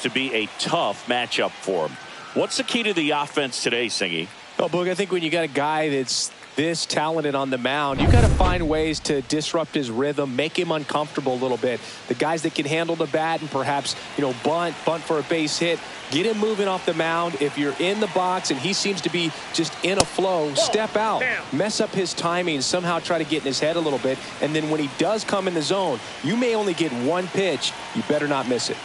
to be a tough matchup for him. What's the key to the offense today, Singy? Well, Boog, I think when you got a guy that's this talented on the mound, you got to find ways to disrupt his rhythm, make him uncomfortable a little bit. The guys that can handle the bat and perhaps, bunt for a base hit, get him moving off the mound. If you're in the box and he seems to be just in a flow, step out, mess up his timing, somehow try to get in his head a little bit. And then when he does come in the zone, you may only get one pitch. You better not miss it.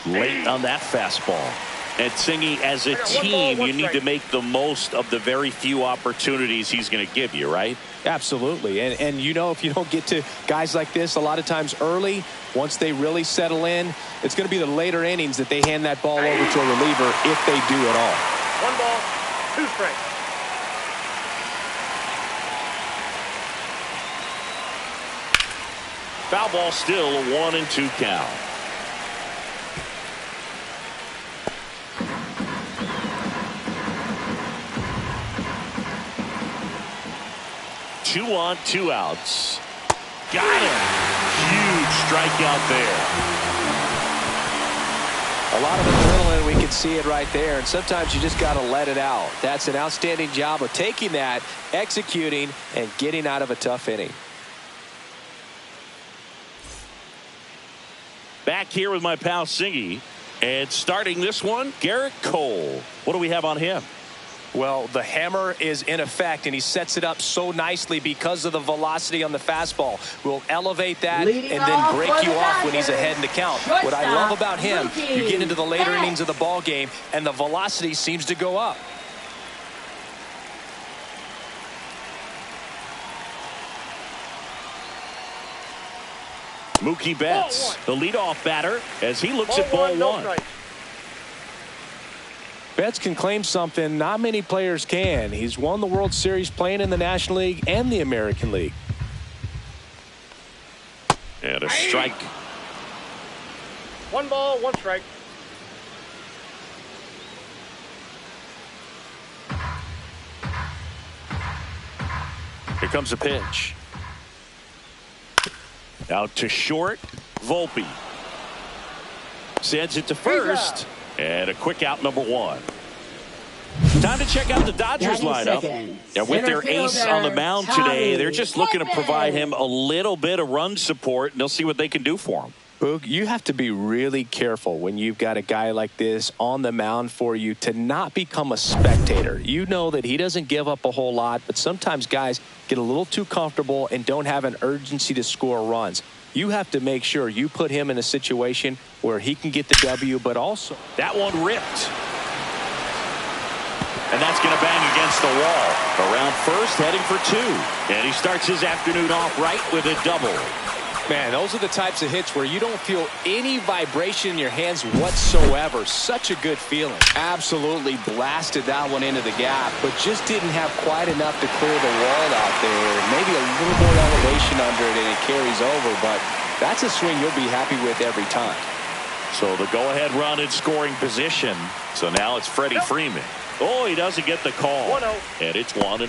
Late on that fastball. And Singy, as a team, you need to make the most of the very few opportunities he's going to give you, right? Absolutely. And if you don't get to guys like this a lot of times early, once they really settle in, it's going to be the later innings that they hand that ball over to a reliever if they do at all. 1 ball, 2 strikes. Foul ball, still a 1-2 count. Two on, 2 outs. Got him. Huge strikeout there. A lot of adrenaline, we can see it right there, and sometimes you just got to let it out. That's an outstanding job of taking that, executing, and getting out of a tough inning. Back here with my pal Singy, and starting this one, Garrett Cole. What do we have on him? Well, the hammer is in effect, and he sets it up so nicely because of the velocity on the fastball. Will elevate that and then break you off when he's ahead in the count. What I love about him, you get into the later innings of the ball game, and the velocity seems to go up. Mookie Betts, the leadoff batter, as he looks at ball 1. Betts can claim something not many players can. He's won the World Series playing in the National League and the American League. And a strike. 1 ball, 1 strike. Here comes a pitch. Out to short. Volpe sends it to first. And a quick out, number 1. Time to check out the Dodgers lineup. And with their ace on the mound today, they're just looking to provide him a little bit of run support, and they'll see what they can do for him. Boog, you have to be really careful when you've got a guy like this on the mound for you to not become a spectator. You know that he doesn't give up a whole lot, but sometimes guys get a little too comfortable and don't have an urgency to score runs. You have to make sure you put him in a situation where he can get the W, but also that one ripped. And that's going to bang against the wall. Around first, heading for 2. And he starts his afternoon off right with a double. Man, those are the types of hits where you don't feel any vibration in your hands whatsoever. Such a good feeling. Absolutely blasted that one into the gap, but just didn't have quite enough to clear the wall out there. Maybe a little more elevation under it and it carries over, but that's a swing you'll be happy with every time. So the go-ahead run in scoring position. So now it's Freddie Freeman. Oh, he doesn't get the call. 1-0. And it's 1-0.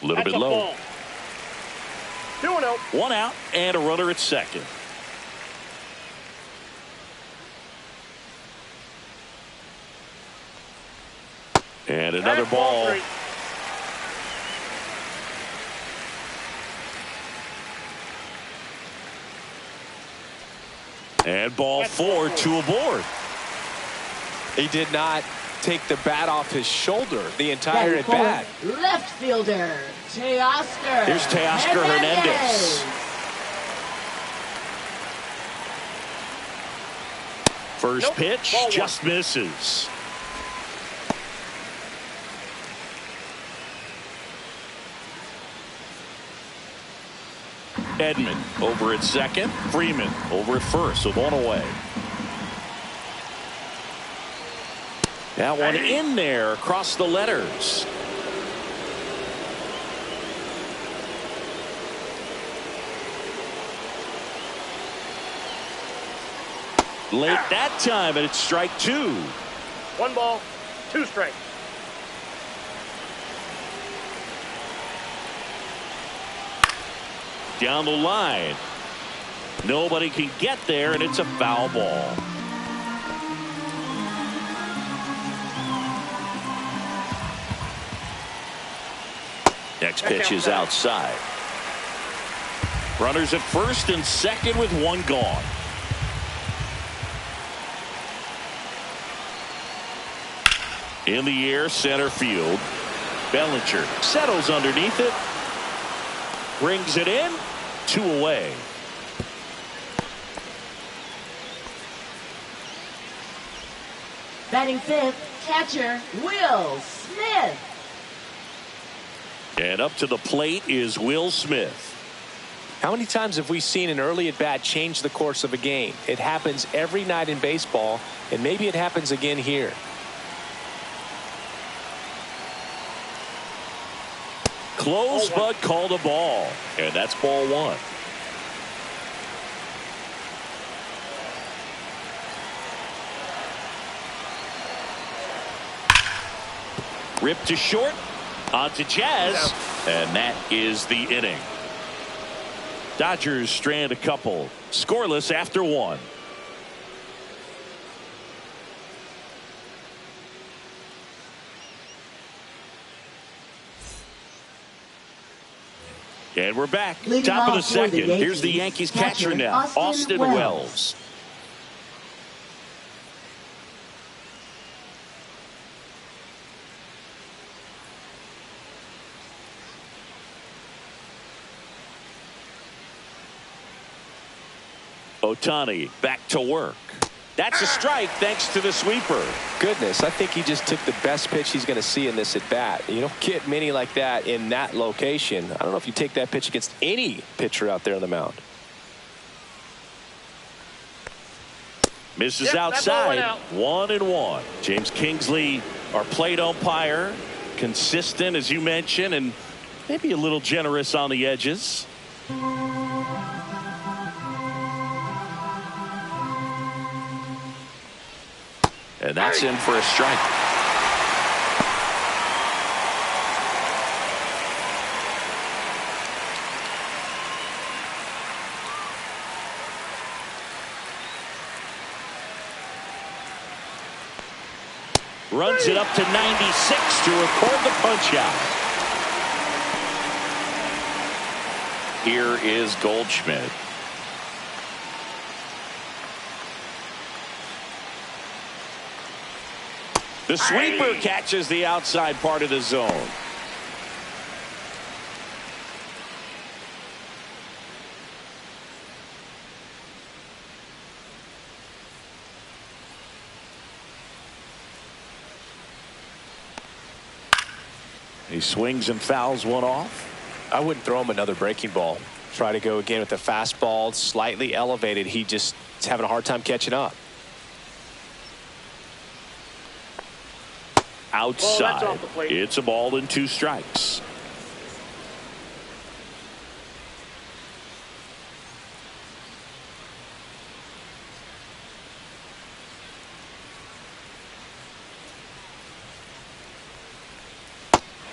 A little bit low. 2-0. 1 out and a runner at second. And another ball. And ball 4, 2 aboard. He did not take the bat off his shoulder the entire at bat. Left fielder, Teoscar. Here's Teoscar Hernandez. First pitch just misses. Edman over at second. Freeman over at first with 1 away. That one in there across the letters. Late that time, and it's strike 2. 1 ball, 2 strikes. Down the line. Nobody can get there, and it's a foul ball. Next pitch is outside. Runners at first and second with 1 gone. In the air, center field. Bellinger settles underneath it. Brings it in. 2 away. Batting 5th, catcher Will Smith. And up to the plate is Will Smith. How many times have we seen an early at bat change the course of a game? It happens every night in baseball, and maybe it happens again here. Close, but called a ball. And that's ball 1. Ripped to short. On to Jazz. And that is the inning. Dodgers strand a couple. Scoreless after 1. And we're back. Leading Top of the off for the second. Here's the Yankees catcher now, Austin Wells. Ohtani back to work. That's a strike thanks to the sweeper. Goodness, I think he just took the best pitch he's going to see in this at bat. You don't get many like that in that location. I don't know if you take that pitch against any pitcher out there on the mound. Misses outside. 1-1. James Kingsley, our plate umpire, consistent as you mentioned, and maybe a little generous on the edges. And that's in for a strike. Runs it up to 96 to record the punch out. Here is Goldschmidt. The sweeper catches the outside part of the zone. He swings and fouls one off. I wouldn't throw him another breaking ball. Try to go again with the fastball, slightly elevated. He just is having a hard time catching up. Outside. It's a ball and 2 strikes.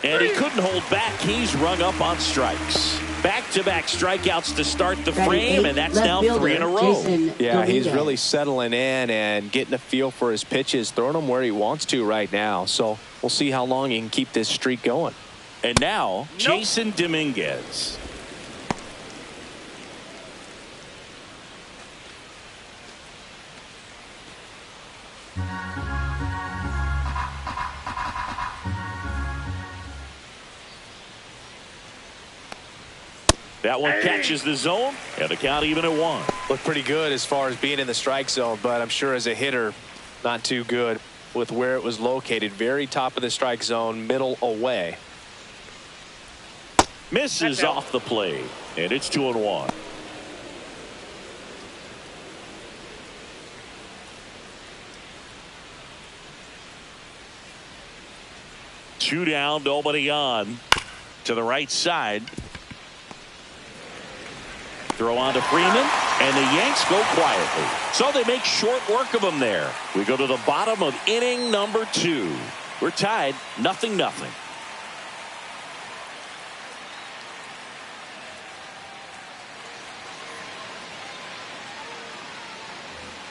And he couldn't hold back. He's rung up on strikes. Back-to-back strikeouts to start the frame, and that's now 3 in a row. Yeah, he's really settling in and getting a feel for his pitches, throwing them where he wants to right now. So we'll see how long he can keep this streak going. And now, Jason Dominguez. That one catches the zone, and the count even at 1. Looked pretty good as far as being in the strike zone, but I'm sure as a hitter, not too good with where it was located. Very top of the strike zone, middle away. Misses off the plate, and it's 2-1. Two down, nobody on. To the right side. Throw on to Freeman. And the Yanks go quietly. So they make short work of them there. We go to the bottom of inning number 2. We're tied 0-0.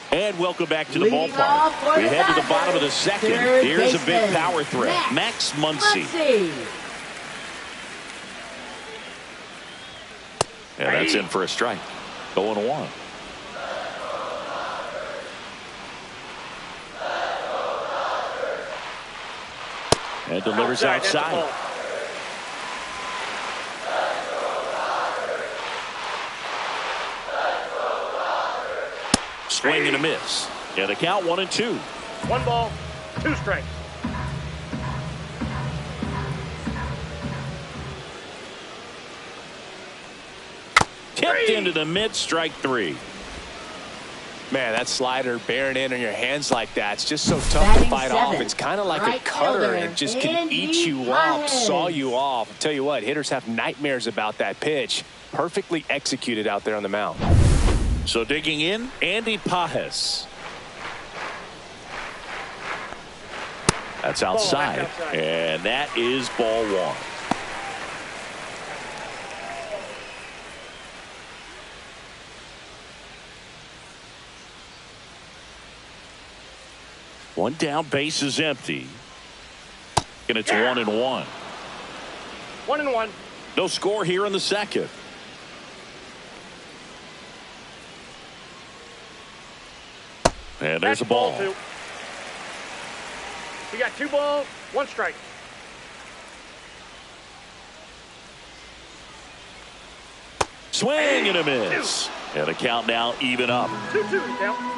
And welcome back to the ballpark. We head to the bottom of the second. Here's a big power threat. Max Muncy. And that's in for a strike. 0-1. And delivers outside. Swing and a miss. And the count 1-2. 1 ball, 2 strikes. Tipped into the mid, strike 3. Man, that slider bearing in on your hands like that, it's just so tough to fight off. It's kind of like a cutter and just can eat you up, saw you off. I'll tell you what, hitters have nightmares about that pitch. Perfectly executed out there on the mound. So digging in, Andy Pajes. That's outside. And that is ball 1. One down, base is empty. And it's 1-1. 1-1. No score here in the second. And there's a ball. 2. You got 2 balls, 1 strike. Swing and a miss. And the count now even up. 2-2 down.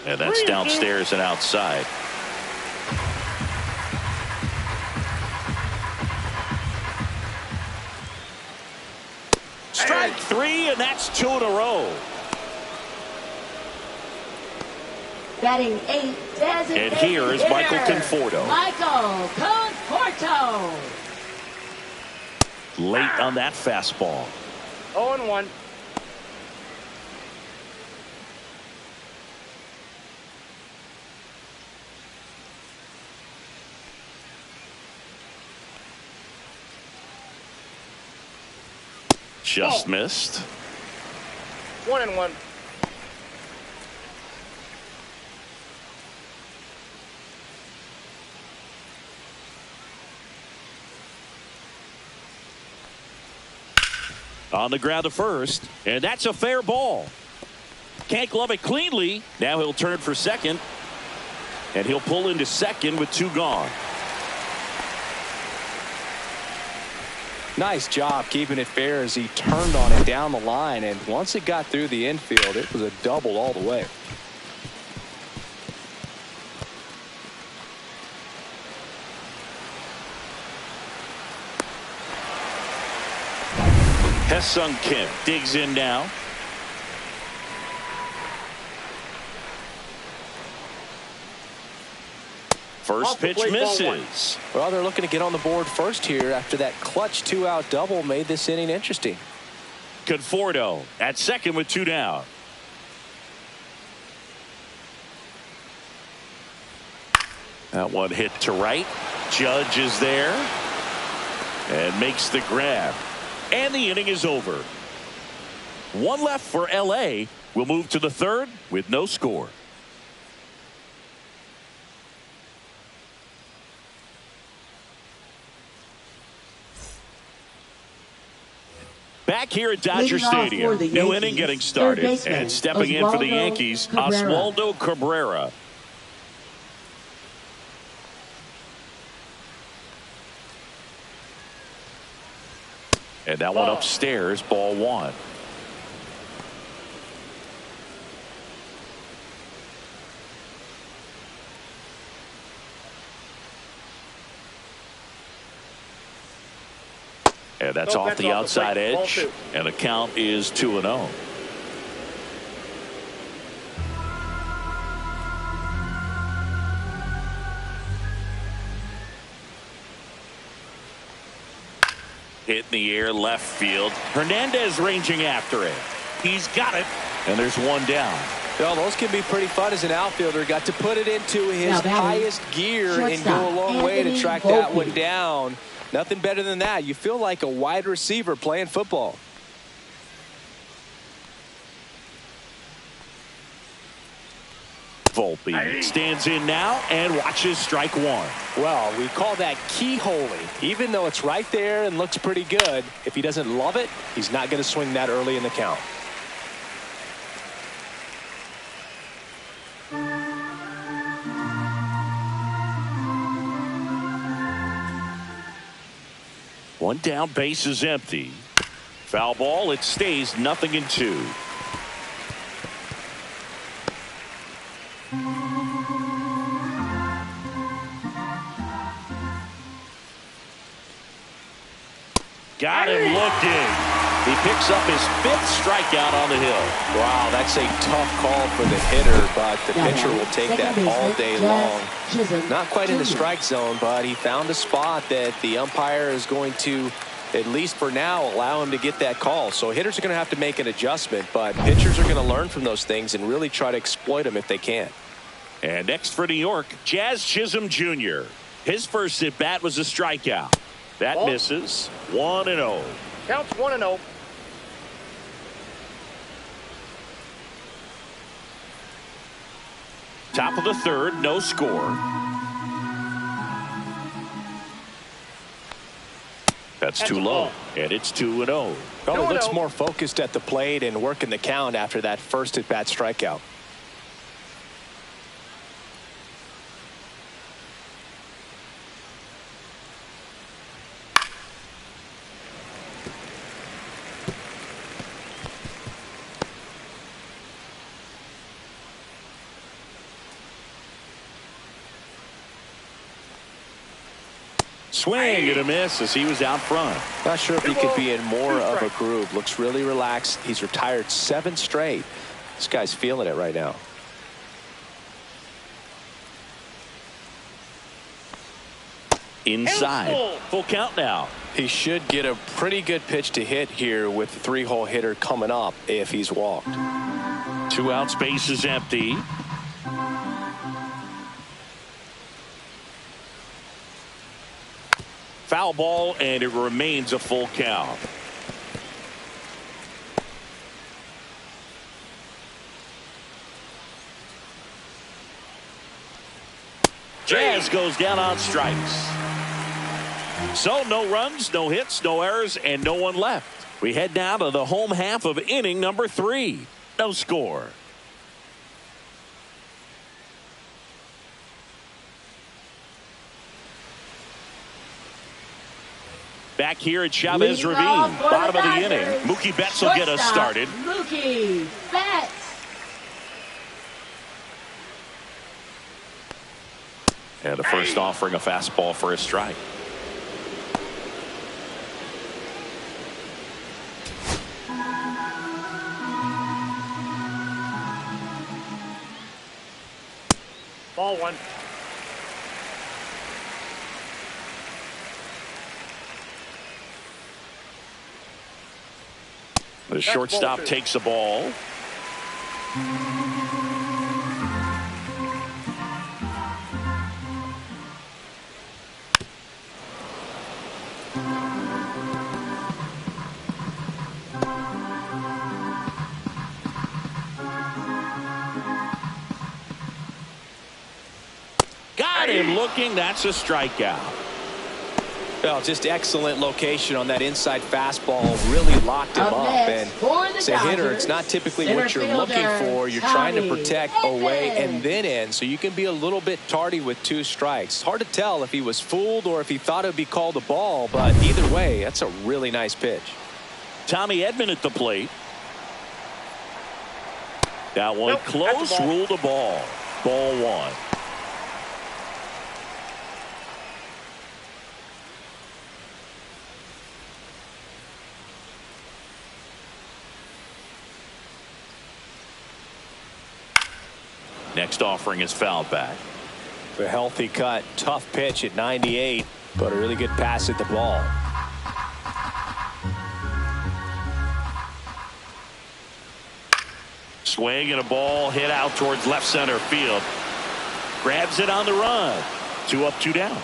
And that's downstairs and outside. Strike 3, and that's 2 in a row. Batting 8, designated And here is Michael hitter, Conforto. Michael Conforto. Late on that fastball. 0-1. Just missed. 1-1. On the ground to first, and that's a fair ball. Can't glove it cleanly. Now he'll turn for second, and he'll pull into second with 2 gone. Nice job keeping it fair as he turned on it down the line, and once it got through the infield, it was a double all the way. Ha-Seong Kim digs in now. First pitch misses. Well, they're looking to get on the board first here after that clutch 2-out double made this inning interesting. Conforto at second with 2 down. That one hit to right. Judge is there and makes the grab. And the inning is over. 1 left for LA. We'll move to the third with no score. Back here at Dodger Stadium, new inning getting started, and stepping in for the Yankees, Oswaldo Cabrera. And that one upstairs, ball 1. And that's off the outside edge, and the count is 2-0. Hit in the air left field. Hernandez ranging after it. He's got it. And there's one down. Well, those can be pretty fun as an outfielder. Got to put it into his highest gear and go a long way to track that one down. Nothing better than that. You feel like a wide receiver playing football. Volpe stands in now and watches strike one. Well, we call that keyholing. Even though it's right there and looks pretty good, if he doesn't love it, he's not going to swing that early in the count. One down, base is empty. Foul ball, it stays 0-2. Got him looking. He picks up his 5th strikeout on the hill. Wow, that's a tough call for the hitter, but the pitcher will take that all day long. Not quite in the strike zone, but he found a spot that the umpire is going to, at least for now, allow him to get that call. So hitters are going to have to make an adjustment, but pitchers are going to learn from those things and really try to exploit them if they can. And next for New York, Jazz Chisholm Jr. His first at bat was a strikeout. That misses. 1-0. Counts 1-0. Top of the third, no score. That's too low, and it's 2-0. Oh, he looks more focused at the plate and working the count after that first at bat strikeout. Swing and a miss as he was out front. Not sure if he could be in more of a groove. Looks really relaxed. He's retired 7 straight. This guy's feeling it right now. Inside. Full count now. He should get a pretty good pitch to hit here with the 3-hole hitter coming up if he's walked. 2 outs, base is empty. Foul ball, and it remains a full count. Jazz goes down on strikes. So no runs, no hits, no errors, and no one left. We head now to the home half of inning number 3. No score. Back here at Chavez Ravine, bottom of the inning. Mookie Betts will get us started. Mookie Betts. And the first offering a fastball for a strike. Ball 1. The shortstop takes the ball. Got him looking. That's a strikeout. Well, just excellent location on that inside fastball. Really locked him up. And as a hitter, it's not typically what you're looking for. You're trying to protect away and then in. So you can be a little bit tardy with 2 strikes. Hard to tell if he was fooled or if he thought it would be called a ball. But either way, that's a really nice pitch. Tommy Edman at the plate. That one close, ruled a ball. Ball 1. Next offering is fouled back. A healthy cut. Tough pitch at 98, but a really good pass at the ball. Swing and a ball hit out towards left center field. Grabs it on the run. 2 up, 2 down.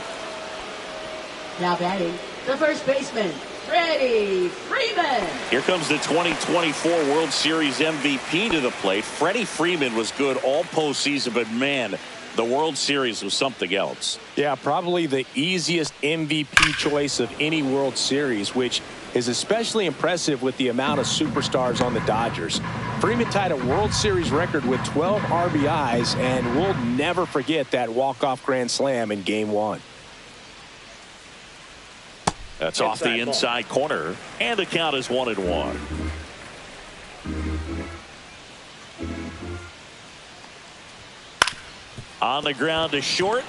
Now batting, the first baseman, Freddie Freeman. Here comes the 2024 World Series MVP to the plate. Freddie Freeman was good all postseason, but man, the World Series was something else. Yeah, probably the easiest MVP choice of any World Series, which is especially impressive with the amount of superstars on the Dodgers. Freeman tied a World Series record with 12 RBIs, and we'll never forget that walk-off grand slam in Game 1. That's off the inside corner, and the count is 1-1. On the ground to short.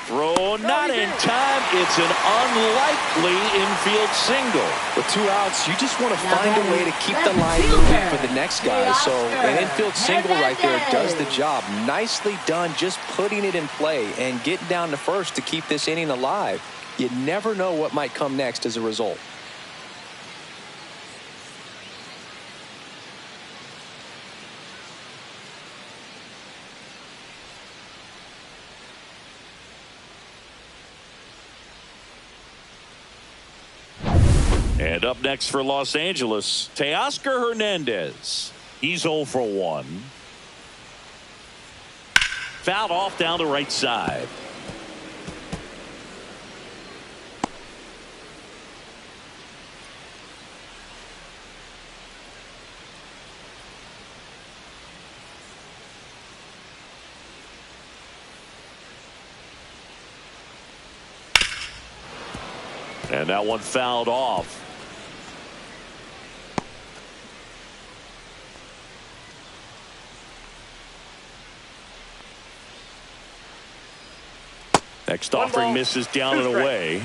Throw not in time. It's an unlikely infield single. With 2 outs, you just want to find a way to keep the line moving for the next guy. So an infield single right there does the job. Nicely done, just putting it in play and getting down to first to keep this inning alive. You never know what might come next as a result. And up next for Los Angeles, Teoscar Hernandez. He's 0 for 1. Fouled off down the right side. And that one fouled off. Next offering misses down and away.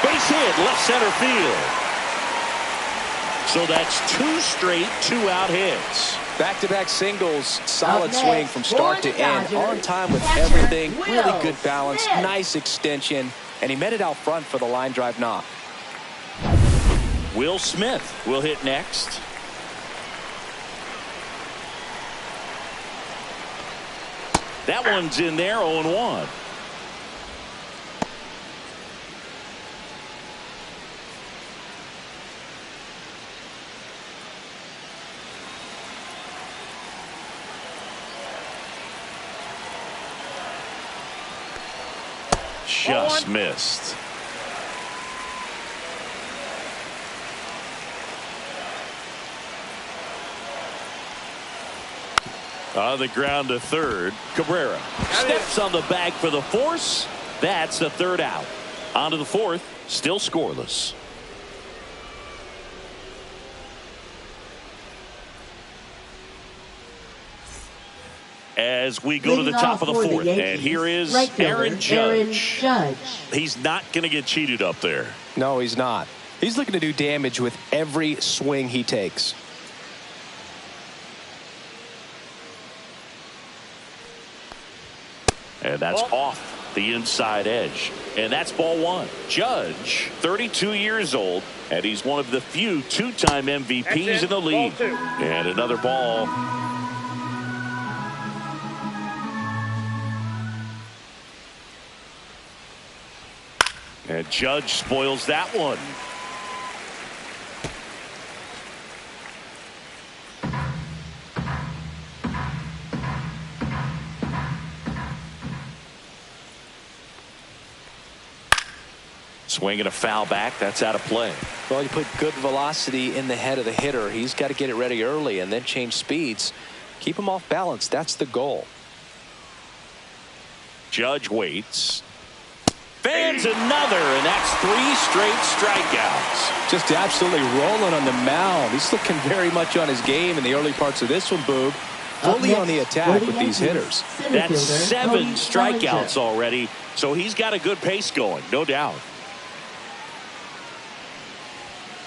Base hit, left center field. So that's 2 straight 2-out hits. Back-to-back singles, solid swing from start to end. On time with everything, really good balance, nice extension, and he met it out front for the line drive knock. Will Smith will hit next. That one's in there, 0-1. Just missed. On the ground to third. Cabrera steps on the bag for the force. That's the 3rd out. On to the 4th. Still scoreless. As we go to the top of the 4th, and here is Aaron Judge. He's not going to get cheated up there. No, he's not. He's looking to do damage with every swing he takes. And that's off the inside edge. And that's ball 1. Judge, 32 years old, and he's one of the few 2-time MVPs in the league. And another ball. And Judge spoils that one. Swing and a foul back. That's out of play. Well, you put good velocity in the head of the hitter. He's got to get it ready early and then change speeds. Keep him off balance. That's the goal. Judge waits. Fans another, and that's 3 straight strikeouts. Just absolutely rolling on the mound. He's looking very much on his game in the early parts of this one, Boog. Fully on the attack with these hitters. That's 7 strikeouts already, so he's got a good pace going, no doubt.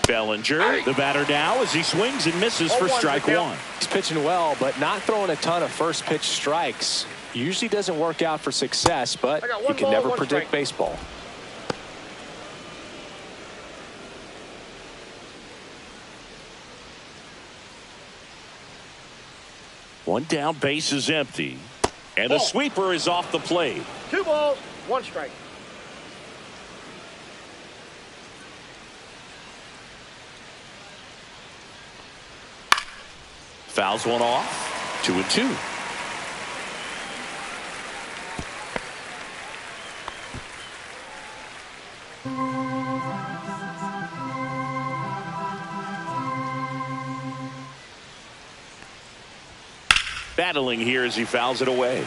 Bellinger, the batter now as he swings and misses for strike one. He's pitching well, but not throwing a ton of first pitch strikes. Usually doesn't work out for success, but you can never predict baseball. One down, base is empty. And the sweeper is off the plate. 2 balls, 1 strike. Fouls one off. 2-2. Battling here as he fouls it away.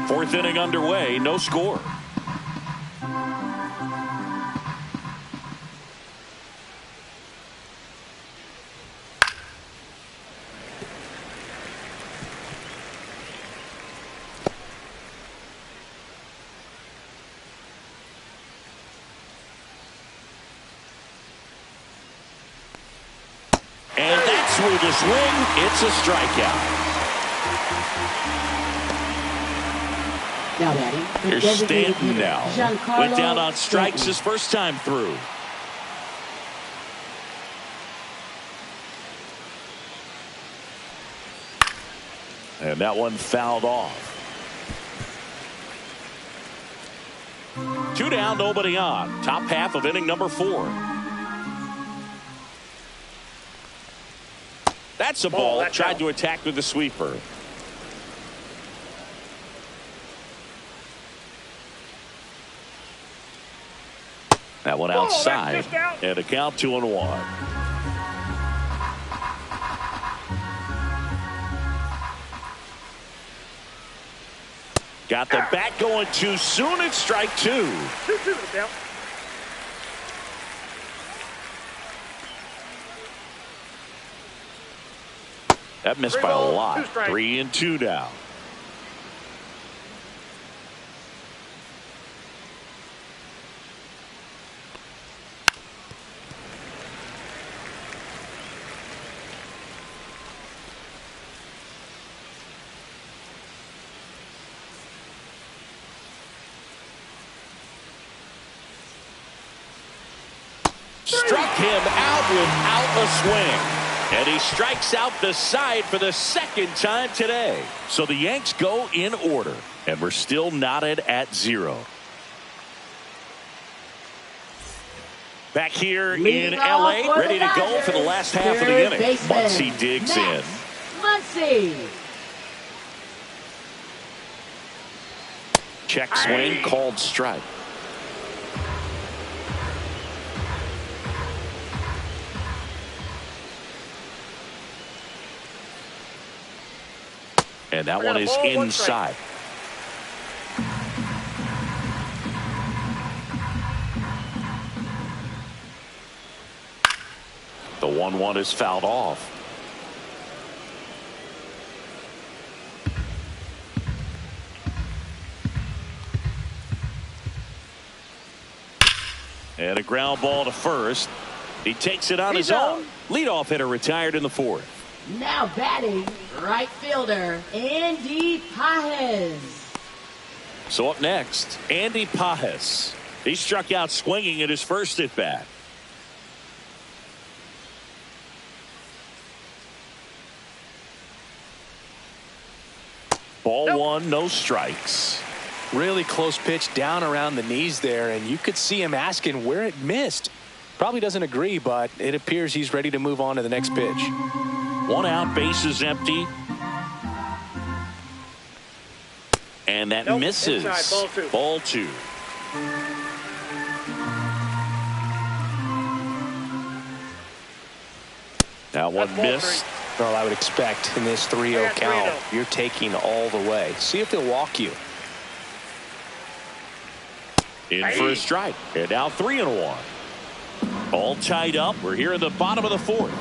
4th inning underway, no score. And that's through the swing. It's a strikeout. Here's Stanton now. Went down on strikes his first time through. And that one fouled off. 2 down, nobody on. Top half of inning number 4. That's a ball. Tried to attack with the sweeper. That one outside. And a count 2-1. Got the bat going too soon. It's strike 2. 2-2 to count. That missed by a lot. 3-2 now. Struck him out without a swing. And he strikes out the side for the 2nd time today. So the Yanks go in order. And we're still knotted at 0. Back here in L.A. Ready to go for the last half of the inning. Muncy digs in. Muncy. Check swing, called strike. And that one is inside. The 1-1 is fouled off. And a ground ball to first. He takes it on his own. Leadoff hitter retired in the 4th. Now batting, right fielder, Andy Pajes. So up next, Andy Pajes. He struck out swinging at his first at bat. Ball 1, no strikes. Really close pitch down around the knees there, and you could see him asking where it missed. Probably doesn't agree, but it appears he's ready to move on to the next pitch. 1 out, base is empty. And that misses. Inside, ball 2. That one missed. Well, I would expect in this 3-0 count, you're taking all the way. See if he'll walk you. In for a strike. And now 3-1. All tied up. We're here in the bottom of the 4th.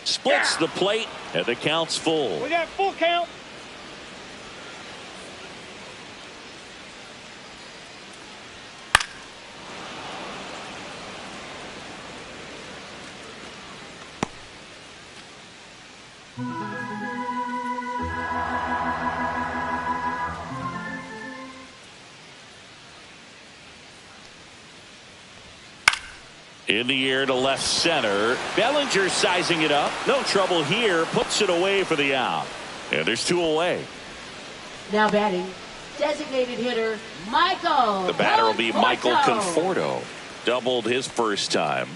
Splits the plate, and the count's full. We got full count. In the air to left center. Bellinger sizing it up. No trouble here. Puts it away for the out. And there's 2 away. Now batting, designated hitter, Michael. The batter will be Michael Conforto. Doubled his first time.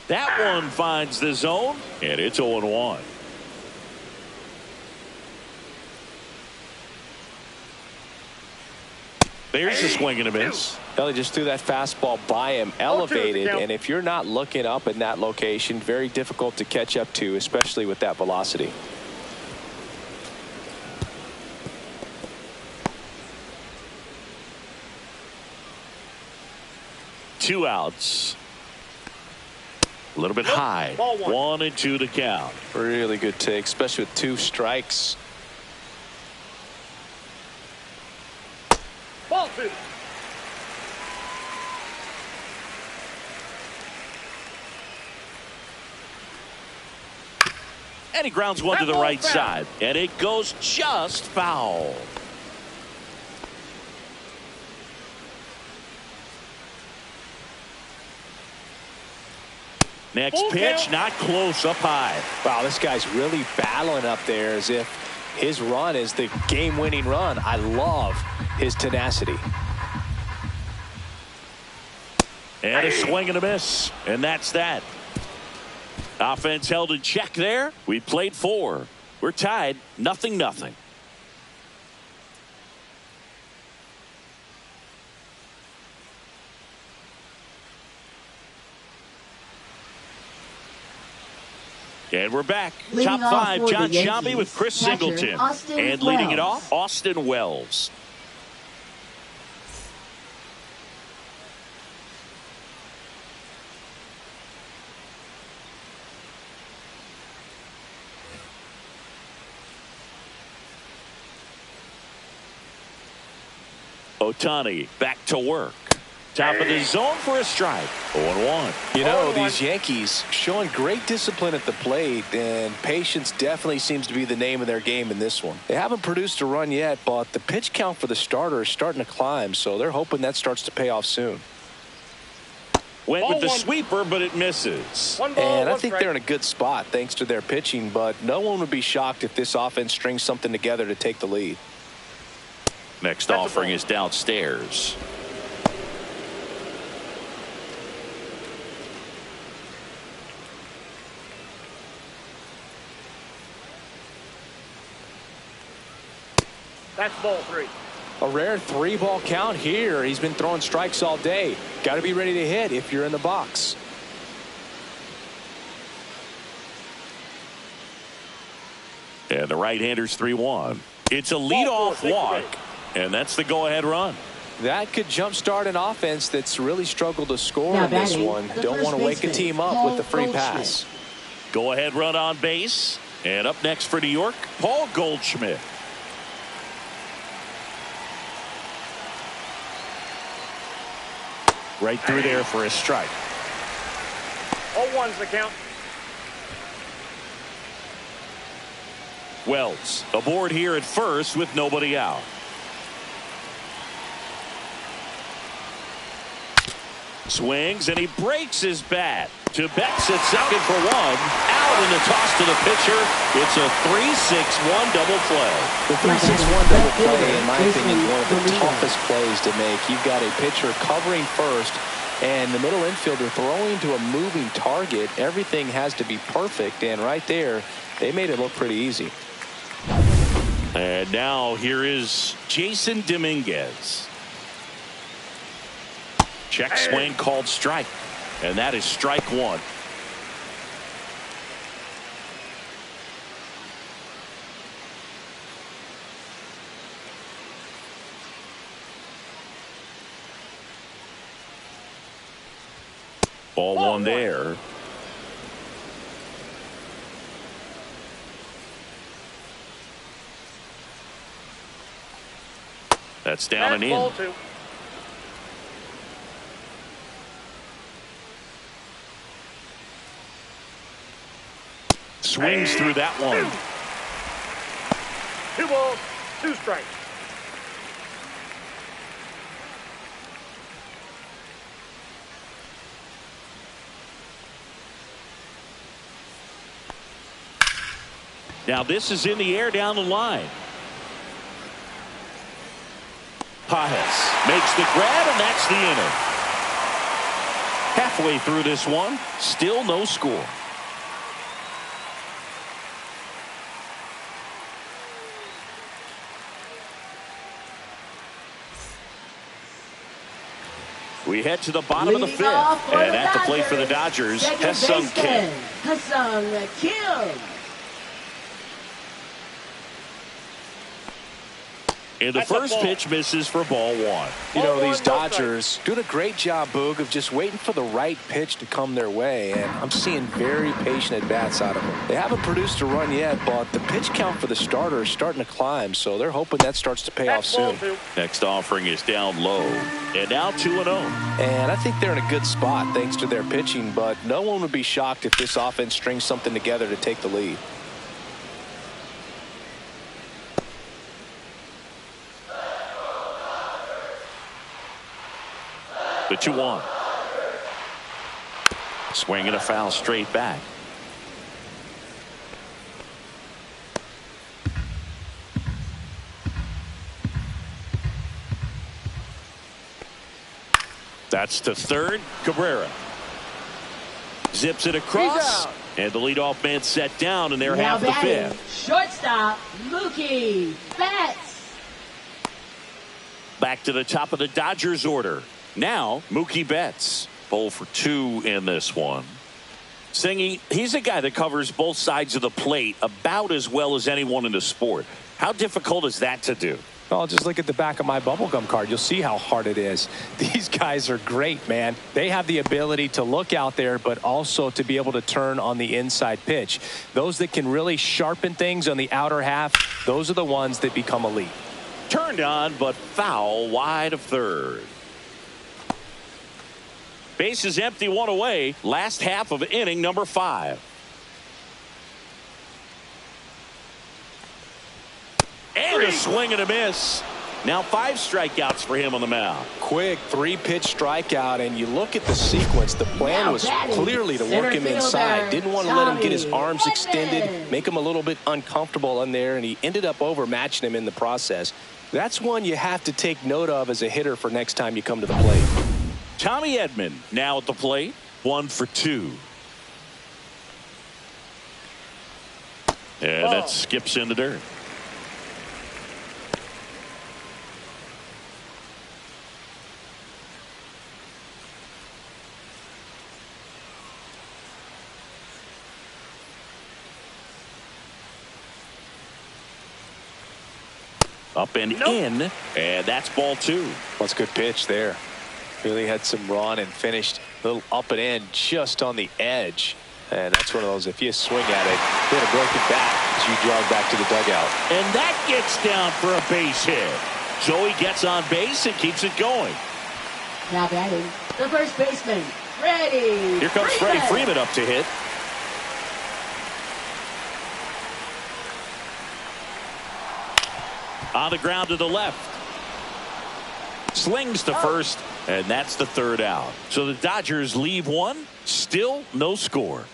That one finds the zone, and it's 0-1. There's a swing and a miss. Well, he just threw that fastball by him, elevated, and if you're not looking up in that location, very difficult to catch up to, especially with that velocity. Two outs. A little bit high. 1-2 to count. Really good take, especially with 2 strikes. Ball 2. And he grounds one to the right side. And it goes just foul. Next pitch, not close, up high. Wow, this guy's really battling up there as if his run is the game-winning run. I love his tenacity. And a swing and a miss. And that's that. Offense held in check there. We played 4. We're tied 0-0. And we're back. Leading Top 5, John Yankees, Sciambi with Chris catcher, Singleton. Austin And leading it Wells. off, Austin Wells. Ohtani back to work. Top of the zone for a strike. 0-1. You know, these Yankees showing great discipline at the plate, and patience definitely seems to be the name of their game in this one. They haven't produced a run yet, but the pitch count for the starter is starting to climb, so they're hoping that starts to pay off soon. Went with the sweeper, but it misses. And I think they're in a good spot thanks to their pitching, but no one would be shocked if this offense strings something together to take the lead. Next offering is downstairs. That's ball 3. A rare 3-ball count here. He's been throwing strikes all day. Got to be ready to hit if you're in the box. And the right-hander's 3-1. It's a leadoff walk, and that's the go-ahead run. That could jumpstart an offense that's really struggled to score Now in this batting, one. the Don't first want to wake a baseman, team up Paul with the free Goldschmidt. Go-ahead pass. run on base. And up next for New York, Paul Goldschmidt. Right through there for a strike. 0-1's the count. Wells aboard here at first with nobody out. Swings and he breaks his bat. To Betts at second for 1. Out in the toss to the pitcher. It's a 3-6-1 double play. The 3-6-1 double play, in my opinion, is one of the toughest plays to make. You've got a pitcher covering first and the middle infielder throwing to a moving target. Everything has to be perfect, and right there they made it look pretty easy. And now here is Jason Dominguez. Check swing called strike. And that is strike 1. Ball 1 there. That's down and in. Ball 2. swings through that one. 2 balls, 2 strikes. Now this is in the air down the line. Pajes makes the grab, and that's the inning. Halfway through this one, still no score. We head to the bottom of the fifth, and at the plate for the Dodgers, Ha-Seong Kim. Ha-Seong Kim. And the first pitch misses for ball 1. You know, these Dodgers doing a great job, Boog, of just waiting for the right pitch to come their way, and I'm seeing very patient at-bats out of them. They haven't produced a run yet, but the pitch count for the starter is starting to climb, so they're hoping that starts to pay off soon. Next offering is down low, and now 2-0. And I think they're in a good spot thanks to their pitching, but no one would be shocked if this offense strings something together to take the lead. The 2-1. Swinging a foul straight back. That's to third. Cabrera zips it across, and the leadoff man set down, and they're half the fifth. Shortstop Mookie Betts. Back to the top of the Dodgers order. Now, Mookie Betts, 0 for 2 in this one. Singy, he's a guy that covers both sides of the plate about as well as anyone in the sport. How difficult is that to do? Well, just look at the back of my bubblegum card. You'll see how hard it is. These guys are great, man. They have the ability to look out there, but also to be able to turn on the inside pitch. Those that can really sharpen things on the outer half, those are the ones that become elite. Turned on, but foul wide of third. Base is empty, 1 away. Last half of inning number 5. And a swing and a miss. Now 5 strikeouts for him on the mound. Quick 3-pitch strikeout, and you look at the sequence. The plan was clearly to work him inside. Didn't want to let him get his arms extended, make him a little bit uncomfortable in there, and he ended up overmatching him in the process. That's one you have to take note of as a hitter for next time you come to the plate. Tommy Edman now at the plate, 1 for 2. And that skips in the dirt. Up and in, and that's ball 2. That's a good pitch there. Really had some run and finished a little up and in just on the edge. And that's one of those, if you swing at it, hit a broken back as you jog back to the dugout. And that gets down for a base hit. So he gets on base and keeps it going. Now batting, the first baseman, Freddie. Here comes Freddie Freeman up to hit. On the ground to the left. Slings to first, and that's the third out. So the Dodgers leave one, still no score.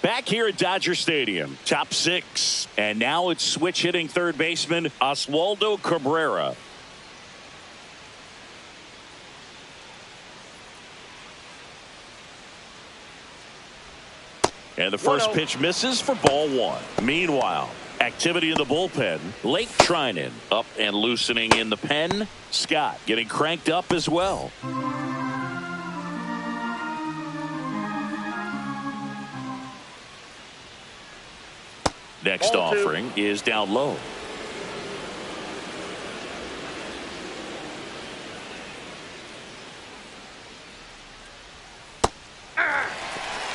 Back here at Dodger Stadium, top 6, and now it's switch hitting third baseman Oswaldo Cabrera. And the first pitch misses for ball 1. Meanwhile, activity in the bullpen. Lake Trinan up and loosening in the pen. Scott getting cranked up as well. Next offering is down low.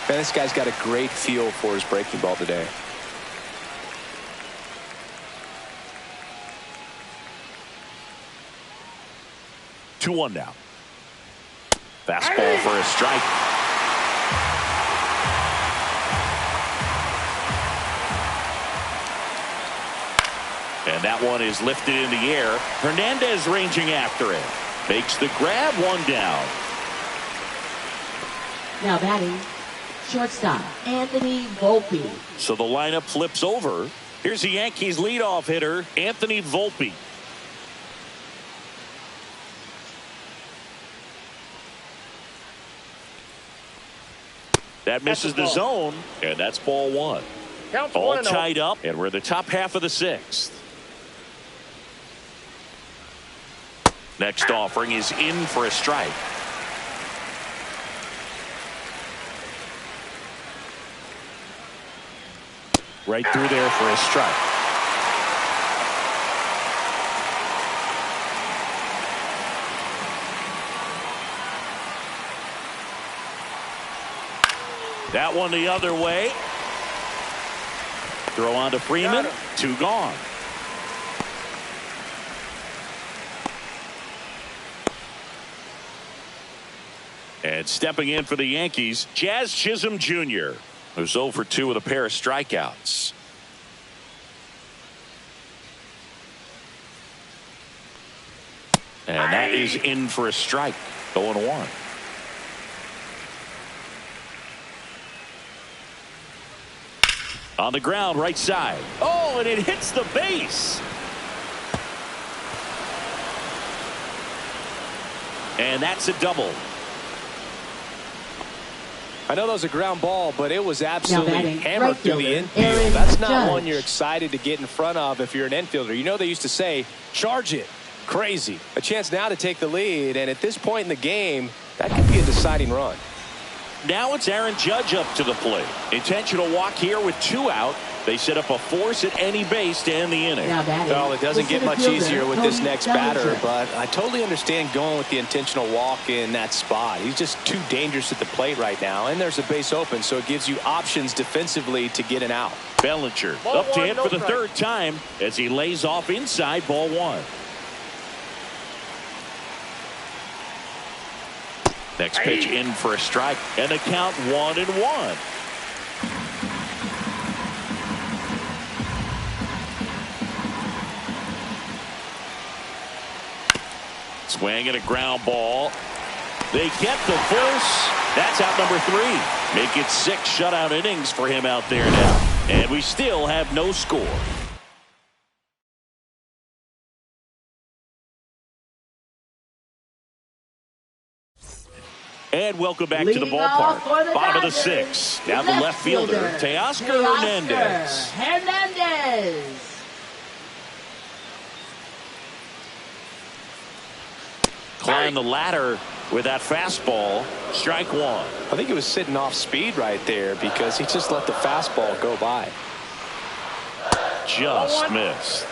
Man, this guy's got a great feel for his breaking ball today. 2-1 now. Fastball for a strike. And that one is lifted in the air. Hernandez ranging after it. Makes the grab, 1 down. Now batting, shortstop, Anthony Volpe. So the lineup flips over. Here's the Yankees leadoff hitter, Anthony Volpe. That misses the zone, and that's ball 1. All tied up, and we're in the top half of the 6th. Next offering is in for a strike. Right through there for a strike. That one the other way. Throw on to Freeman. 2 gone. And stepping in for the Yankees, Jazz Chisholm Jr., who's 0 for 2 with a pair of strikeouts. And that is in for a strike. 0-1. On the ground, right side. Oh, and it hits the base. And that's a double. I know that was a ground ball, but it was absolutely hammered right through the infield. That's not one you're excited to get in front of if you're an infielder. You know they used to say, charge it. Crazy. A chance now to take the lead, and at this point in the game, that could be a deciding run. Now it's Aaron Judge up to the plate. Intentional walk here with 2 out. They set up a force at any base to end the inning. Well, it doesn't get much easier with this next batter, but I totally understand going with the intentional walk in that spot. He's just too dangerous at the plate right now, and there's a base open, so it gives you options defensively to get an out. Bellinger up to hit for the 3rd time as he lays off inside, ball 1. Next pitch in for a strike, and the count 1-1. Swing and a ground ball. They get the force. That's out number 3. Make it 6 shutout innings for him out there now. And we still have no score. And welcome back to the ballpark. Bottom of the 6th. Now the left fielder, Teoscar Hernandez. Climb the ladder with that fastball. Strike 1. I think he was sitting off speed right there because he just let the fastball go by. Just missed.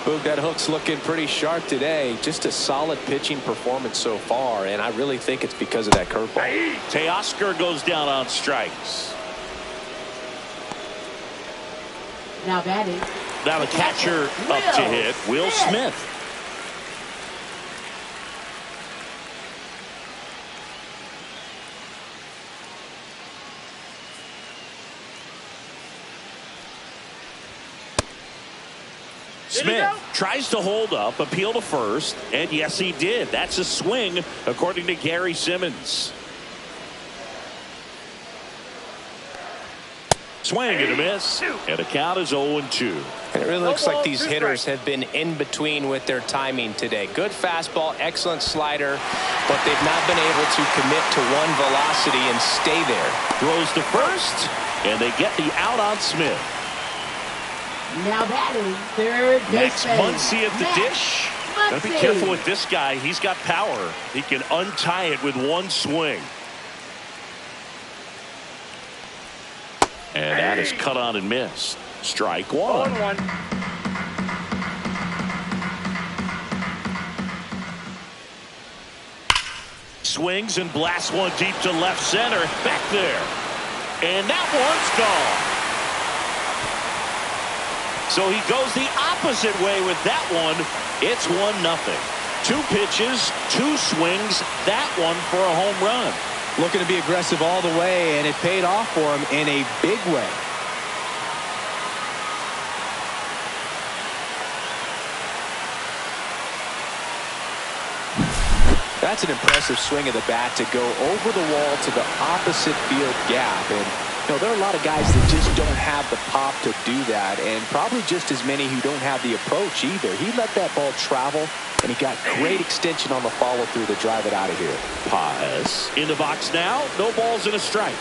Boog, that hook's looking pretty sharp today. Just a solid pitching performance so far, and I really think it's because of that curveball. Teoscar goes down on strikes. Now batting. Now the catcher up to hit, Will Smith. Smith tries to hold up, appeal to first, and yes, he did. That's a swing, according to Gary Simmons. Swing and a miss, and the count is 0-2. And it really looks like these hitters have been in between with their timing today. Good fastball, excellent slider, but they've not been able to commit to one velocity and stay there. Throws to first, and they get the out on Smith. Now batting, third Next baseman. Muncy at the dish. Gotta be careful with this guy. He's got power. He can untie it with one swing. And that is cut on and missed. Strike 1. 0-1. Swings and blasts one deep to left center. Back there. And that one's gone. So he goes the opposite way with that one. It's 1-0. 2 pitches, 2 swings, that one for a home run. Looking to be aggressive all the way, and it paid off for him in a big way. That's an impressive swing of the bat to go over the wall to the opposite field gap. And there are a lot of guys that just don't have the pop to do that, and probably just as many who don't have the approach either. He let that ball travel, and he got great extension on the follow-through to drive it out of here. Paz in the box now. No balls and a strike.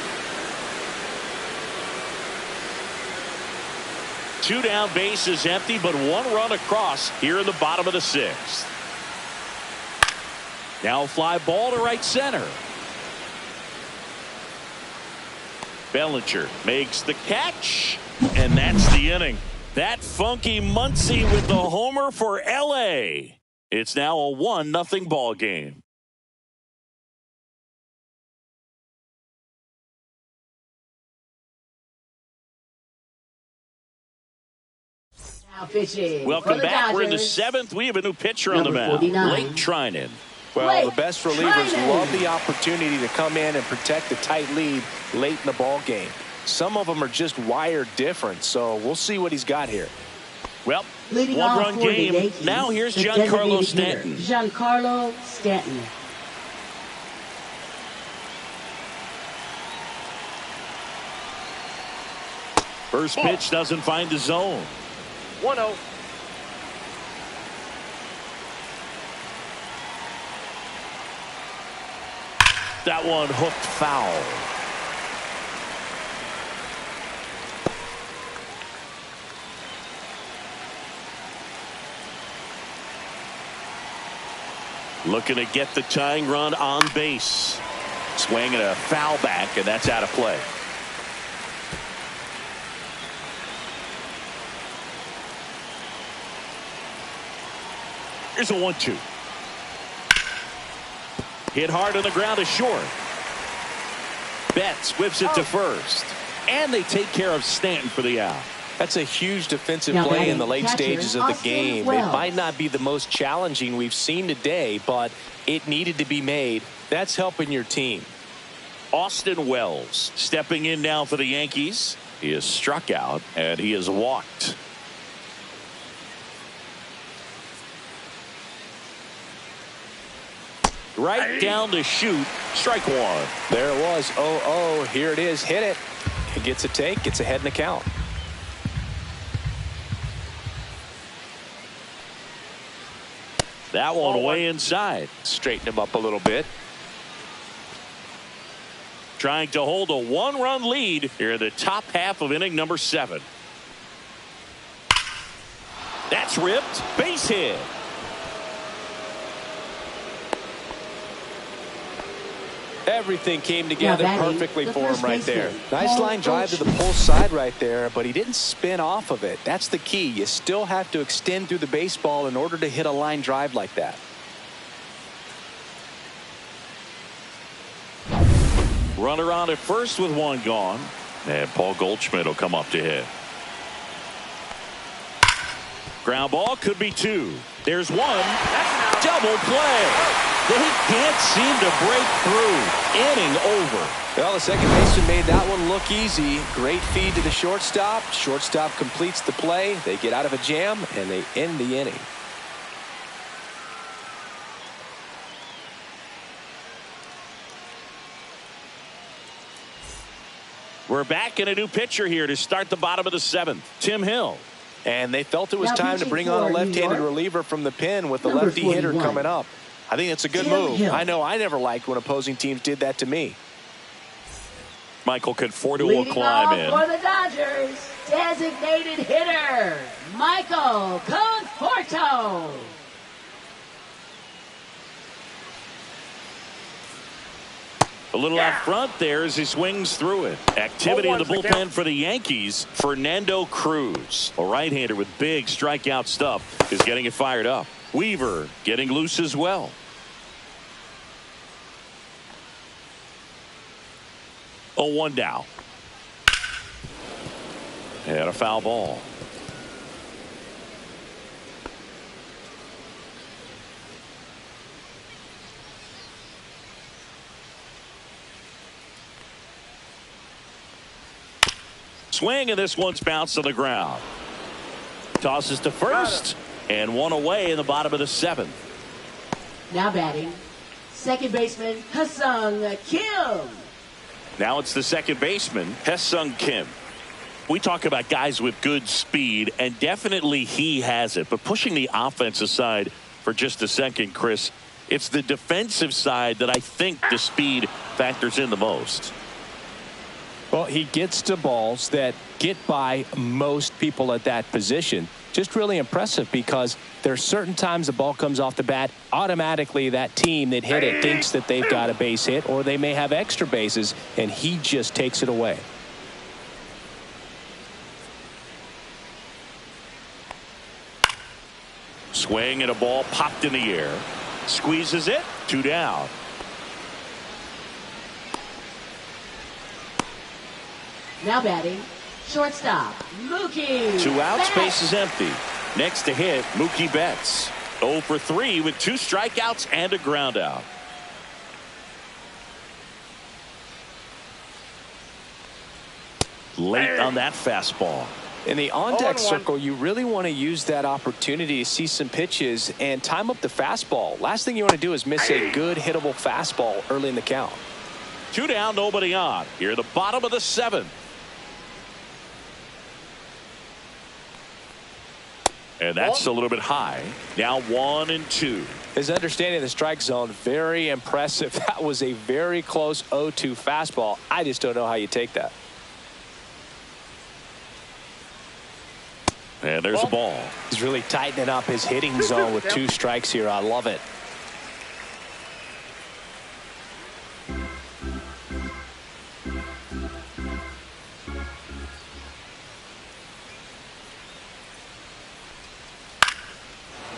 2 down, bases empty, but 1 run across here in the bottom of the 6th. Now fly ball to right center. Bellinger makes the catch, and that's the inning. That funky Muncy with the homer for L.A. It's now a 1-0 ball game. Welcome back. Dodgers. We're in the 7th. We have a new pitcher on the mound. 49. Blake Trinan. Well, the best relievers love the opportunity to come in and protect a tight lead late in the ball game. Some of them are just wired different, so we'll see what he's got here. Well, Leading 1-run off for the game. Yankees, Now here's the Giancarlo designated Stanton. hitter, Giancarlo Stanton. First pitch doesn't find the zone. 1-0. That one hooked foul. Looking to get the tying run on base. Swinging a foul back, and that's out of play. Here's a 1-2. Hit hard on the ground to short. Betts whips it to first. And they take care of Stanton for the out. That's a huge defensive Now play in the batting late catcher, stages of the Austin game. Wells. It might not be the most challenging we've seen today, but it needed to be made. That's helping your team. Austin Wells stepping in now for the Yankees. He is struck out and he is walked. Right down to shoot. Strike 1. There it was. 0-0. Here it is. Hit it. It gets a take. Gets ahead in the count. That one way inside. Straighten him up a little bit. Trying to hold a 1-run lead here in the top half of inning number 7. That's ripped. Base hit. Everything came together perfectly the for him first right there. baseman, Nice Paul line drive to the Goldschmidt. pull side right there, but he didn't spin off of it. That's the key. You still have to extend through the baseball in order to hit a line drive like that. Runner on at first with 1 gone. And Paul Goldschmidt will come up to hit. Ground ball could be 2. There's 1. Double play. They can't seem to break through. Inning over. Well, the second baseman made that one look easy. Great feed to the shortstop. Shortstop completes the play. They get out of a jam, and they end the inning. We're back in a new pitcher here to start the bottom of the 7th. Tim Hill. And they felt it was Now time to pitching bring on a for New left-handed York, reliever from the pen with the number lefty hitter 41. coming up. I think it's a good Tim move. Hill. I know I never liked when opposing teams did that to me. Michael Conforto will Leading climb off in. for the Dodgers, designated hitter, Michael Conforto. A little out front there as he swings through it. Activity in the bullpen for the Yankees. Fernando Cruz, a right-hander with big strikeout stuff, is getting it fired up. Weaver getting loose as well. A 1 down. And a foul ball. Swing, and this one's bounced to the ground. Tosses to first, and one away in the bottom of the 7th. Now batting, second baseman Ha-Seong Kim. Now it's the second baseman, Ha-Seong Kim. We talk about guys with good speed, and definitely he has it. But pushing the offense aside for just a second, Chris, it's the defensive side that I think the speed factors in the most. Well, he gets to balls that get by most people at that position. Just really impressive because there are certain times the ball comes off the bat, automatically that team that hit it thinks that they've got a base hit, or they may have extra bases, and he just takes it away. Swing, and a ball popped in the air. Squeezes it. 2 down. Now batting, shortstop, Mookie 2 outs, Betts. base is empty. Next to hit, Mookie Betts. 0 for 3 with 2 strikeouts and a ground out. Late on that fastball. In the on-deck circle, you really want to use that opportunity to see some pitches and time up the fastball. Last thing you want to do is miss a good hittable fastball early in the count. 2 down, nobody on. Here at the bottom of the 7th. And that's a little bit high. Now 1-2. His understanding of the strike zone, very impressive. That was a very close 0-2 fastball. I just don't know how you take that. And there's a ball. He's really tightening up his hitting zone with 2 strikes here. I love it.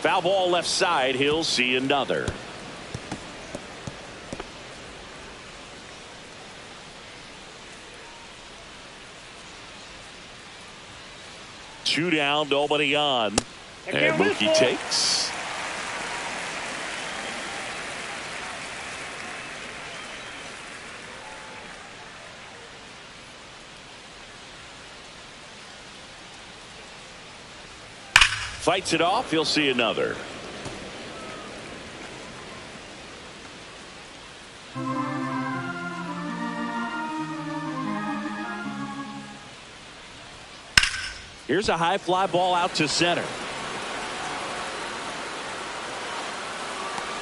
Foul ball left side. He'll see another. Two down, nobody on. And Mookie takes. Fights it off. He'll see another. Here's a high fly ball out to center.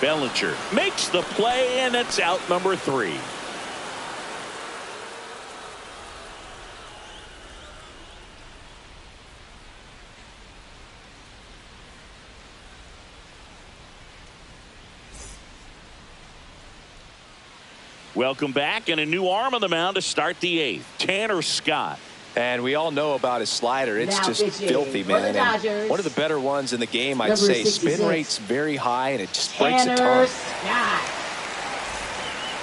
Bellinger makes the play, and it's out number 3. Welcome back, and a new arm on the mound to start the 8th. Tanner Scott. And we all know about his slider. It's now just filthy, man. And one of the better ones in the game, I'd say. 66. Spin rate's very high, and it just breaks a Tanner ton. Scott.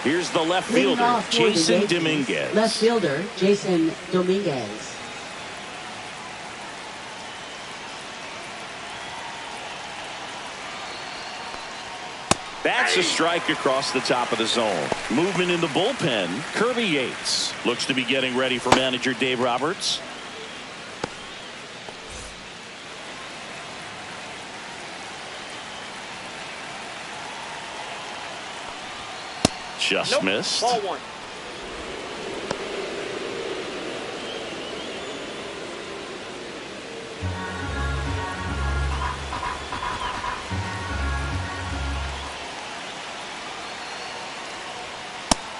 Here's the left Leading fielder, off for the Jason Yankees, Dominguez. Left fielder, Jason Dominguez. That's a strike across the top of the zone. Movement in the bullpen. Kirby Yates looks to be getting ready for manager Dave Roberts. Just missed. Ball 1.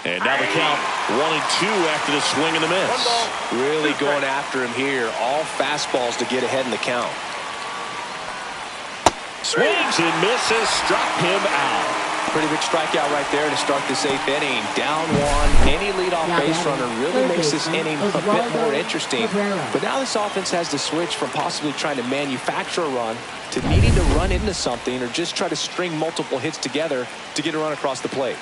And now the count 1-2 after the swing and the miss. Really going after him here. All fastballs to get ahead in the count. Swings and misses, struck him out. Pretty big strikeout right there to start this 8th inning. Down 1. Any leadoff Now base runner really makes this inning a bit more interesting. Cabrera. But now this offense has to switch from possibly trying to manufacture a run to needing to run into something or just try to string multiple hits together to get a run across the plate.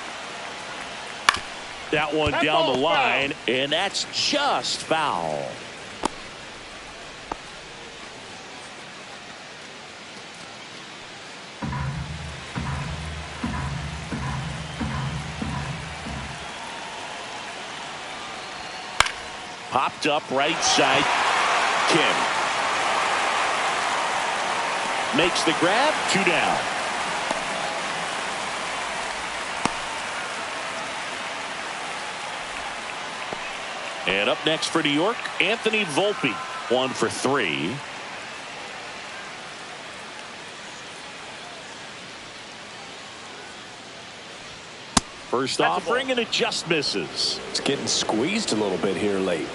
That one down the line, and that's just foul. Popped up right side. Kim makes the grab. 2 down. And up next for New York, Anthony Volpe. 1 for 3. First offering, and it just misses. It's getting squeezed a little bit here late.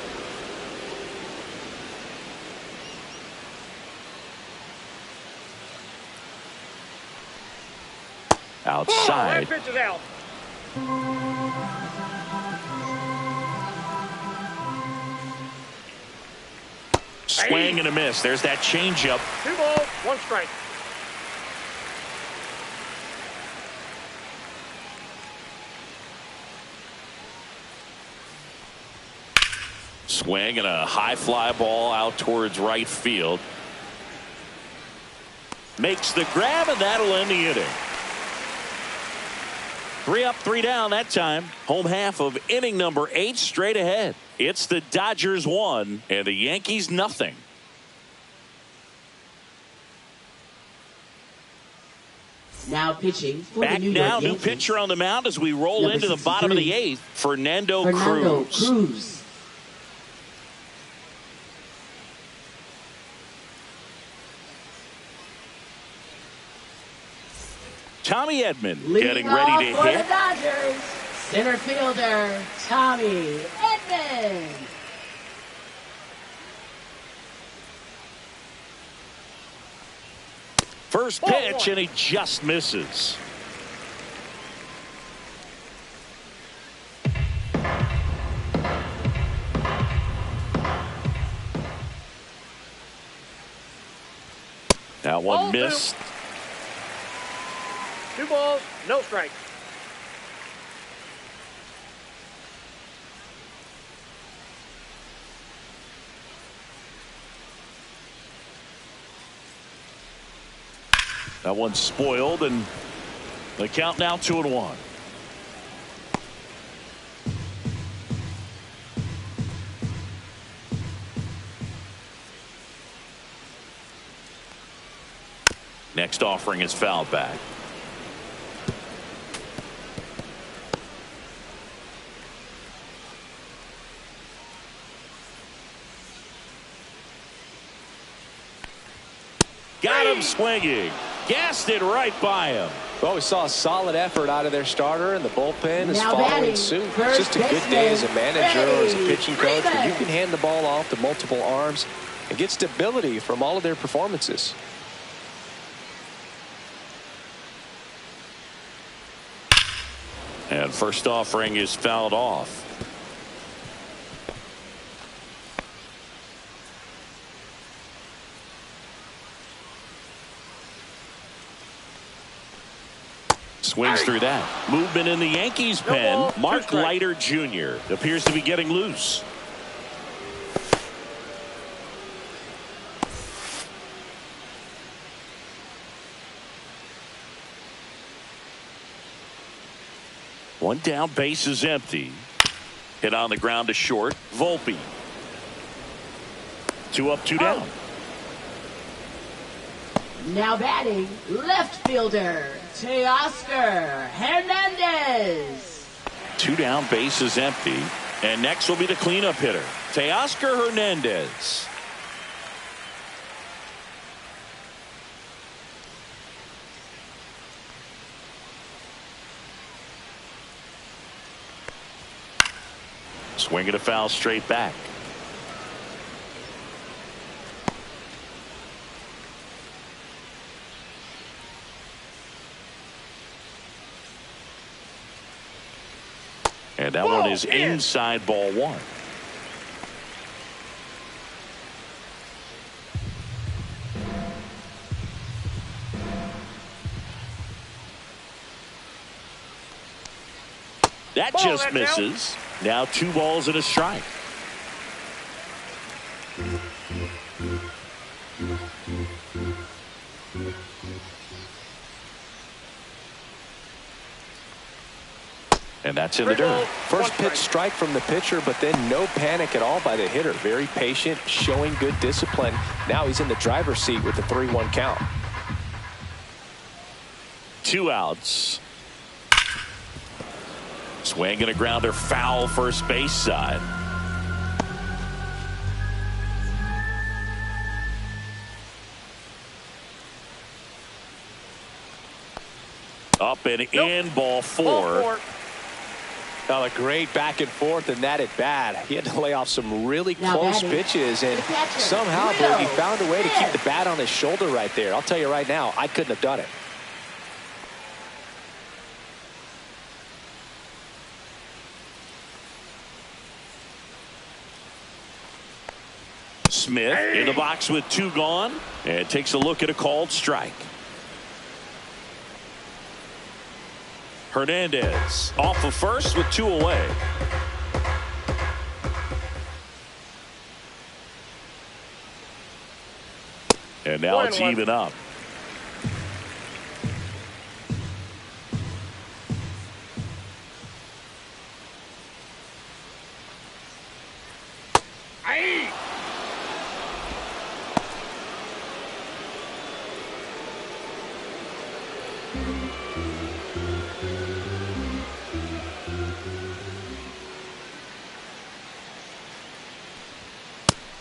Outside. That pitch is out. Swing and a miss. There's that changeup. 2 balls, 1 strike. Swing and a high fly ball out towards right field. Makes the grab, and that'll end the inning. 3 up, 3 down that time. Home half of inning number 8 straight ahead. It's the Dodgers 1 and the Yankees nothing. Now pitching for Back the New now, York new Yankees. pitcher on the mound as we roll Number into the bottom of the 63, 8th. Fernando Fernando Cruz. Cruz. Tommy Edman Leading getting off ready to for hit. the Dodgers, center fielder Tommy Edman. First pitch, and he just misses. That one missed. 2 balls, no strikes. That one's spoiled, and the count now 2-1. Next offering is fouled back. Got him swinging. Gassed it right by him. Well, we saw a solid effort out of their starter, and the bullpen is Now following batting, suit. It's first just a good day as a manager or as a baseman, pitching coach when you Freeman. can hand the ball off to multiple arms and get stability from all of their performances. And first offering is fouled off. Swings through that. Movement in the Yankees pen. ball, Mark 2 strikes. Leiter Jr. appears to be getting loose. One down, base is empty. Hit on the ground to short. Volpe. 2 up, 2 down. Now batting, left fielder Teoscar Hernandez. 2 down, base is empty. And next will be the cleanup hitter, Teoscar Hernandez. Swinging a foul straight back. And that one is inside ball 1. That Ball, just that's out. misses. Now 2 balls and a strike. And that's in the dirt. First pitch strike from the pitcher, but then no panic at all by the hitter. Very patient, showing good discipline. Now he's in the driver's seat with the 3-1 count. 2 outs. Swing and a grounder foul first base side. Up and in, ball 4. Now a great back and forth in that at bat. He had to lay off some really close pitches, and somehow he found a way to keep the bat on his shoulder right there. I'll tell you right now, I couldn't have done it. Smith in the box with 2 gone, and takes a look at a called strike. Hernandez off of first with 2 away. And now it's even up.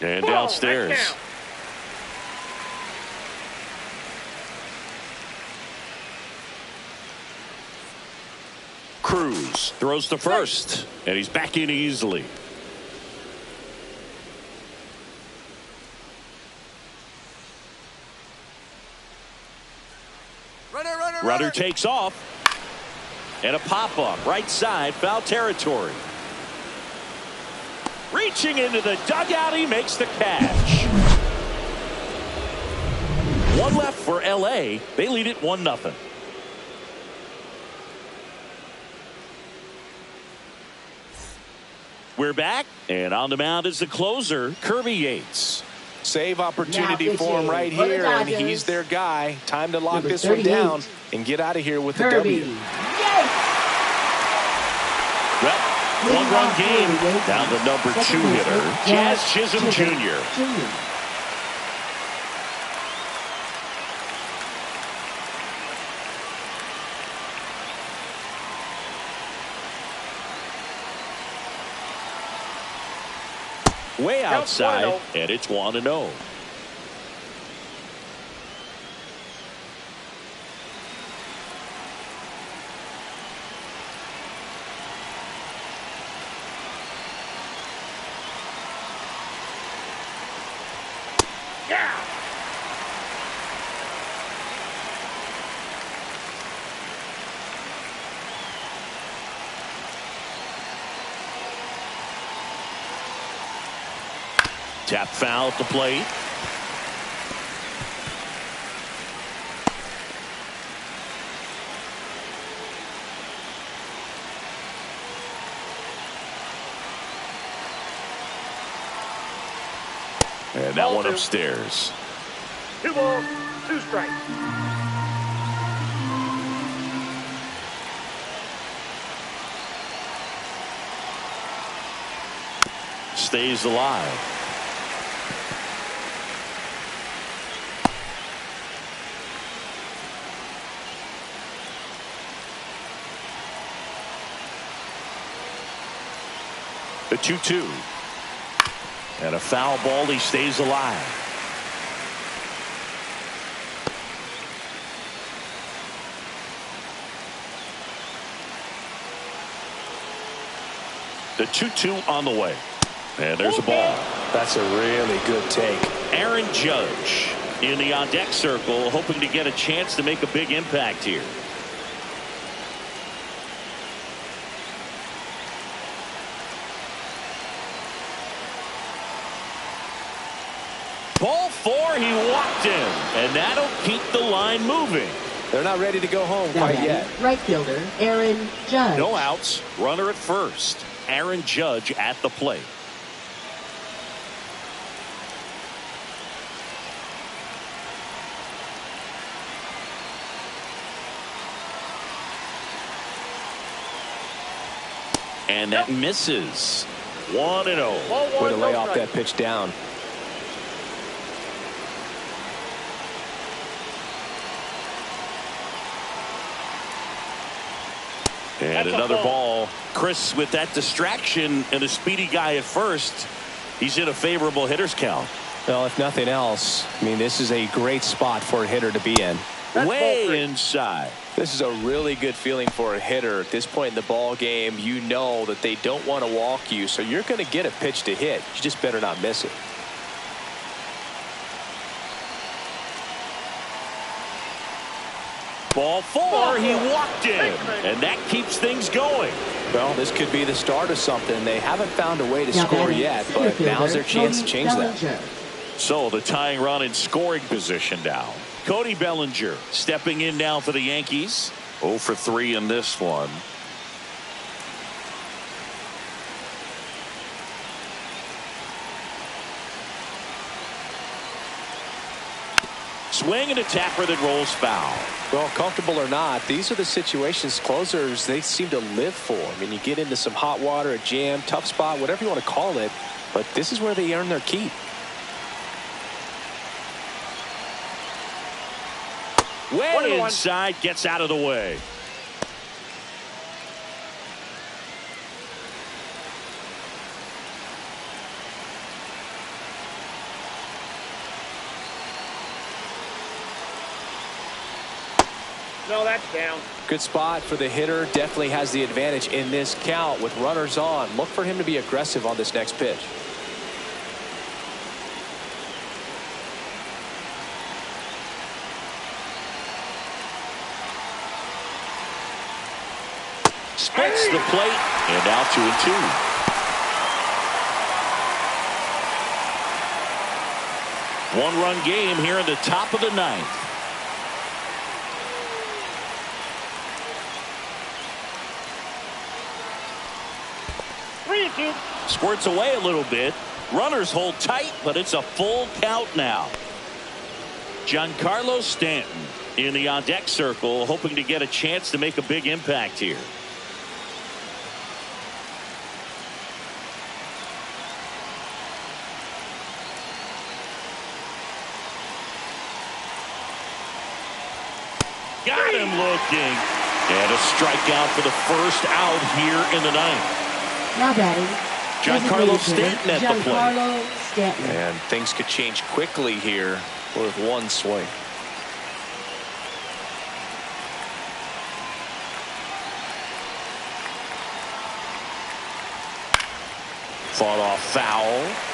And downstairs. Cruz throws to first, and he's back in easily. Runner takes off, and a pop-up right side, foul territory. Reaching into the dugout, he makes the catch. 1 left for LA. They lead it 1-0. We're back, and on the mound is the closer, Kirby Yates. Save opportunity for him right here, and he's their guy. Time to lock this one down and get out of here with the W. Well, 1-run game down to number 2 hitter, Jazz Chisholm Jr. Way outside, and it's 1-0. Tap foul at the plate. And that one upstairs. 2 balls, 2 strikes. Stays alive. The 2-2. And a foul ball. He stays alive. The 2-2 on the way. And there's a ball. That's a really good take. Aaron Judge in the on-deck circle, hoping to get a chance to make a big impact here. Ball 4, he walked in, and that'll keep the line moving. They're not ready to go home quite yet. Right fielder, Aaron Judge. No outs, runner at first. Aaron Judge at the plate. And that misses. 1-0. Way to lay off that pitch down. And another ball. Chris, with that distraction and a speedy guy at first, he's in a favorable hitter's count. Well, if nothing else, I mean, this is a great spot for a hitter to be in. Way inside. This is a really good feeling for a hitter. At this point in the ball game, you know that they don't want to walk you, so you're going to get a pitch to hit. You just better not miss it. Ball 4, he walked in, and that keeps things going. Well, this could be the start of something. They haven't found a way to score yet, but now's their chance to change that. So the tying run in scoring position now. Cody Bellinger stepping in now for the Yankees. 0 for 3 in this one. Swing and a tapper that rolls foul. Well, comfortable or not, these are the situations closers they seem to live for. I mean, you get into some hot water, a jam, tough spot, whatever you want to call it, but this is where they earn their keep. Way inside, gets out of the way. No, that's down. Good spot for the hitter. Definitely has the advantage in this count with runners on. Look for him to be aggressive on this next pitch. Splits the plate, and now 2-2. One-run game here in the top of the ninth. Squirts away a little bit. Runners hold tight, but it's a full count now. Giancarlo Stanton in the on-deck circle, hoping to get a chance to make a big impact here. Got him looking. And a strikeout for the first out here in the ninth. Now batting, Giancarlo Stanton at the plate. Giancarlo Stanton. And things could change quickly here with one swing. Fought off foul.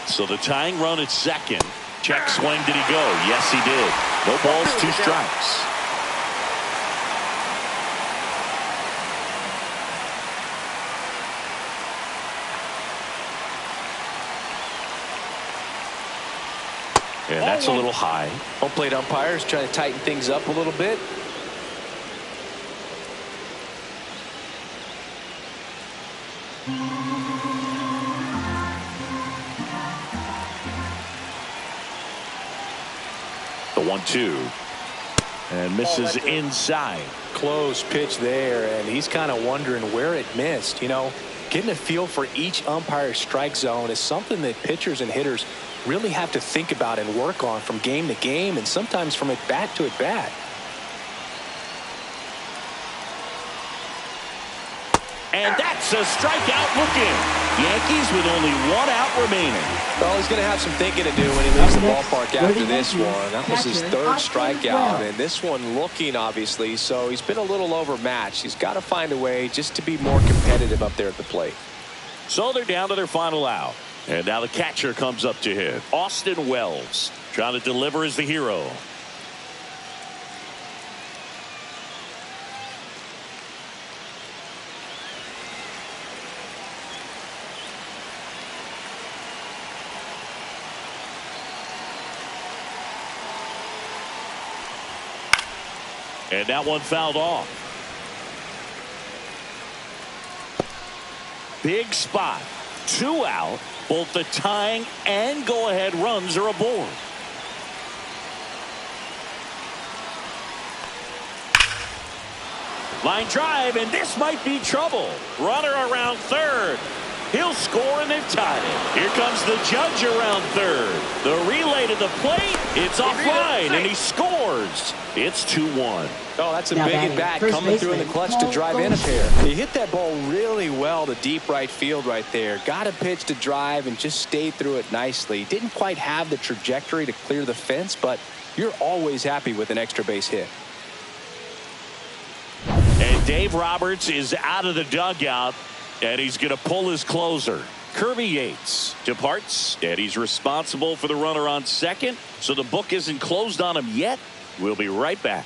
So the tying run at second. Check swing. Did he go? Yes, he did. No balls, 2 strikes. And that's a little high. Home plate umpires trying to tighten things up a little bit. The 1-2. And misses inside. Close pitch there, and he's kind of wondering where it missed. You know, getting a feel for each umpire's strike zone is something that pitchers and hitters really have to think about and work on from game to game, and sometimes from at bat to at bat. And that's a strikeout looking. Yankees with only 1 out remaining. Well, he's going to have some thinking to do when he leaves the ballpark after this one. That was his 3rd strikeout, and this one looking, obviously, so he's been a little overmatched. He's got to find a way just to be more competitive up there at the plate. So they're down to their final out. And now the catcher comes up to hit. Austin Wells trying to deliver as the hero. And that one fouled off. Big spot. 2 out. Both the tying and go-ahead runs are aboard. Line drive, and this might be trouble. Runner around third. He'll score, and they've tied it. Here comes the judge around third. The relay to the plate. It's offline, and he scores. It's 2-1. Oh, that's a big at-bat coming through in the clutch to drive in a pair. He hit that ball really well to deep right field right there. Got a pitch to drive and just stayed through it nicely. Didn't quite have the trajectory to clear the fence, but you're always happy with an extra base hit. And Dave Roberts is out of the dugout, and he's going to pull his closer. Kirby Yates departs, and he's responsible for the runner on second, so the book isn't closed on him yet. We'll be right back.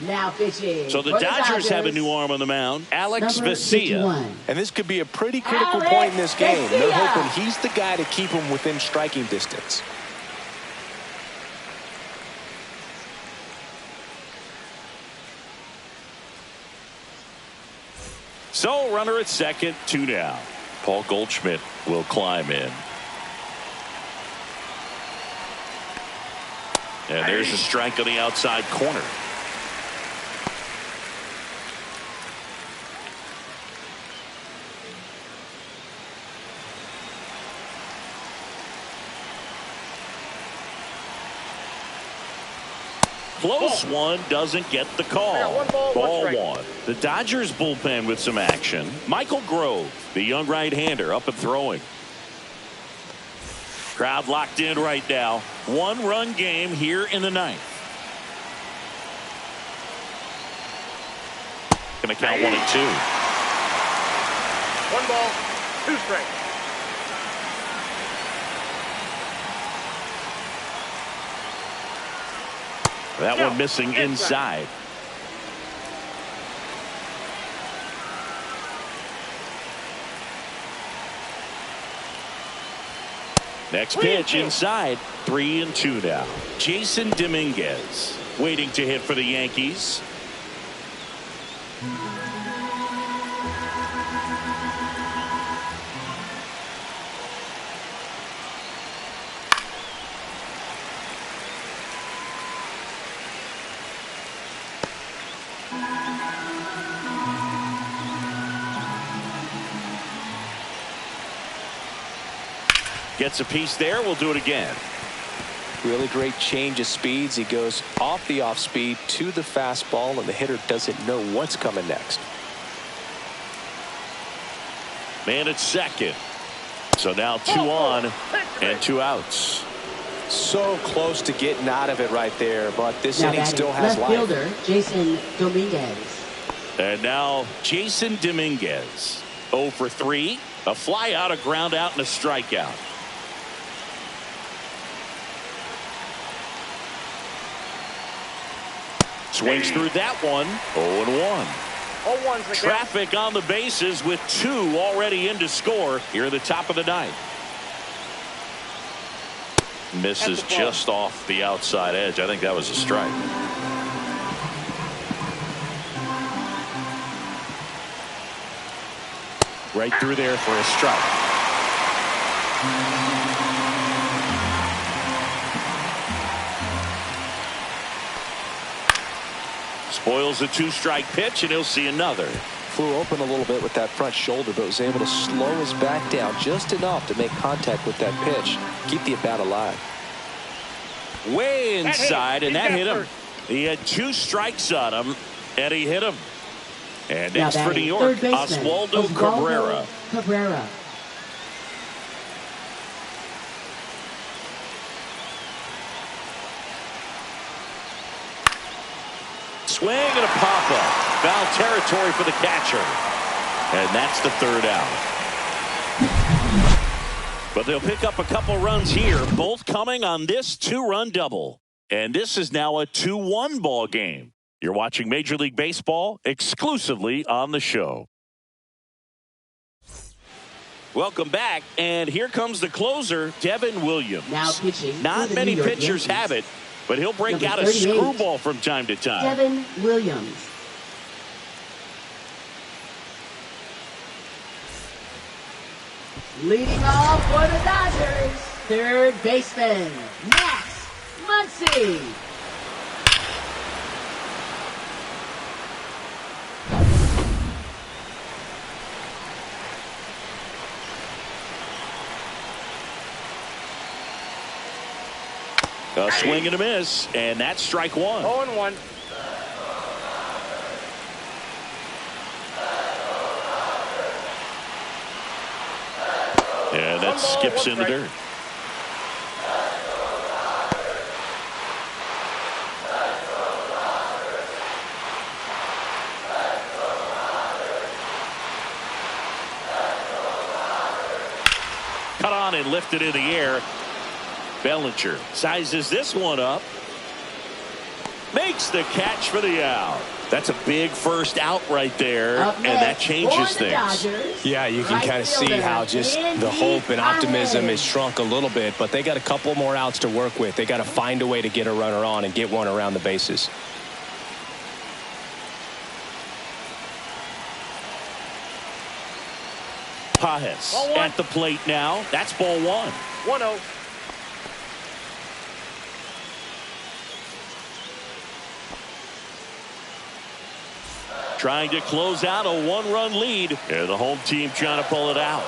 Now pitching. So the Dodgers have a new arm on the mound, Alex Vesia. And this could be a pretty critical point in this game. They're hoping he's the guy to keep him within striking distance. So runner at second, 2 down. Paul Goldschmidt will climb in. And there's a strike on the outside corner. Close one, doesn't get the call. Ball one. The Dodgers bullpen with some action. Michael Grove, the young right-hander, up and throwing. Crowd locked in right now. 1-run game here in the ninth. Gonna count 1 and 2. 1 ball, 2 strikes. That one missing inside. Next pitch inside. 3 and 2 now. Jason Dominguez waiting to hit for the Yankees. Gets a piece there. We'll do it again. Really great change of speeds. He goes off the off speed to the fastball, and the hitter doesn't know what's coming next. Man at second. So now 2 on and 2 outs. So close to getting out of it right there, but this inning still has life. Left fielder Jason Dominguez. And now Jason Dominguez. 0 for 3. A fly out, a ground out, and a strikeout. Swings through that one. 0-1. Traffic on the bases with 2 already in to score here at the top of the ninth. Misses just off the outside edge. I think that was a strike. Right through there for a strike. Spoils a 2-strike pitch, and he'll see another. Flew open a little bit with that front shoulder, but was able to slow his back down just enough to make contact with that pitch. Keep the at-bat alive. Way inside, and that hit him. He had 2 strikes on him, and he hit him. And next for New York, Oswaldo Cabrera. Swing and a pop-up. Foul territory for the catcher. And that's the 3rd out. But they'll pick up a couple runs here, both coming on this 2-run double. And this is now a 2-1 ball game. You're watching Major League Baseball exclusively on the show. Welcome back, and here comes the closer, Devin Williams. Now pitching. Not many pitchers have it, but he'll break out a screwball from time to time. Devin Williams. Leading off for the Dodgers, third baseman, Max Muncy. A swing and a miss, and that's strike one. 0-1. And that skips in the dirt. Cut on and lifted in the air. Bellinger sizes this one up. Makes the catch for the out. That's a big first out right there, and that changes things. Dodgers, Yeah, you can kind of see how just the hope and optimism is shrunk a little bit, but they got a couple more outs to work with. They got to find a way to get a runner on and get one around the bases. Pages at the plate now. That's ball one. 1-0. Trying to close out a one-run lead. And the home team trying to pull it out.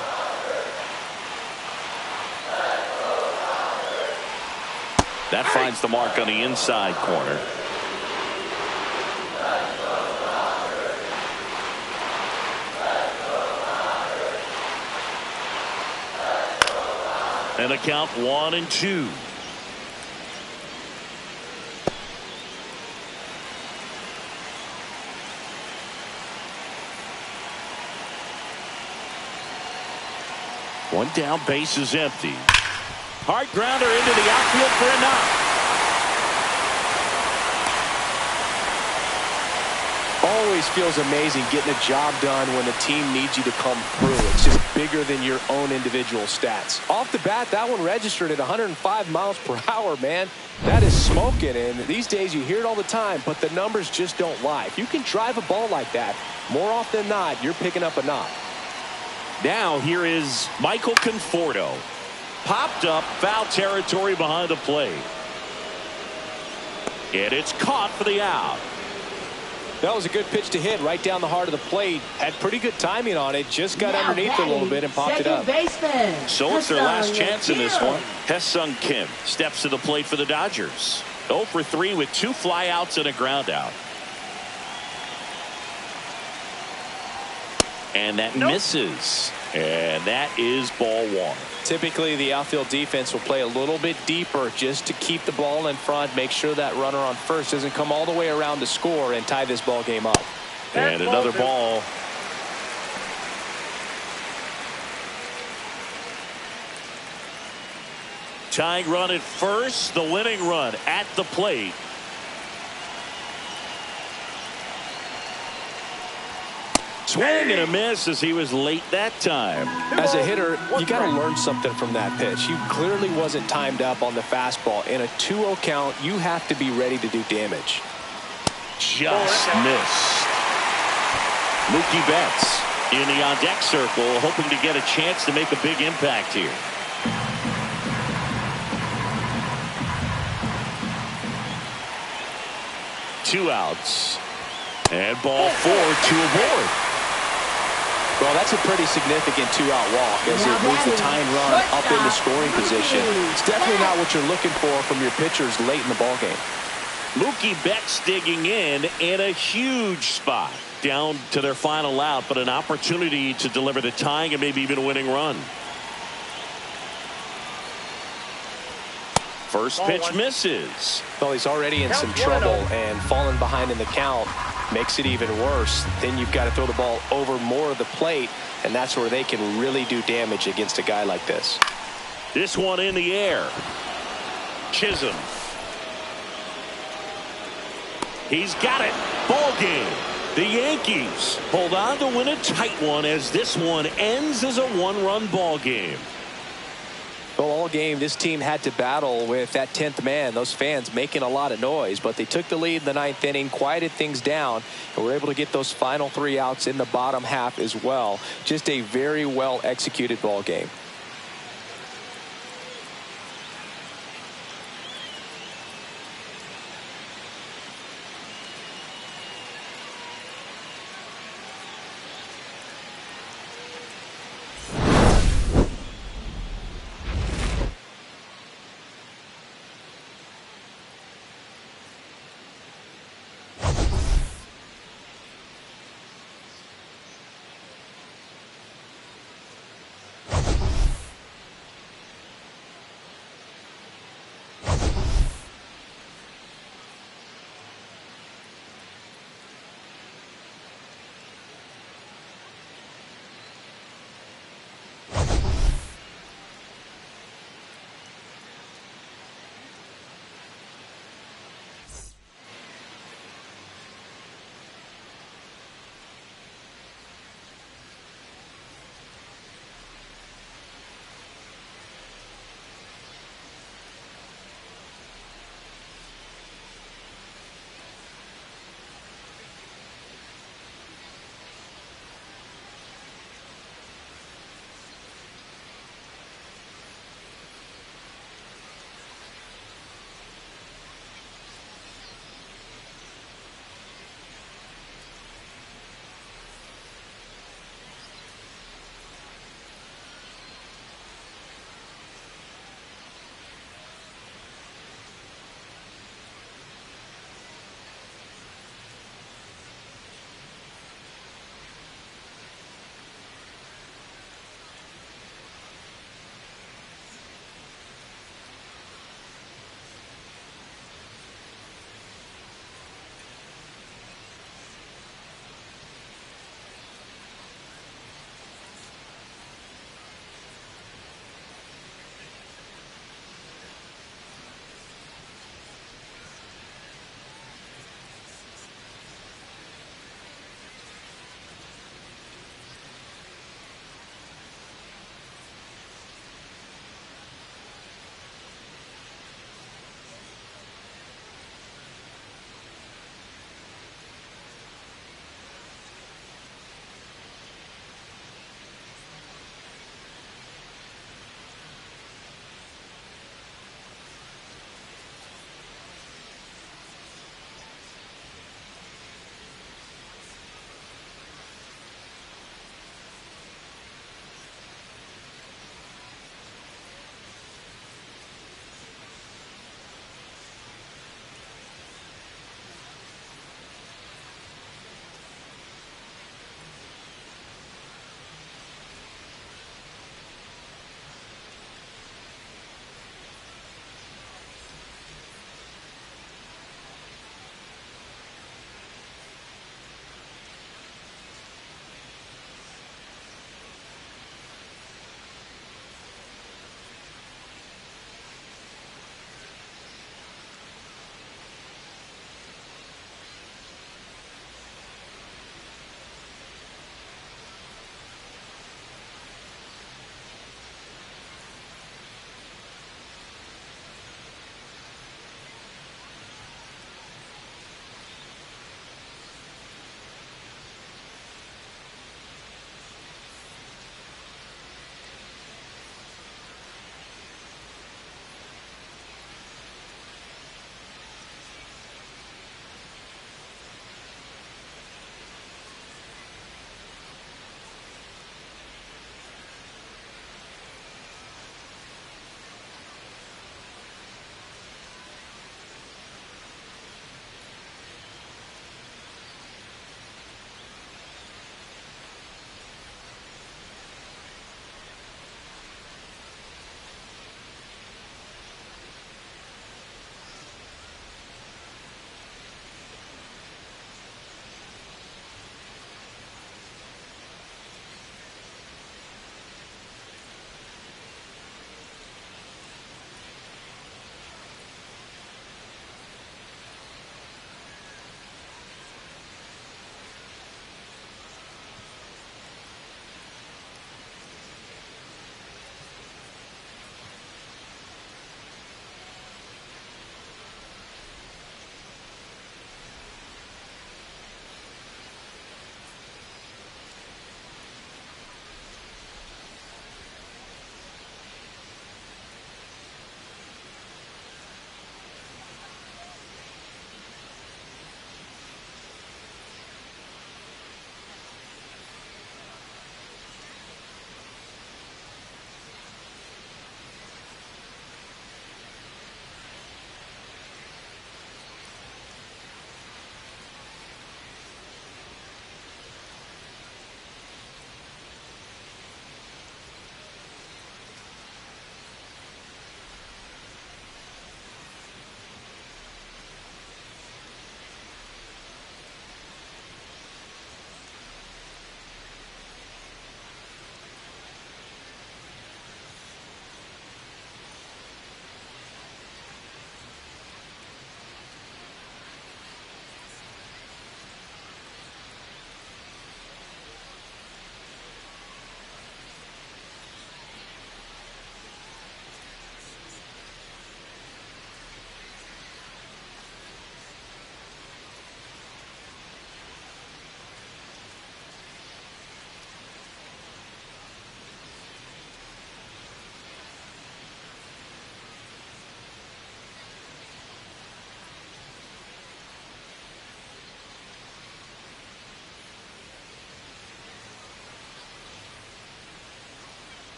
That finds the mark on the inside corner. And a count 1-2. One down, base is empty. Hard grounder into the outfield for a knock. Always feels amazing getting a job done when the team needs you to come through. It's just bigger than your own individual stats. Off the bat, that one registered at 105 miles per hour, man. That is smoking, and these days you hear it all the time, but the numbers just don't lie. If you can drive a ball like that, more often than not, you're picking up a knock. Now here is Michael Conforto. Popped up, foul territory behind the plate. And it's caught for the out. That was a good pitch to hit right down the heart of the plate. Had pretty good timing on it. Just got underneath it a little bit and popped it up. Baseman, So it's their last chance in this one. Ha-Seong Kim steps to the plate for the Dodgers. 0 for 3 with 2 flyouts and a ground out. And that misses. And that is ball one. Typically, the outfield defense will play a little bit deeper just to keep the ball in front, make sure that runner on first doesn't come all the way around to score and tie this ball game up. And another ball. Tying run at first, the winning run at the plate. Swing and a miss as he was late that time. As a hitter, you got to learn something from that pitch. He clearly wasn't timed up on the fastball. In a 2-0 count, you have to be ready to do damage. Just missed. Mookie Betts in the on-deck circle, hoping to get a chance to make a big impact here. Two outs. And ball 4, 2 aboard. Well, that's a pretty significant 2-out walk as it moves the tying run up into scoring position. It's definitely not what you're looking for from your pitchers late in the ballgame. Mookie Betts digging in a huge spot. Down to their final out, but an opportunity to deliver the tying and maybe even a winning run. First pitch misses. Well, he's already in some trouble, and falling behind in the count makes it even worse. Then you've got to throw the ball over more of the plate, and that's where they can really do damage against a guy like this. This one in the air. Chisholm. He's got it. Ball game. The Yankees hold on to win a tight one as this one ends as a one-run ball game. Well, all game, this team had to battle with that 10th man, those fans making a lot of noise, but they took the lead in the 9th inning, quieted things down, and were able to get those final 3 outs in the bottom half as well. Just a very well executed ball game.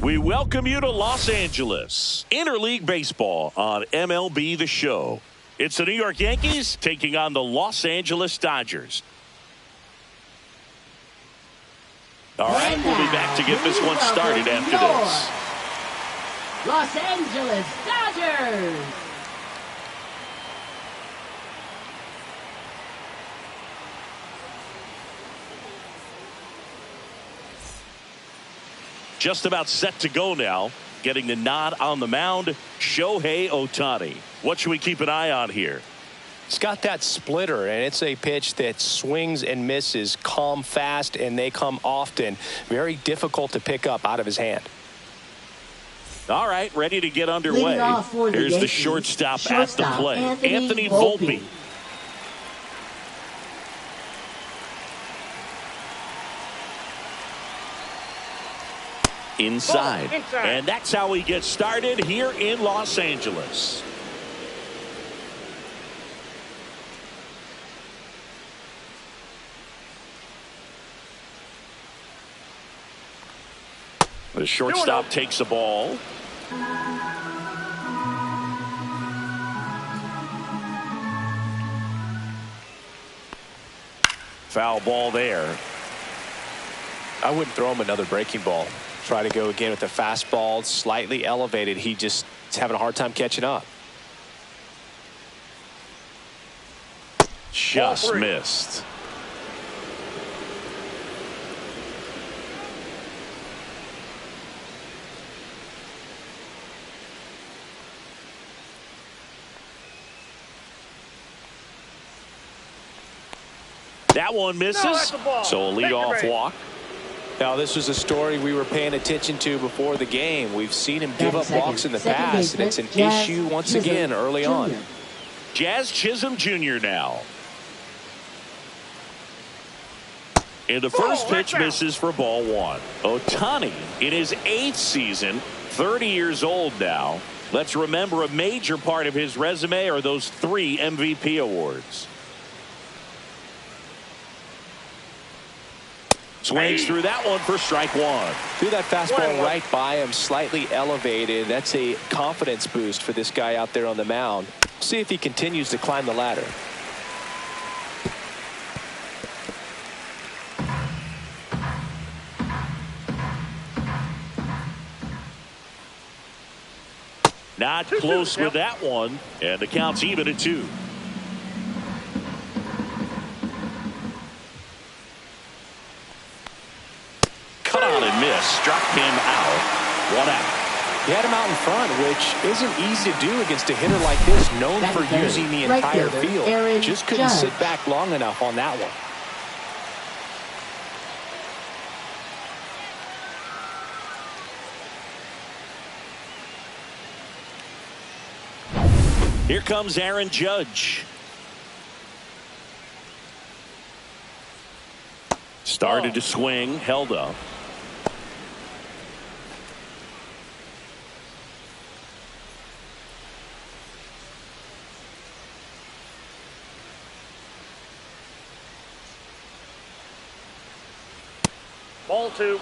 We welcome you to Los Angeles. Interleague Baseball on MLB The Show. It's the New York Yankees taking on the Los Angeles Dodgers. All right, we'll be back to get this one started after this. Los Angeles Dodgers. Just about set to go now. Getting the nod on the mound, Shohei Ohtani. What should we keep an eye on here? It's got that splitter, and it's a pitch that swings and misses, come fast, and they come often. Very difficult to pick up out of his hand. All right, ready to get underway. Here's the shortstop at the plate, Anthony Volpe. Inside. And that's how we get started here in Los Angeles. The shortstop takes the ball. Foul ball there. I wouldn't throw him another breaking ball. Try to go again with the fastball, slightly elevated. He just is having a hard time catching up. Just missed. That one misses. So a leadoff walk. Now, this was a story we were paying attention to before the game. We've seen him give up walks in the past, and it's an issue once again early on. Jazz Chisholm Jr. now. And the first pitch misses for ball one. Ohtani in his 8th season, 30 years old now. Let's remember a major part of his resume are those 3 MVP awards. Swings through that one for strike one. Threw that fastball right by him, slightly elevated. That's a confidence boost for this guy out there on the mound. See if he continues to climb the ladder. Not close with that one, and the count's even at 2. Cut on and miss. Struck him out. 1 out. He had him out in front, which isn't easy to do against a hitter like this, known for using the entire field. Just couldn't sit back long enough on that one. Here comes Aaron Judge. Started to swing, held up. Ball 2.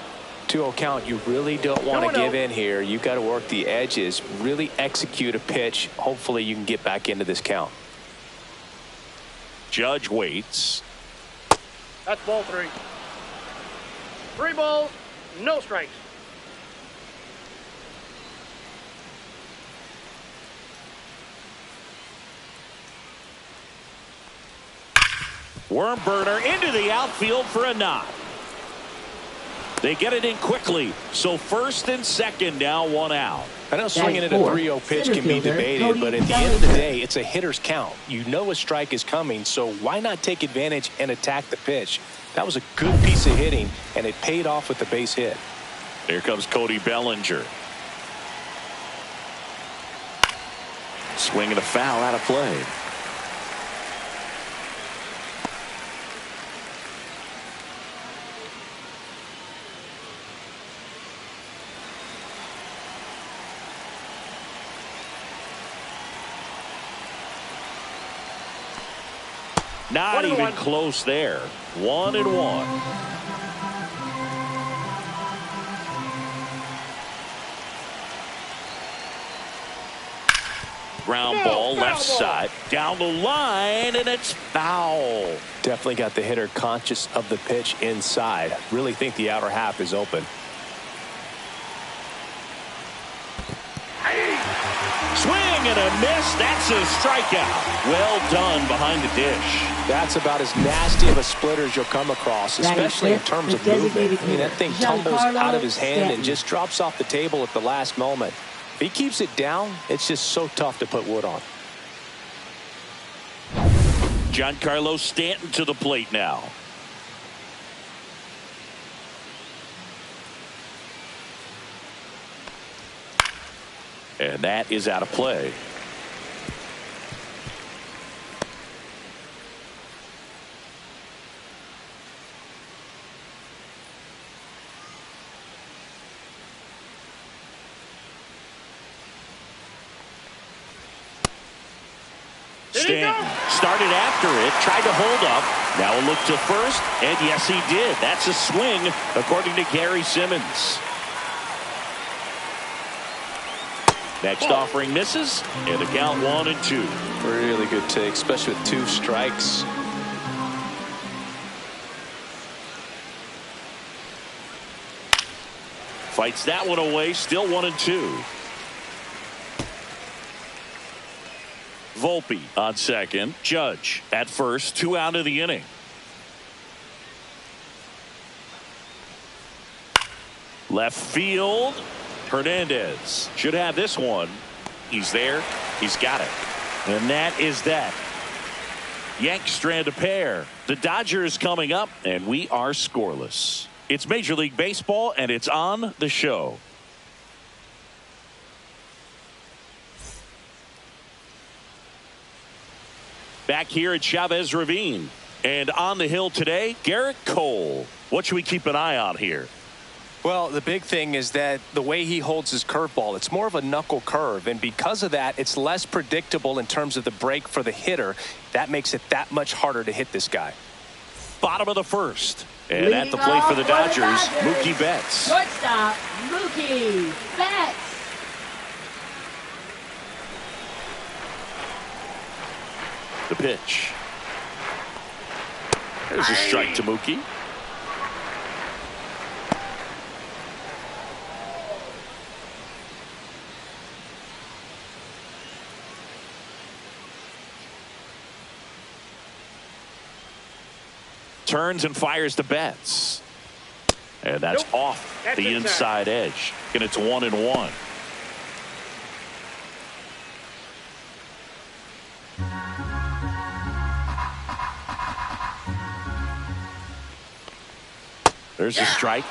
2-0 count. You really don't want to give in here. You got to work the edges, really execute a pitch. Hopefully you can get back into this count. Judge waits. That's ball 3. 3 balls, no strikes. Worm burner into the outfield for a knock. They get it in quickly. So first and second now, 1 out. I know swinging at a 3-0 pitch can be debated, but at the end of the day, it's a hitter's count. You know a strike is coming, so why not take advantage and attack the pitch? That was a good piece of hitting, and it paid off with the base hit. Here comes Cody Bellinger. Swinging a foul out of play. Not even close there. 1-1. Ground ball left side down the line, and it's foul. Definitely got the hitter conscious of the pitch inside. Really think the outer half is open. Swing and a miss. That's a strikeout. Well done behind the dish. That's about as nasty of a splitter as you'll come across, especially in terms of movement. I mean, that thing tumbles out of his hand and just drops off the table at the last moment. If he keeps it down, it's just so tough to put wood on. Giancarlo Stanton to the plate now. And that is out of play. Stanton started after it, tried to hold up. Now a look to first, and yes, he did. That's a swing, according to Gary Simmons. Next offering misses, and the count 1-2. Really good take, especially with 2 strikes. Fights that one away, still 1-2. Volpe on second. Judge at first, 2 out of the inning. Left field. Hernandez should have this one. He's there. He's got it. And that is that. Yanks strand a pair. The Dodgers coming up, and we are scoreless. It's Major League Baseball, and it's on the show. Back here at Chavez Ravine. And on the hill today, Garrett Cole. What should we keep an eye on here? Well, the big thing is that the way he holds his curveball, it's more of a knuckle curve. And because of that, it's less predictable in terms of the break for the hitter. That makes it that much harder to hit this guy. Bottom of the first. And at the plate for the Dodgers, Mookie Betts. Shortstop, Mookie Betts. The pitch. There's a strike to Mookie. Turns and fires to Betts. And that's off the inside edge. And it's 1-1. There's a strike.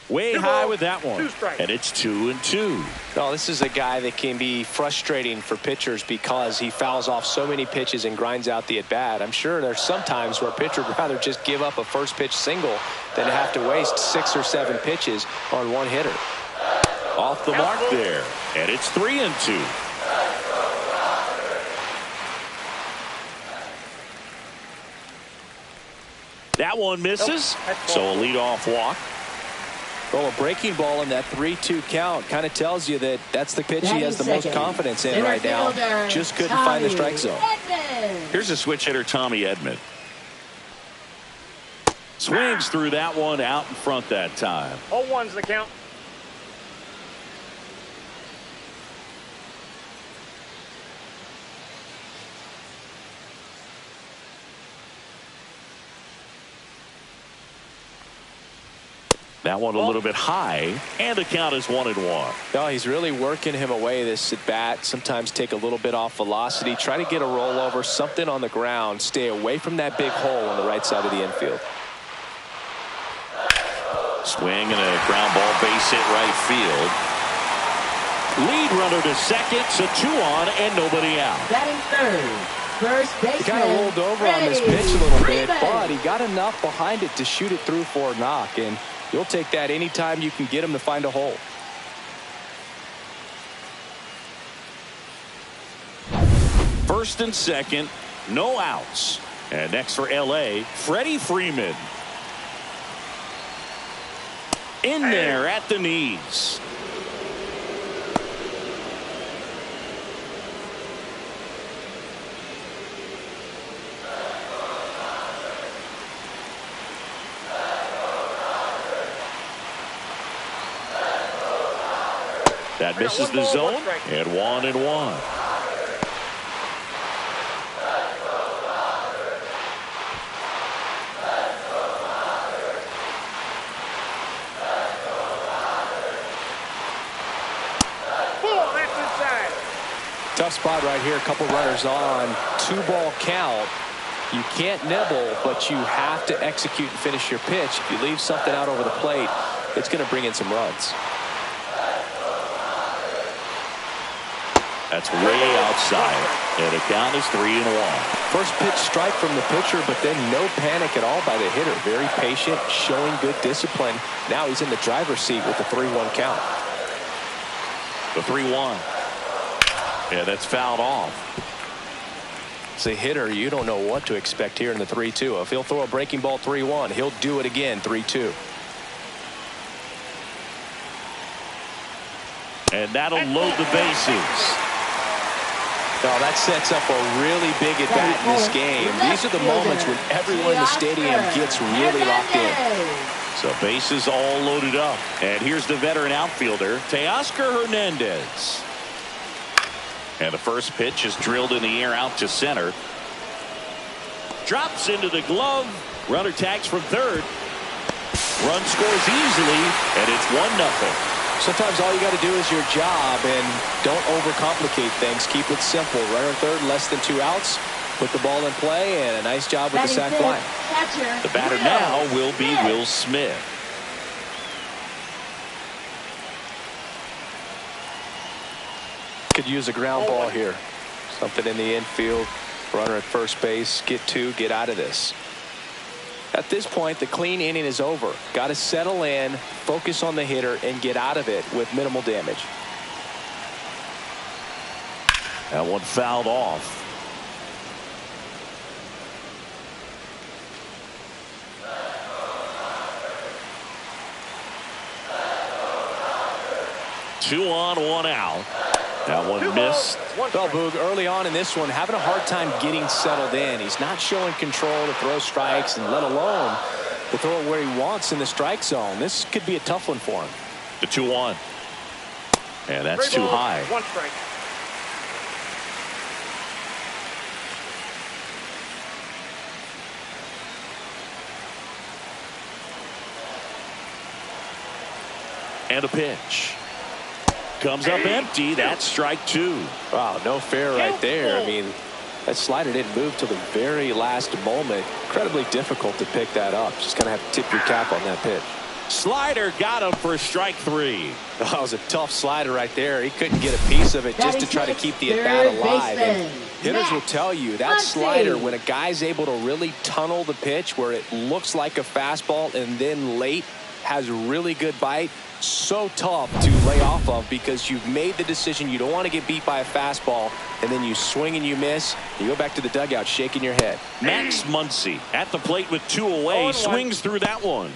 Way high with that one. And it's 2-2. Oh, this is a guy that can be frustrating for pitchers because he fouls off so many pitches and grinds out the at-bat. I'm sure there's some times where a pitcher would rather just give up a first pitch single than to have to waste 6 or 7 pitches on one hitter. Off the mark there. And it's 3-2. That one misses. So a leadoff walk. Well, a breaking ball in that 3-2 count kind of tells you that that's the pitch he has the most confidence in right now. Just couldn't find the strike zone. Here's a switch hitter, Tommy Edman. Swings through that one out in front that time. 0-1's the count. That one a little bit high, and the count is 1-1. No, he's really working him away this at bat. Sometimes take a little bit off velocity, try to get a rollover, something on the ground, stay away from that big hole on the right side of the infield. Swing and a ground ball, base hit right field. Lead runner to second, so 2 on and nobody out. Batting third, first baseman. He kind of rolled over on this pitch a little bit, but he got enough behind it to shoot it through for a knock. And You'll take that anytime you can get him to find a hole. First and second, no outs. And next for L.A., Freddie Freeman. In there at the knees. That misses the zone, and 1-1. Tough spot right here. A couple runners on. 2-ball count. You can't nibble, but you have to execute and finish your pitch. If you leave something out over the plate, it's going to bring in some runs. That's way outside, and the count is 3-1. First pitch strike from the pitcher, but then no panic at all by the hitter. Very patient, showing good discipline. Now he's in the driver's seat with the 3-1 count. The 3-1. Yeah, that's fouled off. As a hitter, you don't know what to expect here in the 3-2. If he'll throw a breaking ball 3-1, he'll do it again 3-2. And that'll load the bases. Now that sets up a really big at bat in this game. These are the moments when everyone in the stadium gets really locked in. So bases all loaded up. And here's the veteran outfielder, Teoscar Hernandez. And the first pitch is drilled in the air out to center. Drops into the glove. Runner tags from third. Run scores easily, and it's 1-0. Sometimes all you got to do is your job, and don't overcomplicate things. Keep it simple. Runner third, less than 2 outs. Put the ball in play, and a nice job with the sac fly. The batter now will be Will Smith. Could use a ground ball here. Something in the infield. Runner at first base. Get 2. Get out of this. At this point, the clean inning is over. Got to settle in, focus on the hitter, and get out of it with minimal damage. That one fouled off. Two on, 1 out. That one missed. Well, Boog, early on in this one, having a hard time getting settled in. He's not showing control to throw strikes, and let alone to throw it where he wants in the strike zone. This could be a tough one for him. The 2-1. And that's too high. 1 strike. And a pitch. Comes up empty. That's strike 2. Wow, no fair right there. I mean, that slider didn't move till the very last moment. Incredibly difficult to pick that up. Just going to have to tip your cap on that pitch. Slider got him for strike 3. That was a tough slider right there. He couldn't get a piece of it just to try to keep the at-bat alive. And hitters will tell you that slider, when a guy's able to really tunnel the pitch where it looks like a fastball and then late has really good bite, so tough to lay off of because you've made the decision you don't want to get beat by a fastball, and then you swing and you miss. You go back to the dugout shaking your head. Max Muncy at the plate with 2 away. Swings through that one.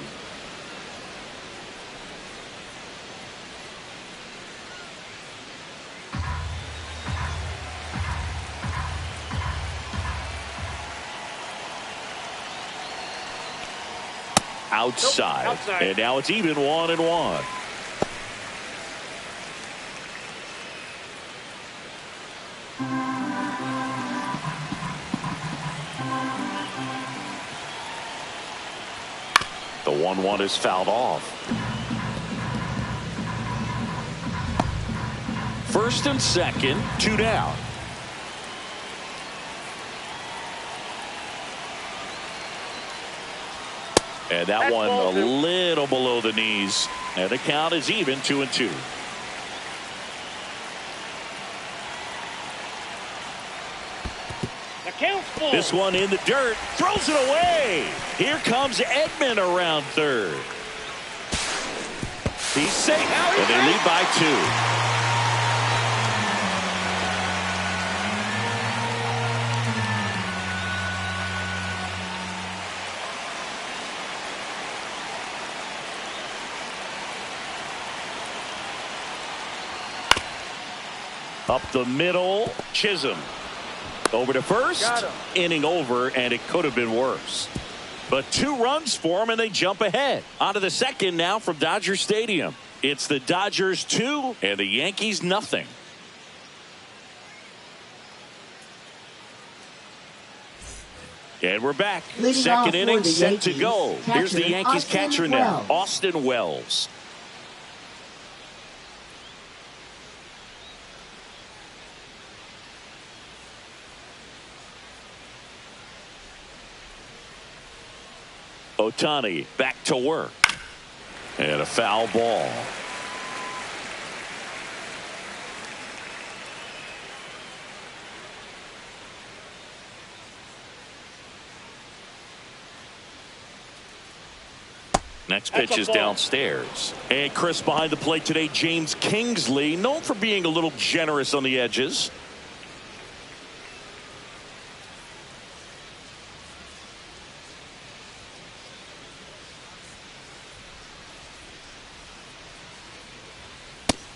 Outside. And now it's even 1-1. The 1-1 is fouled off. First and second, 2 down. And that one a little below the knees. And the count is even 2-2. This one in the dirt. Throws it away. Here comes Edman around third. He's safe, and they lead by 2. Up the middle, Chisholm. Over to first, inning over, and it could have been worse. But 2 runs for them, and they jump ahead. On to the second now from Dodger Stadium. It's the Dodgers 2 and the Yankees nothing. And we're back. Second inning set to go. Here's the Yankees catcher now, Austin Wells. Ohtani back to work. And a foul ball. Next pitch is downstairs. And Chris behind the plate today, James Kingsley, known for being a little generous on the edges.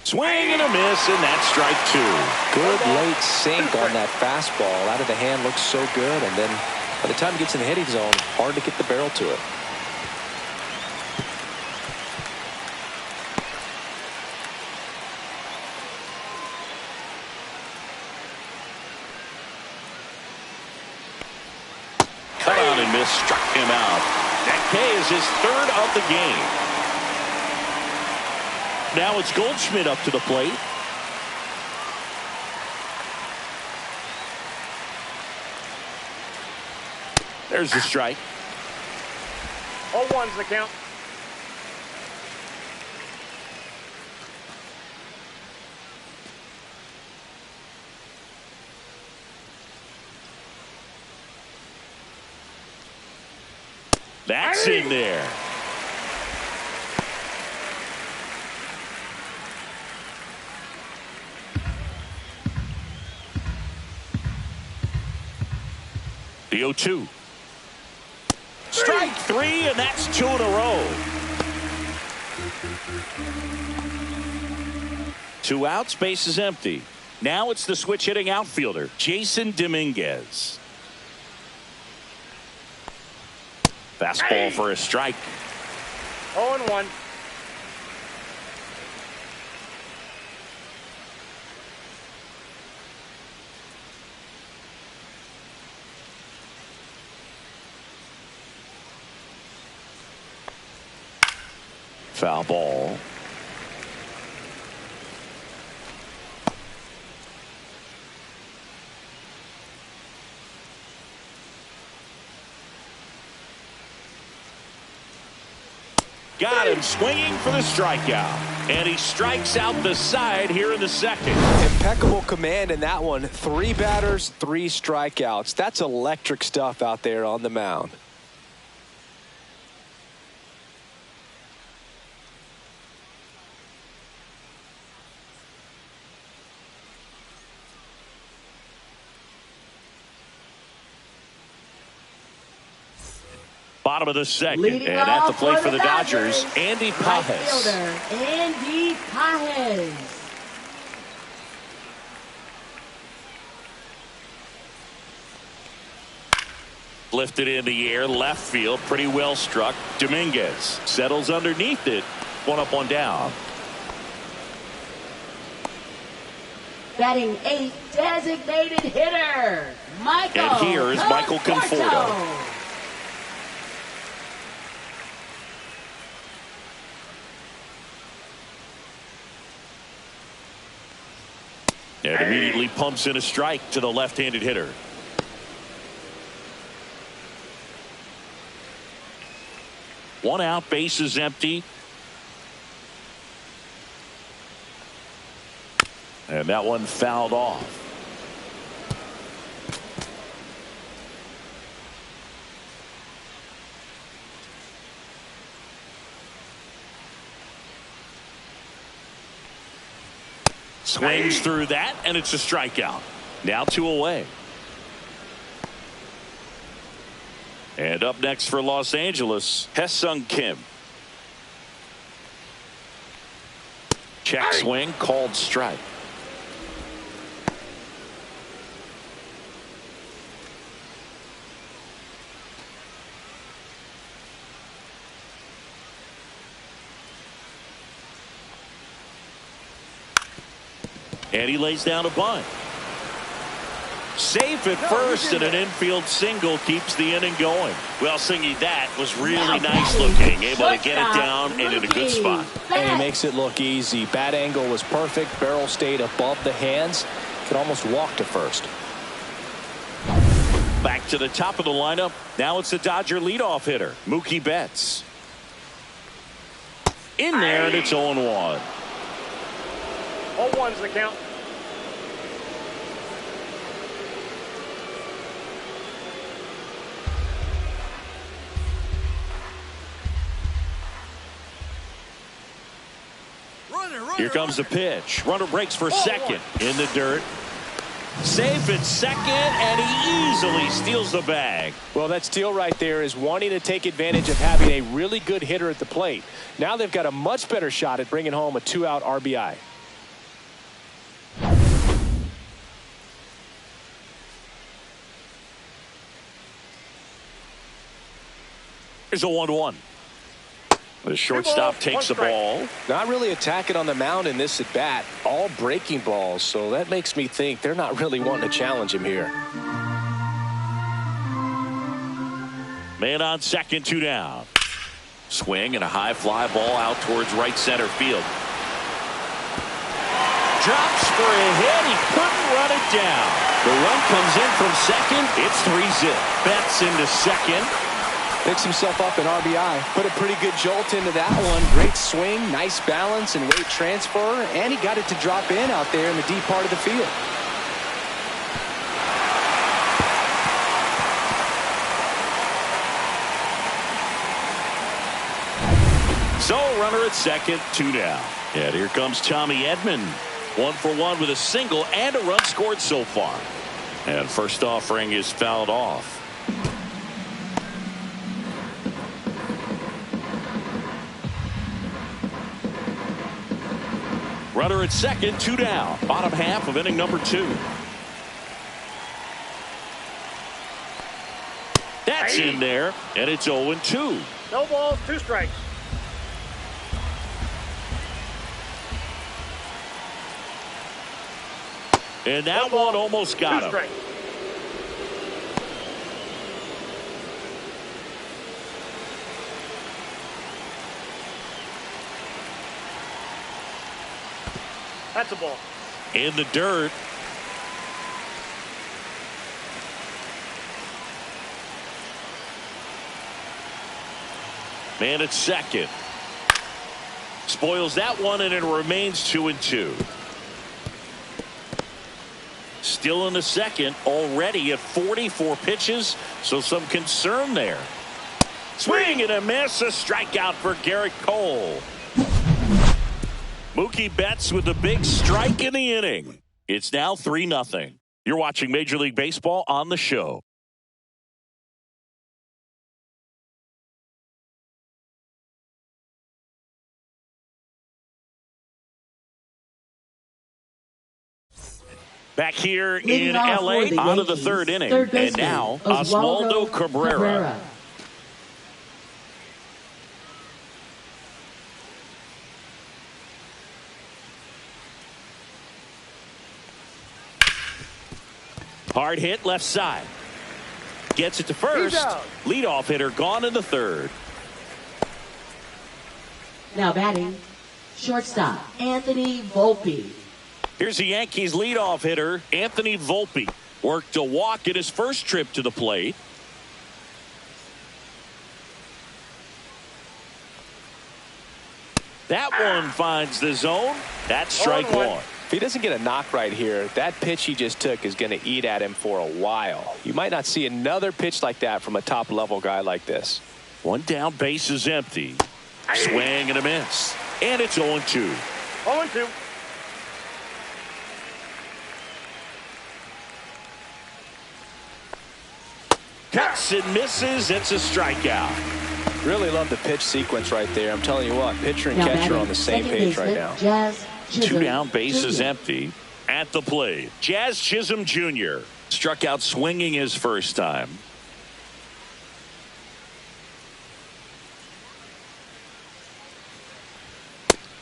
Swing and a miss, and that's strike 2. Good late sink on that fastball. Out of the hand, looks so good, and then by the time it gets in the hitting zone, hard to get the barrel to it. Cut on and miss, struck him out. That K is his 3rd of the game. Now it's Goldschmidt up to the plate. There's the strike. 0-1's the count. That's in there. The 0-2. Strike 3, and that's 2 in a row. 2 outs, base is empty. Now it's the switch hitting outfielder, Jason Dominguez. Fastball for a strike. 0-1. Foul ball. Got him swinging for the strikeout. And he strikes out the side here in the second. Impeccable command in that one. 3 batters, 3 strikeouts. That's electric stuff out there on the mound. Bottom of the second, and at the plate for the Dodgers, Andy Pages. Andy Pages. Lifted in the air, left field, pretty well struck. Dominguez settles underneath it. 1 up, 1 down. Batting 8th, designated hitter, Michael. And here is Michael Conforto. And immediately pumps in a strike to the left-handed hitter. One out, base is empty. And that one fouled off. Swings through that, and it's a strikeout. Now 2 away. And up next for Los Angeles, Hae-Sung Kim. Check swing, called strike. And he lays down a bunt. Safe at first, and an infield single keeps the inning going. Well, Singy, that was really nice looking. Able to get it down and in a good spot. And he makes it look easy. Bat angle was perfect. Barrel stayed above the hands. Could almost walk to first. Back to the top of the lineup. Now it's the Dodger leadoff hitter, Mookie Betts. In there, and it's 0-1. 0-1's the count. Here comes the pitch. Runner breaks for second. In the dirt. Safe at second, and he easily steals the bag. Well, that steal right there is wanting to take advantage of having a really good hitter at the plate. Now they've got a much better shot at bringing home a 2-out RBI. Here's a 1-1. The shortstop takes the ball. Not really attacking on the mound in this at bat. All breaking balls, so that makes me think they're not really wanting to challenge him here. Man on second, 2 down. Swing and a high fly ball out towards right center field. Drops for a hit. He couldn't run it down. The run comes in from second. It's 3-zip. Betts into second. Picks himself up an RBI. Put a pretty good jolt into that one. Great swing, nice balance and weight transfer, and he got it to drop in out there in the deep part of the field. So runner at second, 2 down. And here comes Tommy Edman. 1 for 1 with a single and a run scored so far. And first offering is fouled off. Runner at second, 2 down. Bottom half of inning number 2. That's in there, and it's 0-2. No balls, 2 strikes. And that one almost got him. Strikes. That's a ball. In the dirt. Man at second. Spoils that one, and it remains 2-2. Still in the second, already at 44 pitches, so some concern there. Swing and a miss, a strikeout for Garrett Cole. Mookie Betts with a big strike in the inning. It's now 3-0. You're watching Major League Baseball on the show. Back here in L.A. on to the third inning. And now Oswaldo Cabrera. Hard hit left side. Gets it to first. Leadoff hitter gone in the third. Now batting, shortstop, Anthony Volpe. Here's the Yankees leadoff hitter, Anthony Volpe. Worked a walk in his first trip to the plate. That one finds the zone. That's strike 1. If he doesn't get a knock right here, that pitch he just took is going to eat at him for a while. You might not see another pitch like that from a top-level guy like this. 1 down, base is empty. Swing and a miss. And it's 0-2. 0-2. hits and misses. It's a strikeout. Really love the pitch sequence right there. I'm telling you what, pitcher and catcher are on the same page right now. Two down, bases empty. At the plate, Jazz Chisholm Jr. struck out swinging his first time.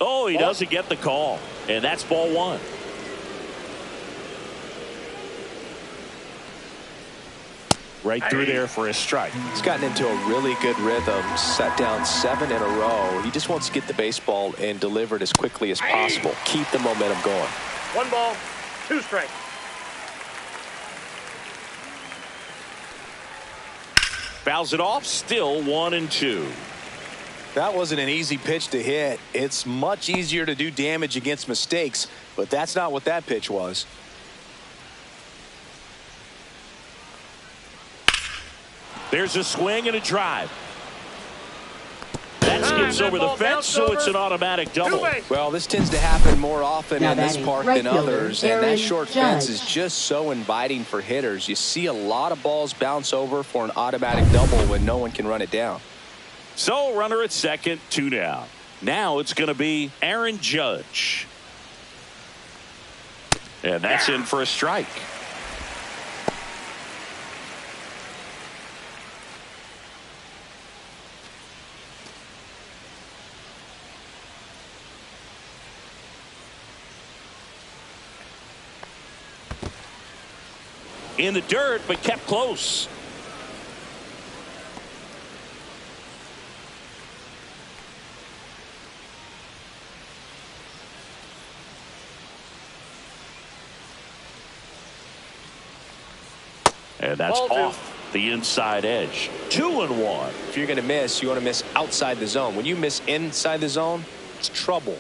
Oh, he doesn't get the call, and that's ball one. Right through there for a strike. He's gotten into a really good rhythm, set down 7 in a row. He just wants to get the baseball and deliver it as quickly as possible. Keep the momentum going. 1 ball, 2 strikes. Fouls it off, still 1-2. That wasn't an easy pitch to hit. It's much easier to do damage against mistakes, but that's not what that pitch was. There's a swing and a drive. That skips over the fence, so it's an automatic double. Well, this tends to happen more often Now in this batting park right than fielder, others, and that Aaron short Judge. fence is just so inviting for hitters. You see a lot of balls bounce over for an automatic double when no one can run it down. So runner at second, 2 down. Now it's going to be Aaron Judge. And that's in for a strike. In the dirt, but kept close. And that's off the inside edge. 2-1. If you're going to miss, you want to miss outside the zone. When you miss inside the zone, it's trouble.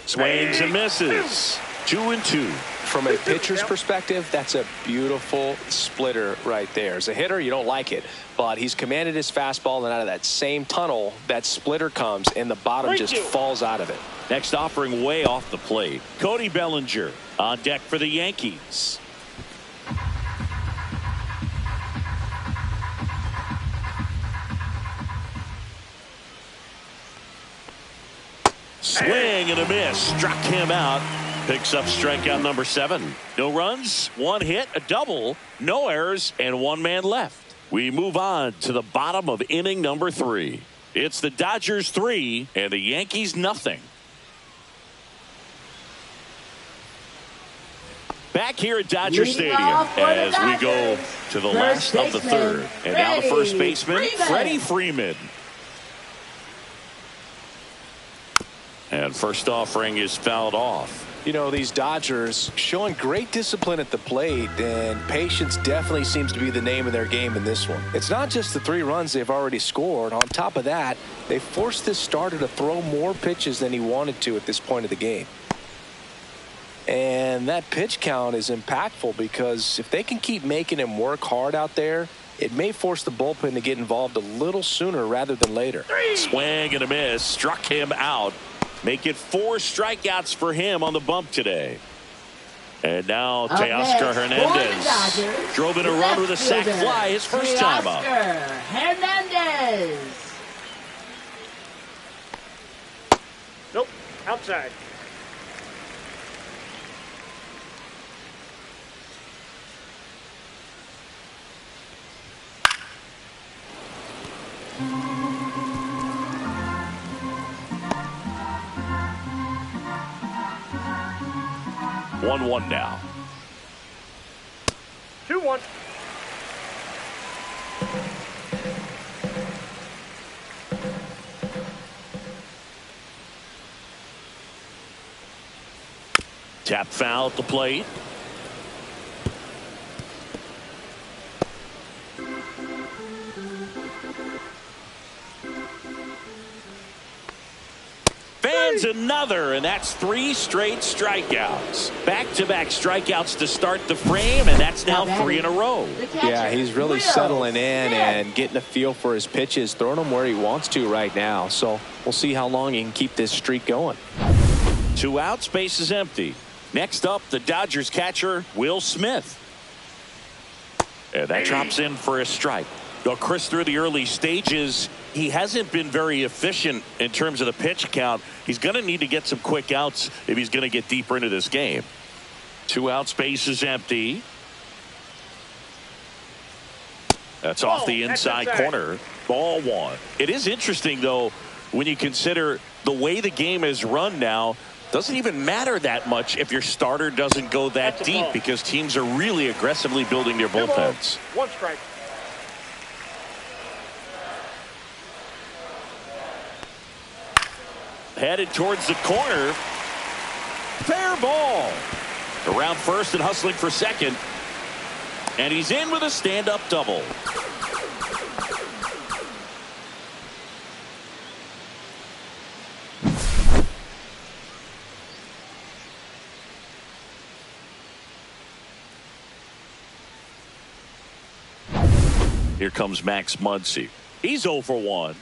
Swings and misses. 2-2. From a pitcher's perspective, that's a beautiful splitter right there. As a hitter, you don't like it, but he's commanded his fastball, and out of that same tunnel, that splitter comes, and the bottom just falls out of it. Next offering way off the plate. Cody Bellinger on deck for the Yankees. Swing and a miss. Struck him out. Picks up strikeout number 7. No runs, 1 hit, a double, no errors, and 1 man left. We move on to the bottom of inning number 3. It's the Dodgers 3 and the Yankees nothing. Back here at Dodger Stadium as we go to the last of the 3rd. And now the first baseman, Freddie Freeman. And first offering is fouled off. You know, these Dodgers showing great discipline at the plate, and patience definitely seems to be the name of their game in this one. It's not just the 3 runs they've already scored. On top of that, they forced this starter to throw more pitches than he wanted to at this point of the game. And that pitch count is impactful because if they can keep making him work hard out there, it may force the bullpen to get involved a little sooner rather than later. Swing and a miss. Struck him out. Make it 4 strikeouts for him on the bump today. And now Teoscar Hernandez drove in a run with a sac fly his first time up. Hernandez. Nope, outside. One now. 2-1. Tap foul at the plate. Fans another, and that's 3 straight strikeouts. Back-to-back strikeouts to start the frame, and that's now 3 in a row. Yeah, he's really settling in and getting a feel for his pitches, throwing them where he wants to right now. So we'll see how long he can keep this streak going. 2 outs, base is empty. Next up, the Dodgers catcher, Will Smith. And that drops in for a strike. Well, Chris, through the early stages, he hasn't been very efficient in terms of the pitch count. He's going to need to get some quick outs if he's going to get deeper into this game. 2 outs, base is empty. That's off the inside corner. Ball 1. It is interesting, though, when you consider the way the game is run now. Doesn't even matter that much if your starter doesn't go that deep because teams are really aggressively building their bullpens. 1 strike. Headed towards the corner. Fair ball. Around first and hustling for second. And he's in with a stand-up double. Here comes Max Muncy. He's 0 for 1.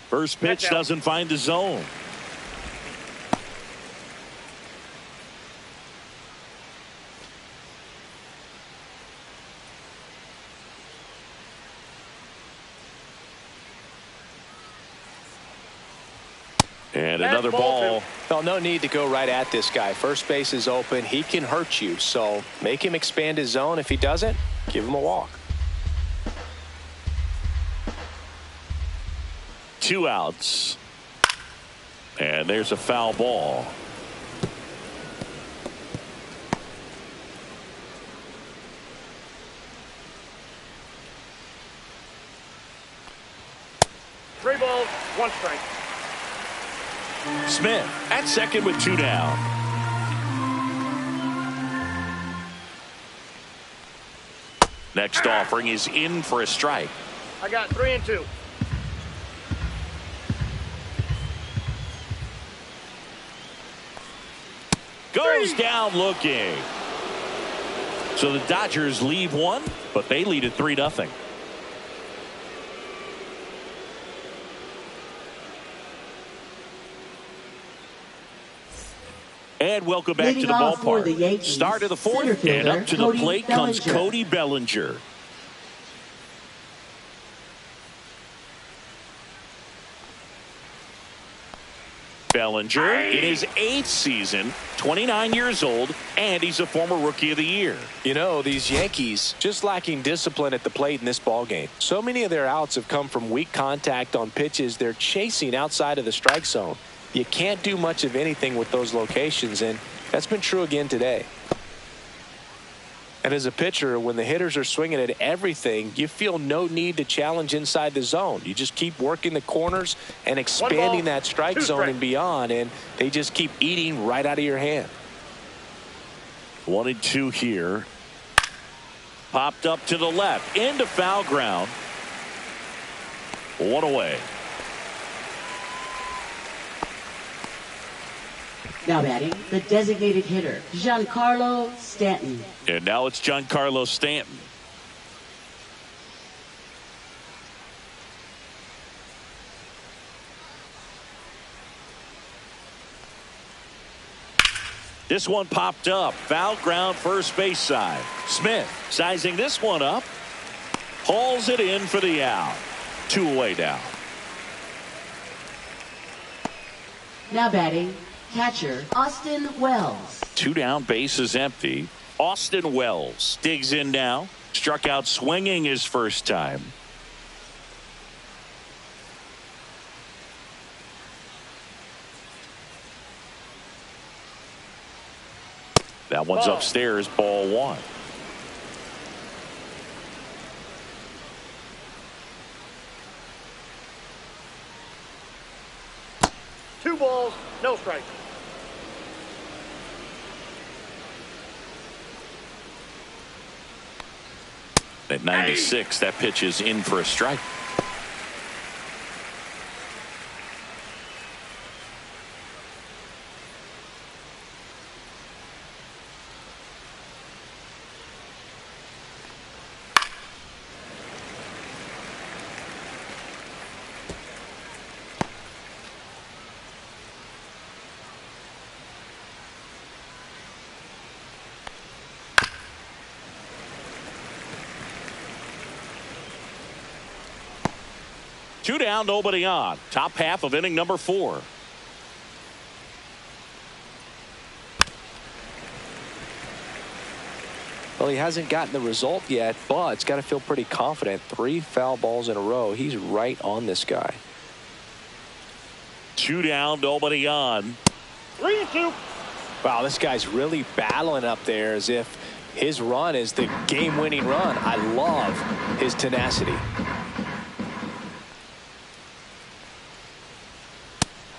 First pitch doesn't find the zone. And another ball. Well, no need to go right at this guy. First base is open. He can hurt you. So make him expand his zone. If he doesn't, give him a walk. 2 outs. And there's a foul ball. Three balls, 1 strike. Smith at second with 2 down. Next offering is in for a strike. I got 3 and 2. Goes down looking. So the Dodgers leave 1, but they lead at 3-0. And welcome back to the ballpark. Start of the 4th, and up to the plate comes Cody Bellinger. Bellinger in his 8th season, 29 years old, and he's a former Rookie of the Year. You know, these Yankees just lacking discipline at the plate in this ballgame. So many of their outs have come from weak contact on pitches they're chasing outside of the strike zone. You can't do much of anything with those locations, and that's been true again today. And as a pitcher, when the hitters are swinging at everything, you feel no need to challenge inside the zone. You just keep working the corners and expanding that strike zone and beyond, and they just keep eating right out of your hand. 1 and 2 here. Popped up to the left, into foul ground. 1 away. Now batting, the designated hitter, Giancarlo Stanton. And now it's Giancarlo Stanton. This one popped up. Foul ground first base side. Smith sizing this one up. Hauls it in for the out. 2 away now. Now batting, catcher Austin Wells. 2 down, base is empty. Austin Wells digs in now. Struck out swinging his first time. That one's upstairs, ball 1. Two balls, no strike. At 96, that pitch is in for a strike. Two down, nobody on. Top half of inning number 4. Well, he hasn't gotten the result yet, but it's got to feel pretty confident. 3 foul balls in a row. He's right on this guy. 2 down, nobody on. 3-2. Wow, this guy's really battling up there as if his run is the game-winning run. I love his tenacity.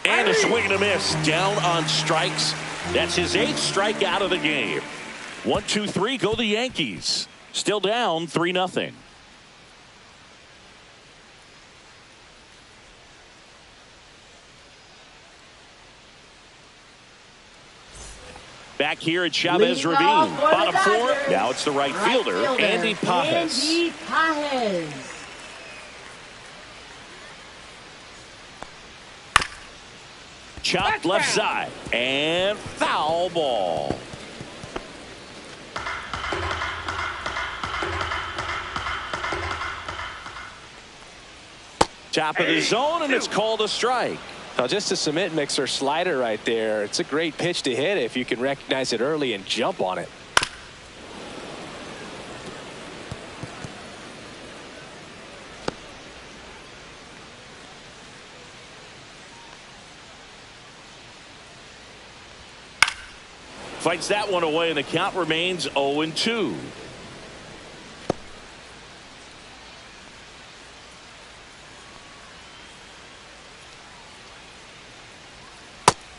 And a swing and a miss. Down on strikes. That's his 8th strikeout of the game. 1-2-3, go the Yankees. Still down 3-0. Back here at Chavez Ravine. Bottom 4. Now it's the right fielder, Andy Pajes. Andy Pajes. Chopped left side. And foul ball. Top of the zone, and it's called a strike. Now, just a cement mixer slider right there. It's a great pitch to hit if you can recognize it early and jump on it. Fights that one away, and the count remains 0-2.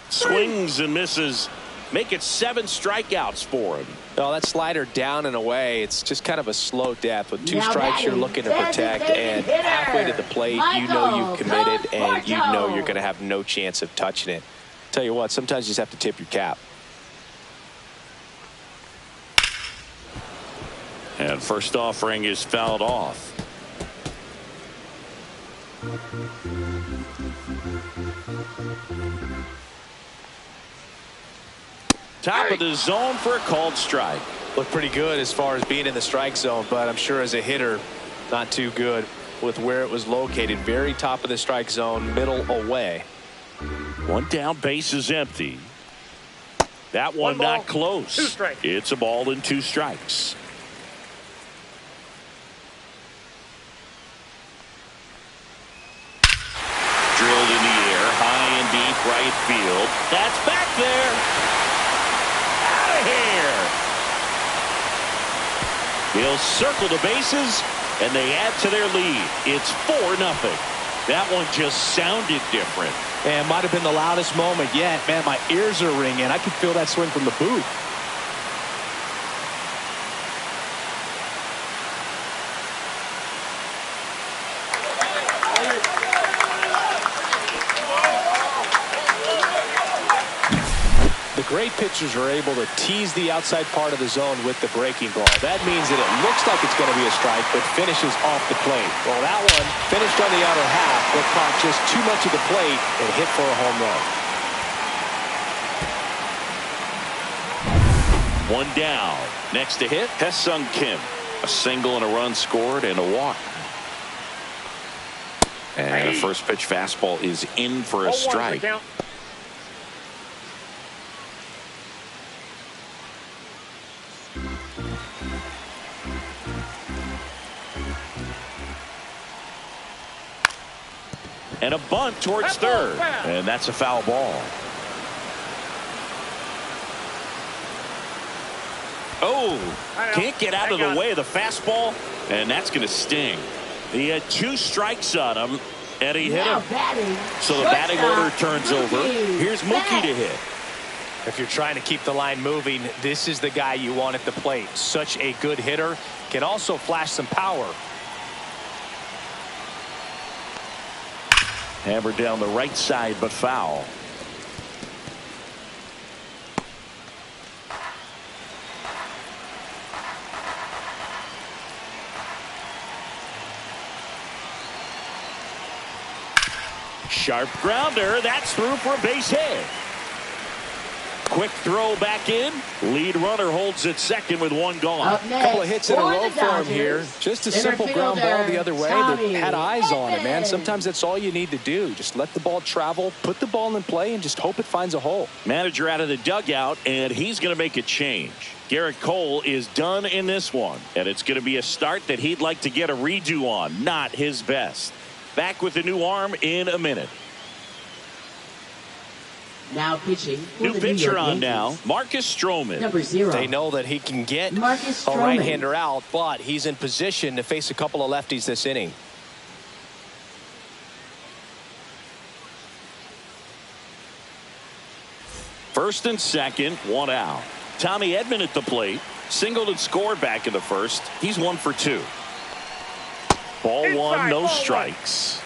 Swings and misses. Make it 7 strikeouts for him. No, that slider down and away. It's just kind of a slow death. With 2 strikes, you're looking to protect, and halfway to the plate, you know you've committed, and you know you're going to have no chance of touching it. Tell you what, sometimes you just have to tip your cap. And first offering is fouled off. Top of the zone for a called strike. Looked pretty good as far as being in the strike zone, but I'm sure as a hitter, not too good with where it was located. Very top of the strike zone, middle away. 1 down, base is empty. That one ball, not close. 2 strikes. It's a ball and 2 strikes. Drilled in the air, high and deep right field. That's back there. Out of here. He'll circle the bases, and they add to their lead. It's 4-0. That one just sounded different. And might have been the loudest moment yet. Man, my ears are ringing. I could feel that swing from the booth. Great pitchers are able to tease the outside part of the zone with the breaking ball. That means that it looks like it's going to be a strike, but finishes off the plate. Well, that one finished on the outer half, but caught just too much of the plate and hit for a home One run. down. Next to hit, Hesung Kim. A single and a run scored and a walk. And the first pitch fastball is in for a strike. And a bunt towards third. And that's a foul ball. Oh, can't get out of the way of the fastball. And that's going to sting. He had 2 strikes on him, and he hit him. So the batting order turns over. Here's Mookie to hit. If you're trying to keep the line moving, this is the guy you want at the plate. Such a good hitter. Can also flash some power. Hammered down the right side, but foul. Sharp grounder. That's through for a base hit. Quick throw back in. Lead runner holds at second with one gone. Up A next, couple of hits in a row for him here. Dodgers, Just a center simple ground ball the other way that Tommy had eyes on it, man. Edman. Sometimes that's all you need to do. Just let the ball travel, put the ball in play, and just hope it finds a hole. Manager out of the dugout, and he's going to make a change. Garrett Cole is done in this one, and it's going to be a start that he'd like to get a redo on. Not his best. Back with the new arm in a minute. Now pitching for New the pitcher New York on now, Yankees. Marcus Stroman. Number 0. They know that he can get Marcus a Stroman. right-hander out, but he's in position to face a couple of lefties this inning. First and second, one out. Tommy Edman at the plate. Singled and scored back in the first. He's 1 for 2. Ball Inside, one, no ball strikes.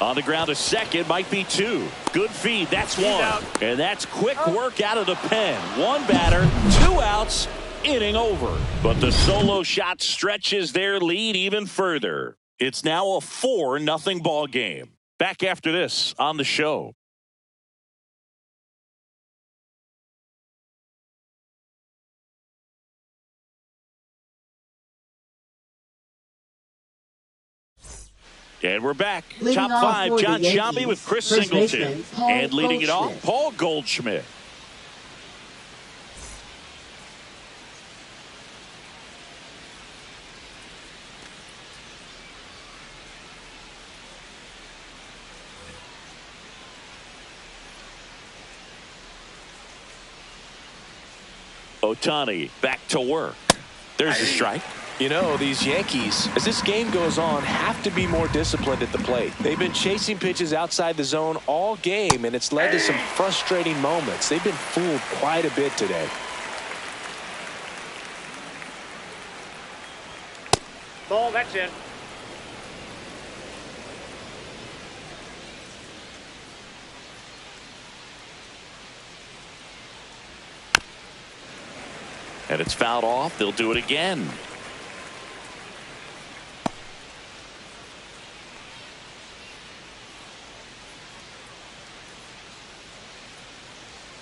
On the ground to second, might be 2. Good feed, that's 1. And that's quick work out of the pen. 1 batter, 2 outs, inning over. But the solo shot stretches their lead even further. It's now a 4-0 ball game. Back after this on the show. And we're back. Leading Top off 5, for the John Yankees, Sciambi with Chris first Singleton. baseman, Paul And leading it off, Goldschmidt. Paul Goldschmidt. Ohtani back to work. There's a strike. You know, these Yankees, as this game goes on, have to be more disciplined at the plate. They've been chasing pitches outside the zone all game, and it's led to some frustrating moments. They've been fooled quite a bit today. Ball, that's in. And it's fouled off. They'll do it again.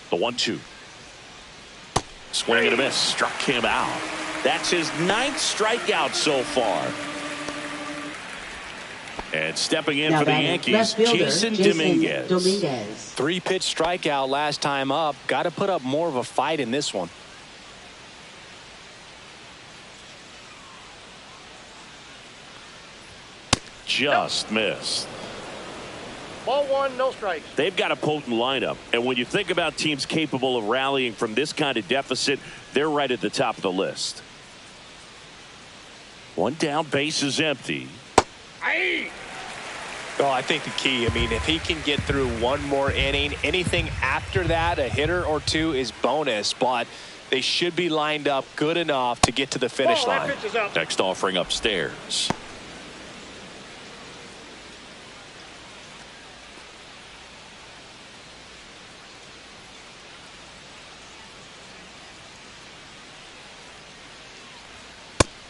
The 1-2. Swing and a miss. Struck him out. That's his 9th strikeout so far. And stepping in Now for the batting Yankees, left fielder, Jason Dominguez. Dominguez. 3-pitch strikeout last time up. Got to put up more of a fight in this one. Just missed. Ball 1, no strikes. They've got a potent lineup, and when you think about teams capable of rallying from this kind of deficit, they're right at the top of the list. 1 down, base is empty. Oh, I think the key, I mean, if he can get through one more inning, anything after that, a hitter or 2 is bonus, but they should be lined up good enough to get to the finish Ball, that line. pitch is up. Next offering upstairs.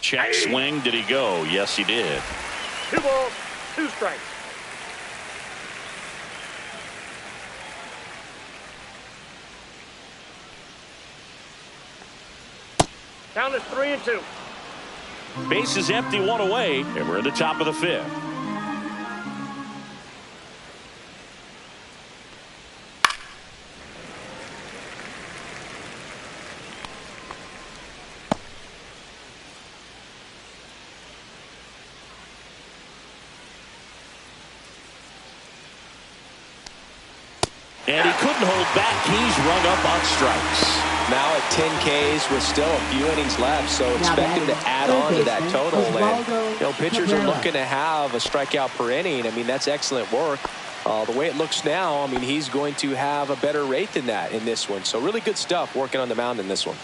Check swing. Did he go? Yes, he did. 2 balls, 2 strikes. Count is 3-2. Base is empty, 1 away, and we're in the top of the 5th. And he couldn't hold back. He's rung up on strikes. Now at 10 Ks with still a few innings left, so expect him to add on to that total. And, you know, pitchers are looking to have a strikeout per inning. I mean, that's excellent work. The way it looks now, I mean, he's going to have a better rate than that in this one. So really good stuff working on the mound in this one.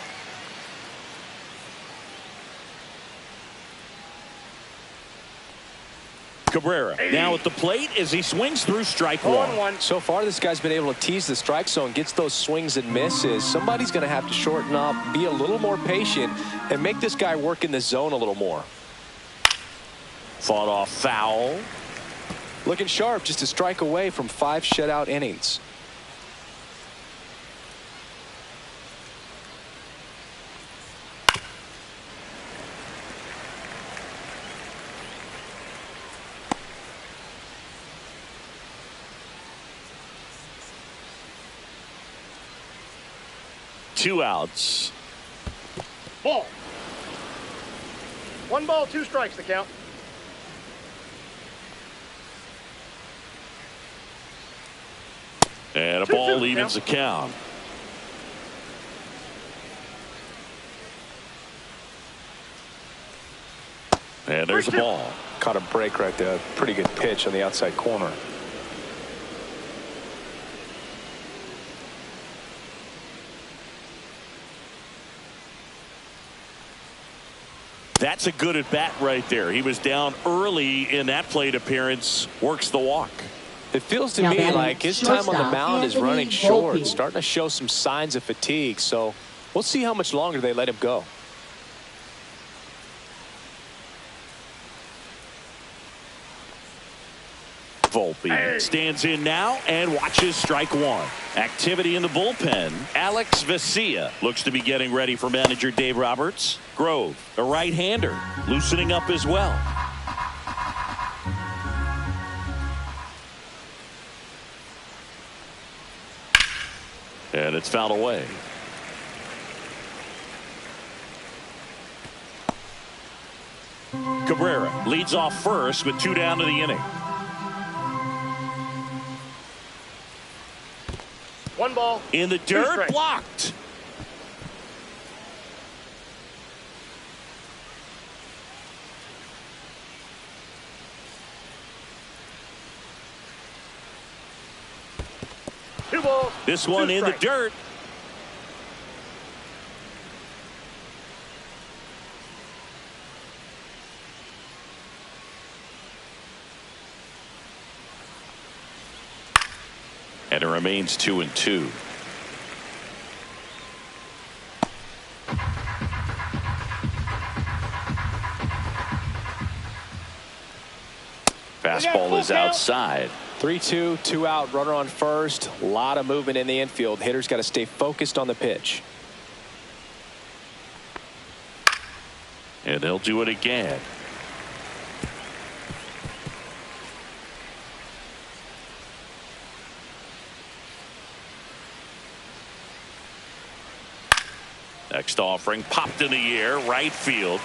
Cabrera now at the plate as he swings through strike one. So far, this guy's been able to tease the strike zone, gets those swings and misses. Somebody's going to have to shorten up, be a little more patient, and make this guy work in the zone a little more. Fought off foul. Looking sharp, just a strike away from 5 shutout innings. Two outs. Ball. 1 ball, 2 strikes to count. And a ball evens the count. And there's a ball. Caught a break right there. Pretty good pitch on the outside corner. That's a good at bat right there. He was down early in that plate appearance. Works the walk. It feels to me like his time on the mound is running short, starting to show some signs of fatigue. So we'll see how much longer they let him go. Volpe stands in now and watches strike one. Activity in the bullpen. Alex Vesia looks to be getting ready for manager Dave Roberts. Grove, a right-hander, loosening up as well. And it's fouled away. Cabrera leads off first with 2 down to the inning. 1 ball. In the dirt, blocked. Two balls. This one in the dirt. And it remains 2-2. Fastball is outside. 3-2, 2 out, runner on first. A lot of movement in the infield. Hitter's got to stay focused on the pitch. And they'll do it again. Next offering popped in the air, right field.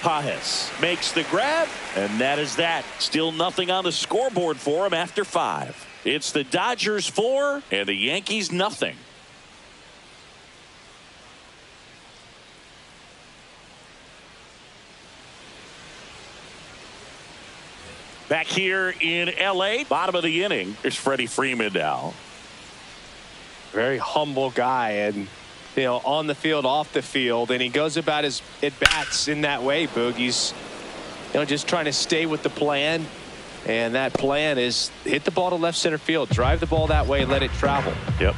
Pages makes the grab, and that is that. Still nothing on the scoreboard for him after 5. It's the Dodgers 4 and the Yankees nothing. Back here in L.A., bottom of the inning, there's Freddie Freeman now. Very humble guy, and on the field, off the field, and he goes about his at-bats in that way, Boog. He's just trying to stay with the plan, and that plan is hit the ball to left center field, drive the ball that way, and let it travel. Yep.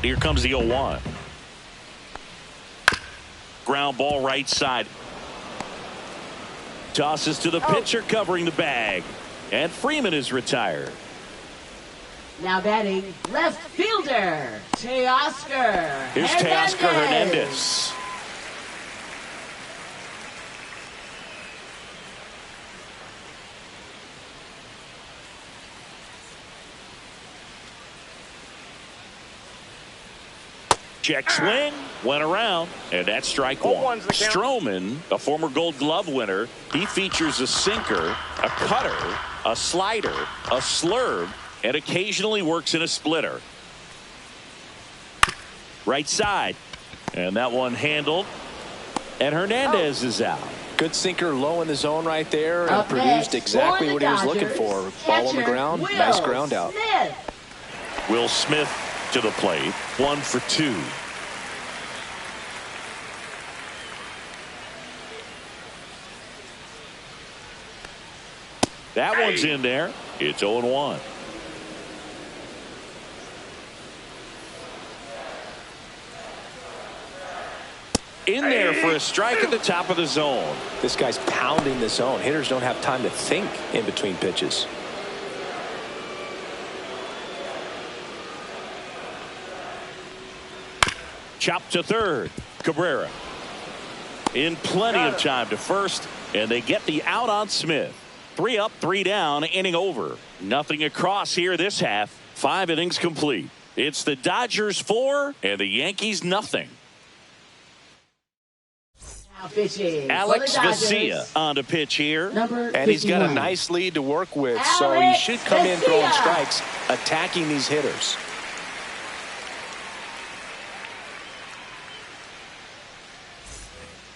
Here comes the 0-1. Ground ball right side. Tosses to the pitcher covering the bag, and Freeman is retired. Now batting, left fielder, Teoscar Here's Teoscar Hernandez. Check swing, went around, and that's strike one. Stroman, a former Gold Glove winner, he features a sinker, a cutter, a slider, a slurve, and occasionally works in a splitter. Right side, and that one handled, and Hernandez is out. Good sinker low in the zone right there, and produced exactly what he was looking for. Ball on the ground, nice ground out. Will Smith to the plate, 1 for 2. That one's in there. It's 0-1. In there for a strike at the top of the zone. This guy's pounding the zone. Hitters don't have time to think in between pitches. Chop to third. Cabrera in plenty of time to first, and they get the out on Smith. 3 up, 3 down, inning over. Nothing across here this half. 5 innings complete. It's the Dodgers 4 and the Yankees nothing. Alex Vesia on to pitch here. And he's got a nice lead to work with, so he should come in throwing strikes, attacking these hitters.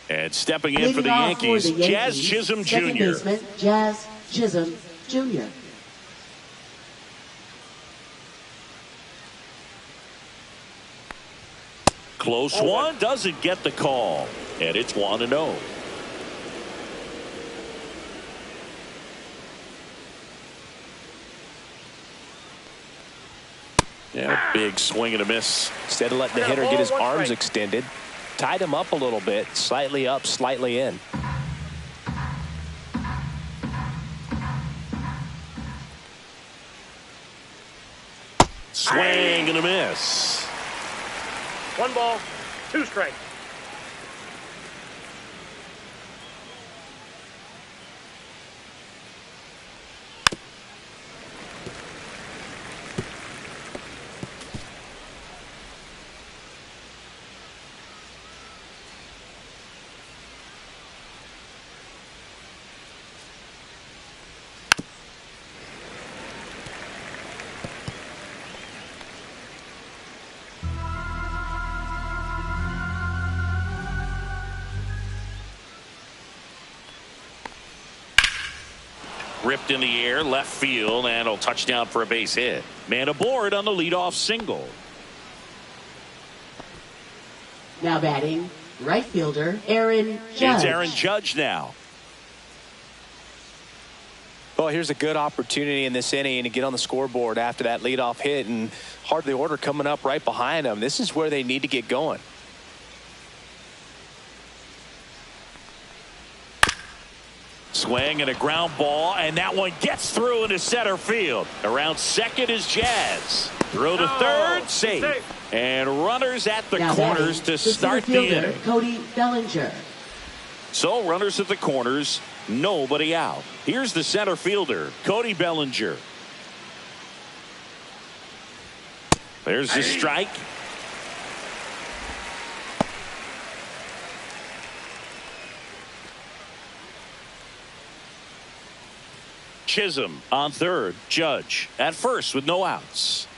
And stepping in for the Yankees, Jazz Chisholm Jr. Jazz Chisholm Jr. Close one, doesn't get the call. And it's 1-0. Yeah, big swing and a miss. Instead of letting the hitter get his arms extended, tied him up a little bit, slightly up, slightly in. Swing and a miss. 1 ball, 2 strikes. Ripped in the air, left field, and a touchdown for a base hit. Man aboard on the leadoff single. Now batting, right fielder Aaron Judge. It's Aaron Judge now. Well, here's a good opportunity in this inning to get on the scoreboard after that leadoff hit, and hardly order coming up right behind them. This is where they need to get going. Swing and a ground ball, and that one gets through into center field. Around second is Jazz. Throw to third, safe. And runners at the corners to start the inning. Cody Bellinger. So runners at the corners, nobody out. Here's the center fielder, Cody Bellinger. There's the strike. Chisholm on third. Judge at first with no outs.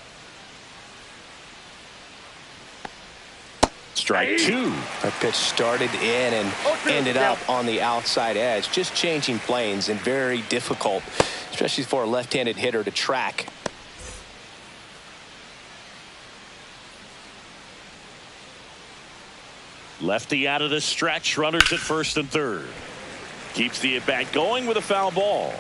Strike 2. That pitch started in and ended up on the outside edge. Just changing planes and very difficult, especially for a left-handed hitter to track. Lefty out of the stretch. Runners at first and third. Keeps the at-bat going with a foul ball.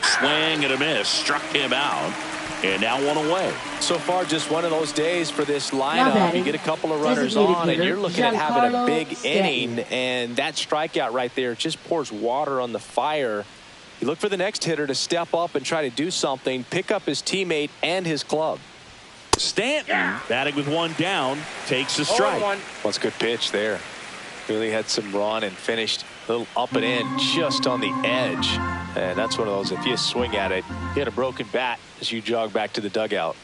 Swing and a miss. Struck him out. And now one away. So far, just one of those days for this lineup. You get a couple of runners on, and you're looking at having a big inning. And that strikeout right there just pours water on the fire. You look for the next hitter to step up and try to do something, pick up his teammate and his club. Stanton, batting with one down, takes a strike. Well, it's a good pitch there. Really had some run and finished a little up and in just on the edge. And that's one of those, if you swing at it, you had a broken bat as you jog back to the dugout.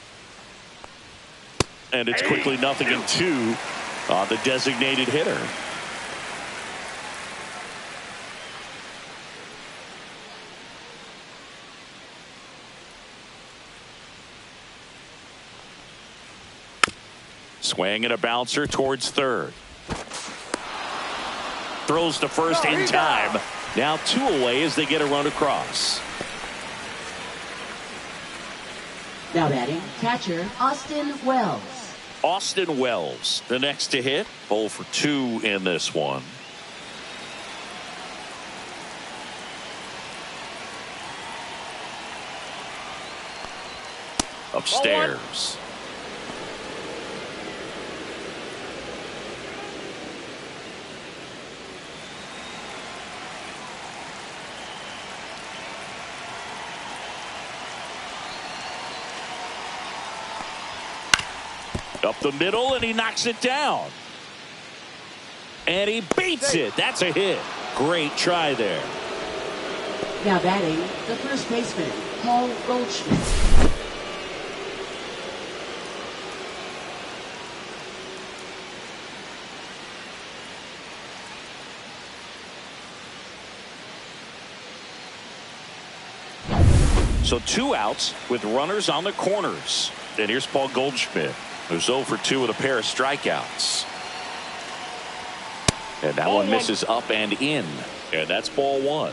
And it's quickly 0-2 on the designated hitter. Swing and a bouncer towards third. Throws to first in time. Now 2 away as they get a run across. Now batting, catcher Austin Wells. Austin Wells, the next to hit. 0 for 2 in this one. Upstairs. Up the middle, and he knocks it down. And he beats it. That's a hit. Great try there. Now batting, the first baseman, Paul Goldschmidt. So 2 outs with runners on the corners. And here's Paul Goldschmidt, who's 0 for 2 with a pair of strikeouts. And that one misses up and in. And that's ball 1.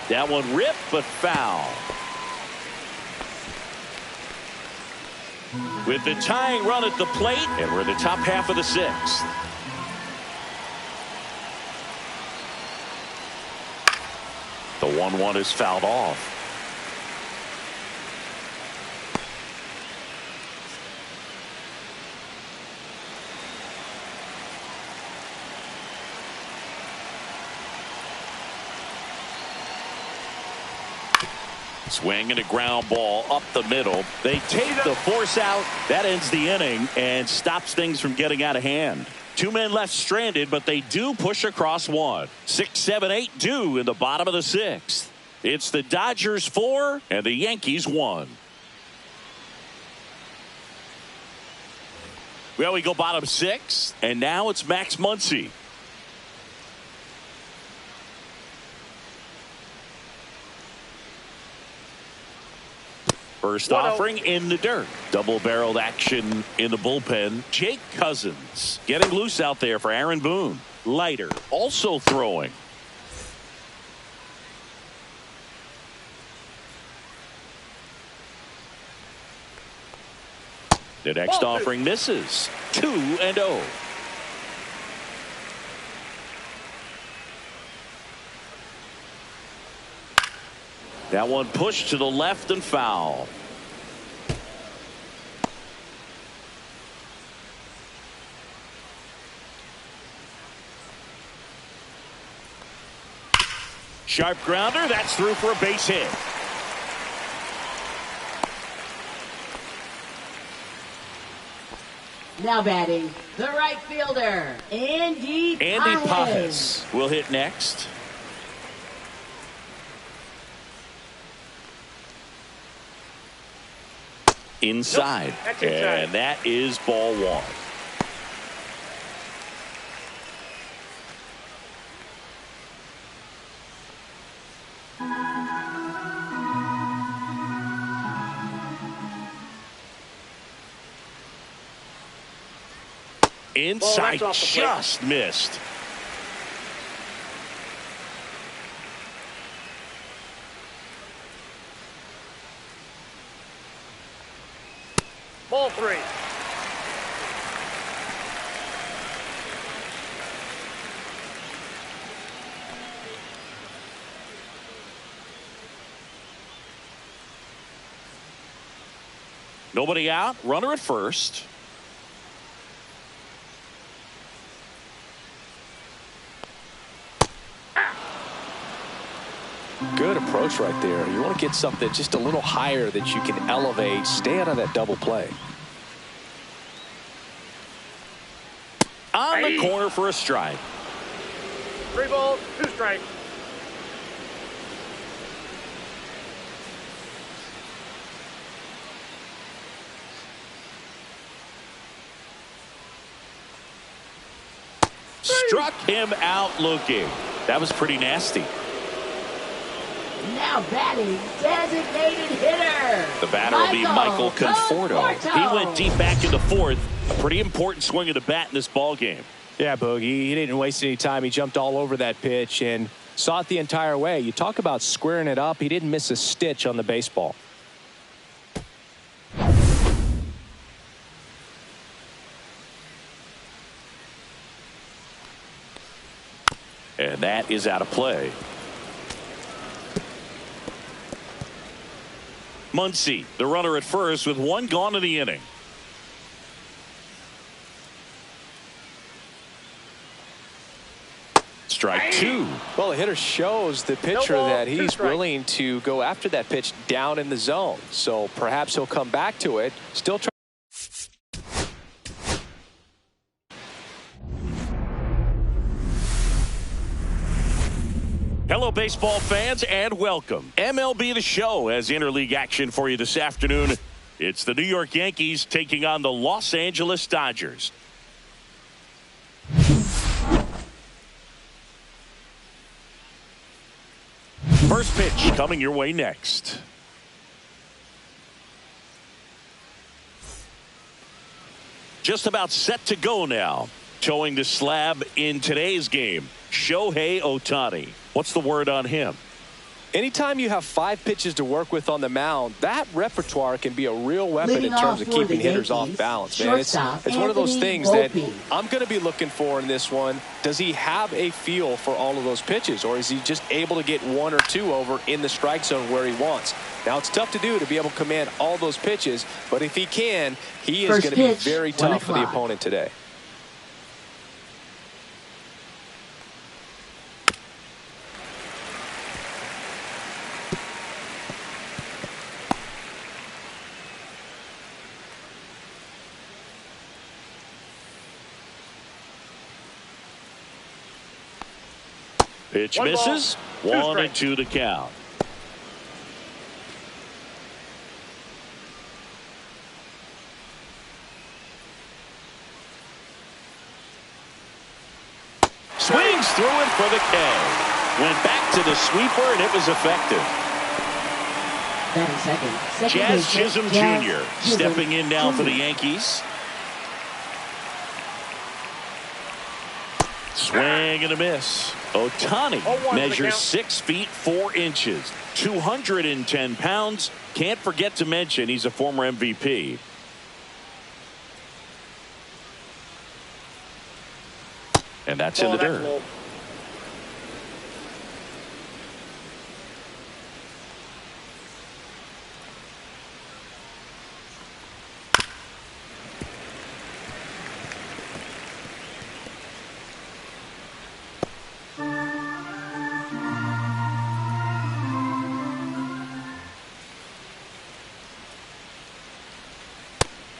That one ripped, but foul. With the tying run at the plate, and we're in the top half of the 6th. The 1-1 is fouled off. Swing and a ground ball up the middle. They take the force out. That ends the inning and stops things from getting out of hand. 2 men left stranded, but they do push across 1. 6, 7, 8 do in the bottom of the 6th. It's the Dodgers 4 and the Yankees 1. Well, we go bottom 6, and now it's Max Muncy. First offering in the dirt. Double-barreled action in the bullpen. Jake Cousins getting loose out there for Aaron Boone. Leiter also throwing. The next offering misses. 2-0. That one pushed to the left and foul. Sharp grounder. That's through for a base hit. Now batting, the right fielder, Andy Pages will hit next. Inside. Nope, and that is ball 1. Inside, just missed. Ball 3. Nobody out. Runner at first. Good approach right there. You want to get something just a little higher that you can elevate. Stay out of that double play. On the corner for a strike. 3 balls, 2 strikes. Struck him out looking. That was pretty nasty. Now batting, designated hitter. The batter will be Michael Conforto. He went deep back in the fourth. A pretty important swing of the bat in this ball game. Yeah, Boogie, he didn't waste any time. He jumped all over that pitch and saw it the entire way. You talk about squaring it up. He didn't miss a stitch on the baseball. And that is out of play. Muncy, the runner at first with one gone in the inning. Strike two. Well, the hitter shows the pitcher that he's willing to go after that pitch down in the zone. So perhaps he'll come back to it. Still try. Hello, baseball fans, and welcome. MLB The Show has interleague action for you this afternoon. It's the New York Yankees taking on the Los Angeles Dodgers. First pitch coming your way next. Just about set to go now. Towing the slab in today's game, Shohei Ohtani. What's the word on him? Anytime you have 5 pitches to work with on the mound, that repertoire can be a real weapon in terms of keeping hitters off balance, man. It's one of those things that I'm going to be looking for in this one. Does he have a feel for all of those pitches, or is he just able to get 1 or 2 over in the strike zone where he wants? Now, it's tough to do to be able to command all those pitches, but if he can, he is going to be very tough for the opponent today. Pitch misses. 1-2 to count. Swings through it for the K. Went back to the sweeper, and it was effective. Jazz Chisholm Jr. stepping in now for the Yankees. Swing and a miss. Ohtani measures 6 feet 4 inches, 210 pounds. Can't forget to mention he's a former MVP. And that's in the dirt.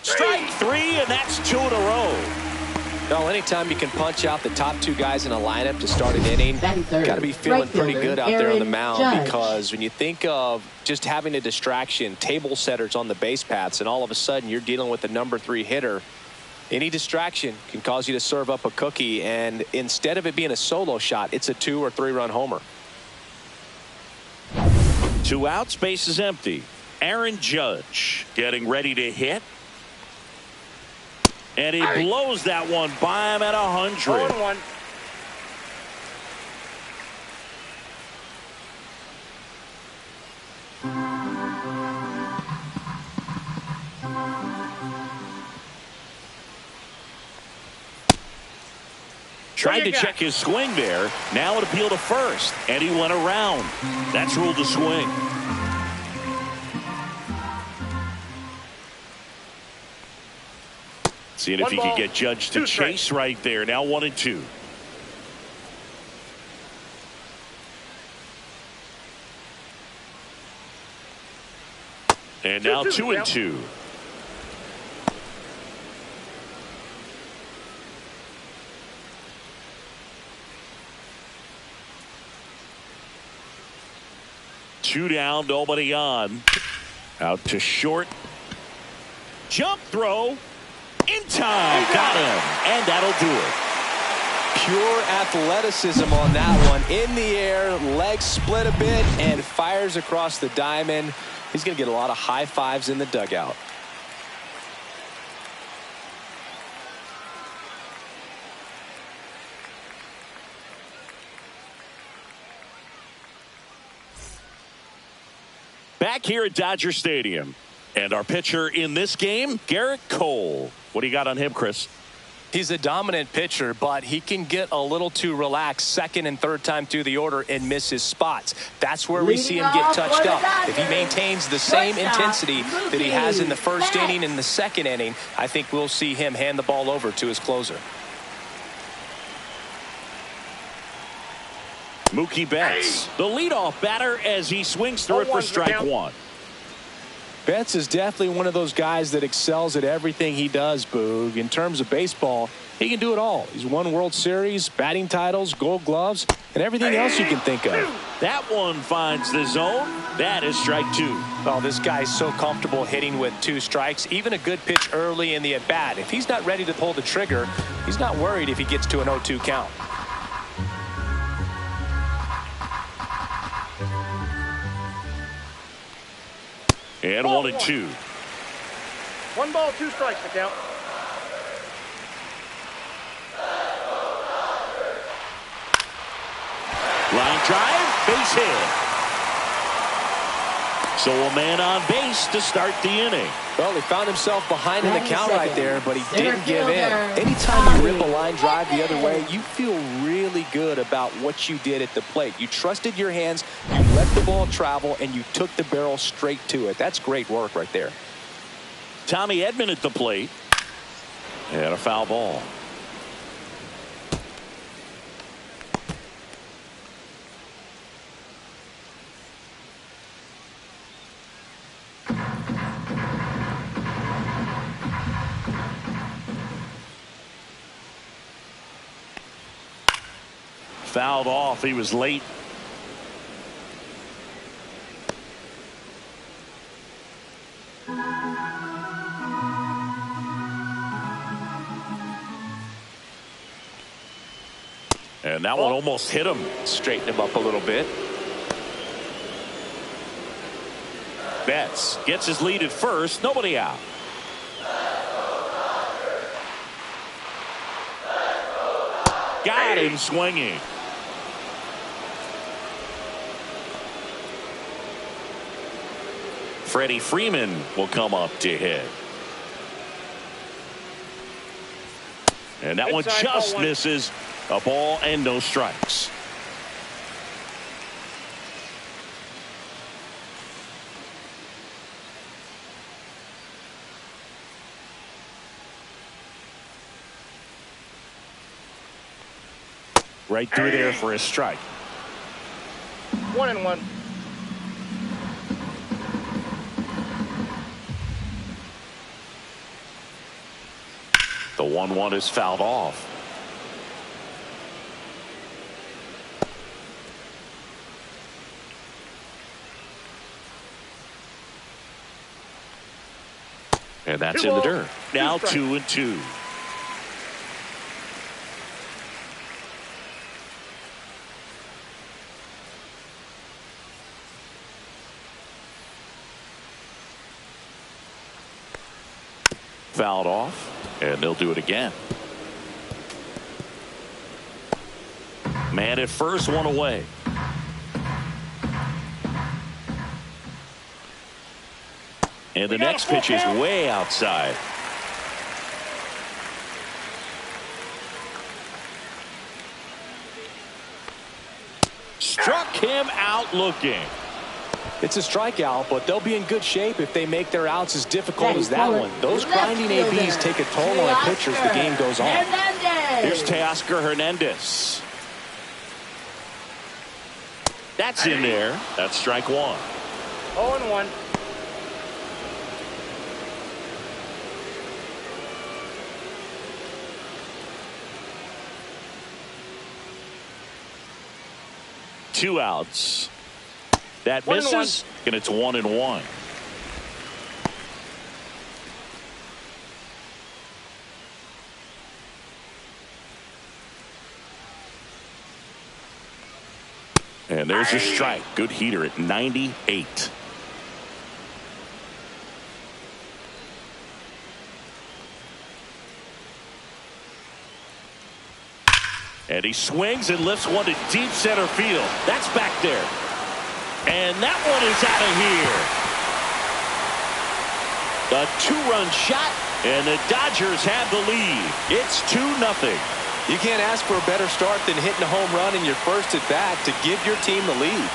Strike 3, and that's 2 in a row. Well, anytime you can punch out the top 2 guys in a lineup to start an inning, got to be feeling pretty good out there on the mound, because when you think of just having a distraction, table setters on the base paths, and all of a sudden you're dealing with the number 3 hitter, any distraction can cause you to serve up a cookie, and instead of it being a solo shot, it's a 2 or 3 run homer. 2 outs, base is empty. Aaron Judge getting ready to hit. And he blows that one by him at 100. 0-1. Tried to check his swing there. Now it appealed to first, and he went around. That's ruled a swing. Seeing if he can get Judge to chase right there. Now 1-2. And now 2-2. Two down, nobody on. Out to short. Jump throw. In time. Got him. And that'll do it. Pure athleticism on that one. In the air, legs split a bit, and fires across the diamond. He's going to get a lot of high fives in the dugout. Back here at Dodger Stadium. And our pitcher in this game, Garrett Cole. What do you got on him, Chris? He's a dominant pitcher, but he can get a little too relaxed second and third time through the order and miss his spots. That's where we see him get touched up. If he maintains the same intensity that he has in the first inning and the second inning, I think we'll see him hand the ball over to his closer. Mookie Betts, the leadoff batter as he swings through it for strike one. Betts is definitely one of those guys that excels at everything he does, Boog. In terms of baseball, he can do it all. He's won World Series, batting titles, gold gloves, and everything else you can think of. That one finds the zone. That is strike two. Oh, this guy's so comfortable hitting with 2 strikes. Even a good pitch early in the at-bat. If he's not ready to pull the trigger, he's not worried if he gets to an 0-2 count. And 1-2. 1 ball, 2 strikes to count. Line drive, base hit. So a man on base to start the inning. Well, he found himself behind in the count right there, but he didn't give in. Anytime you rip a line drive the other way, you feel really good about what you did at the plate. You trusted your hands, you let the ball travel, and you took the barrel straight to it. That's great work right there. Tommy Edman at the plate. And a foul ball. Fouled off. He was late. And that one almost hit him. Straighten him up a little bit. Betts gets his lead at first. Nobody out. Got him swinging. Freddie Freeman will come up to hit. And that one just misses. A ball and no strikes. Right through there for a strike. 1-1. The 1-1 is fouled off. And that's in the dirt. Now 2-2. Fouled off, and they'll do it again. Man at first, one away. And the next pitch is way outside. Struck him out looking. It's a strikeout, but they'll be in good shape if they make their outs as difficult as that one. Those grinding ABs take a toll on a pitcher as the game goes on. Here's Teoscar Hernandez. That's in there. That's strike one. 0-1. Two outs. That misses, and it's 1-1. And there's a strike. Good heater at 98. And he swings and lifts one to deep center field. That's back there. And that one is out of here. A two-run shot, and the Dodgers have the lead. It's 2-0. You can't ask for a better start than hitting a home run in your first at bat to give your team the lead.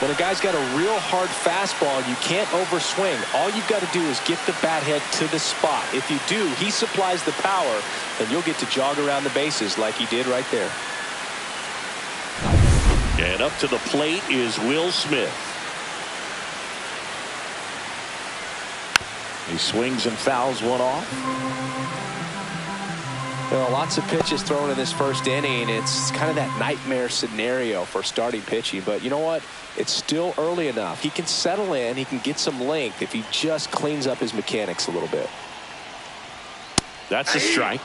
When a guy's got a real hard fastball, you can't overswing. All you've got to do is get the bat head to the spot. If you do, he supplies the power, and you'll get to jog around the bases like he did right there. And up to the plate is Will Smith. He swings and fouls one off. Well, lots of pitches thrown in this first inning. It's kind of that nightmare scenario for starting pitching. But you know what? It's still early enough. He can settle in. He can get some length if he just cleans up his mechanics a little bit. That's a strike.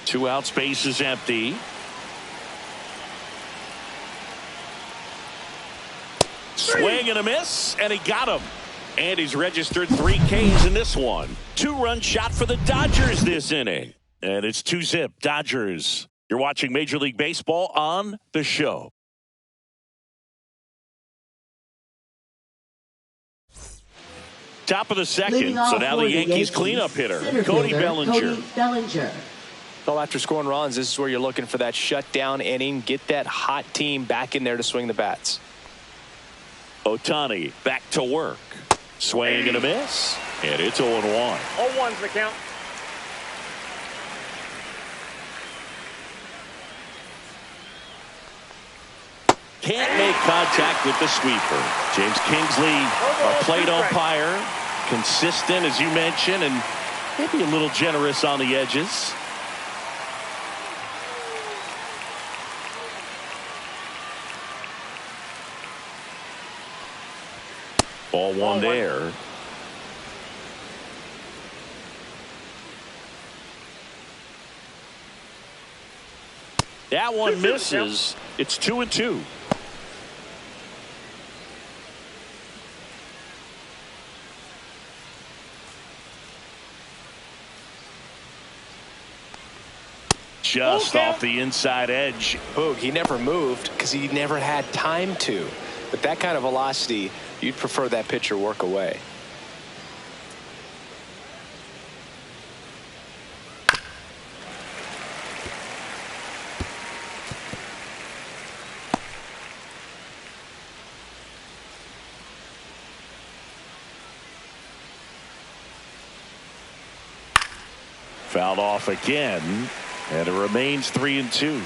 Two outs, base is empty. Swing and a miss, and he got him. And he's registered 3 Ks in this one. 2-run shot for the Dodgers this inning. And it's 2-zip Dodgers. You're watching Major League Baseball on The Show. Top of the second, so now the Yankees cleanup hitter, Cody Bellinger. Well, after scoring runs, this is where you're looking for that shutdown inning. Get that hot team back in there to swing the bats. Ohtani back to work. Swing and a miss. And it's 0-1. 0-1's the count. Can't make contact with the sweeper. James Kingsley, our plate umpire. Consistent, as you mentioned, and maybe a little generous on the edges. Ball one there. That one misses. It's 2-2. Just off the inside edge. Boog, he never moved because he never had time to. But that kind of velocity, you'd prefer that pitcher work away. Fouled off again, and it remains 3-2.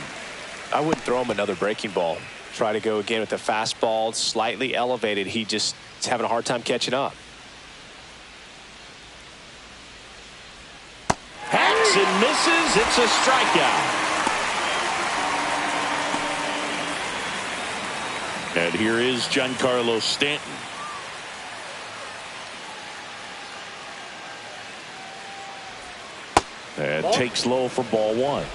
I wouldn't throw him another breaking ball. Try to go again with the fastball, slightly elevated. He just is having a hard time catching up. Hacks and misses. It's a strikeout. And here is Giancarlo Stanton. And takes low for ball one.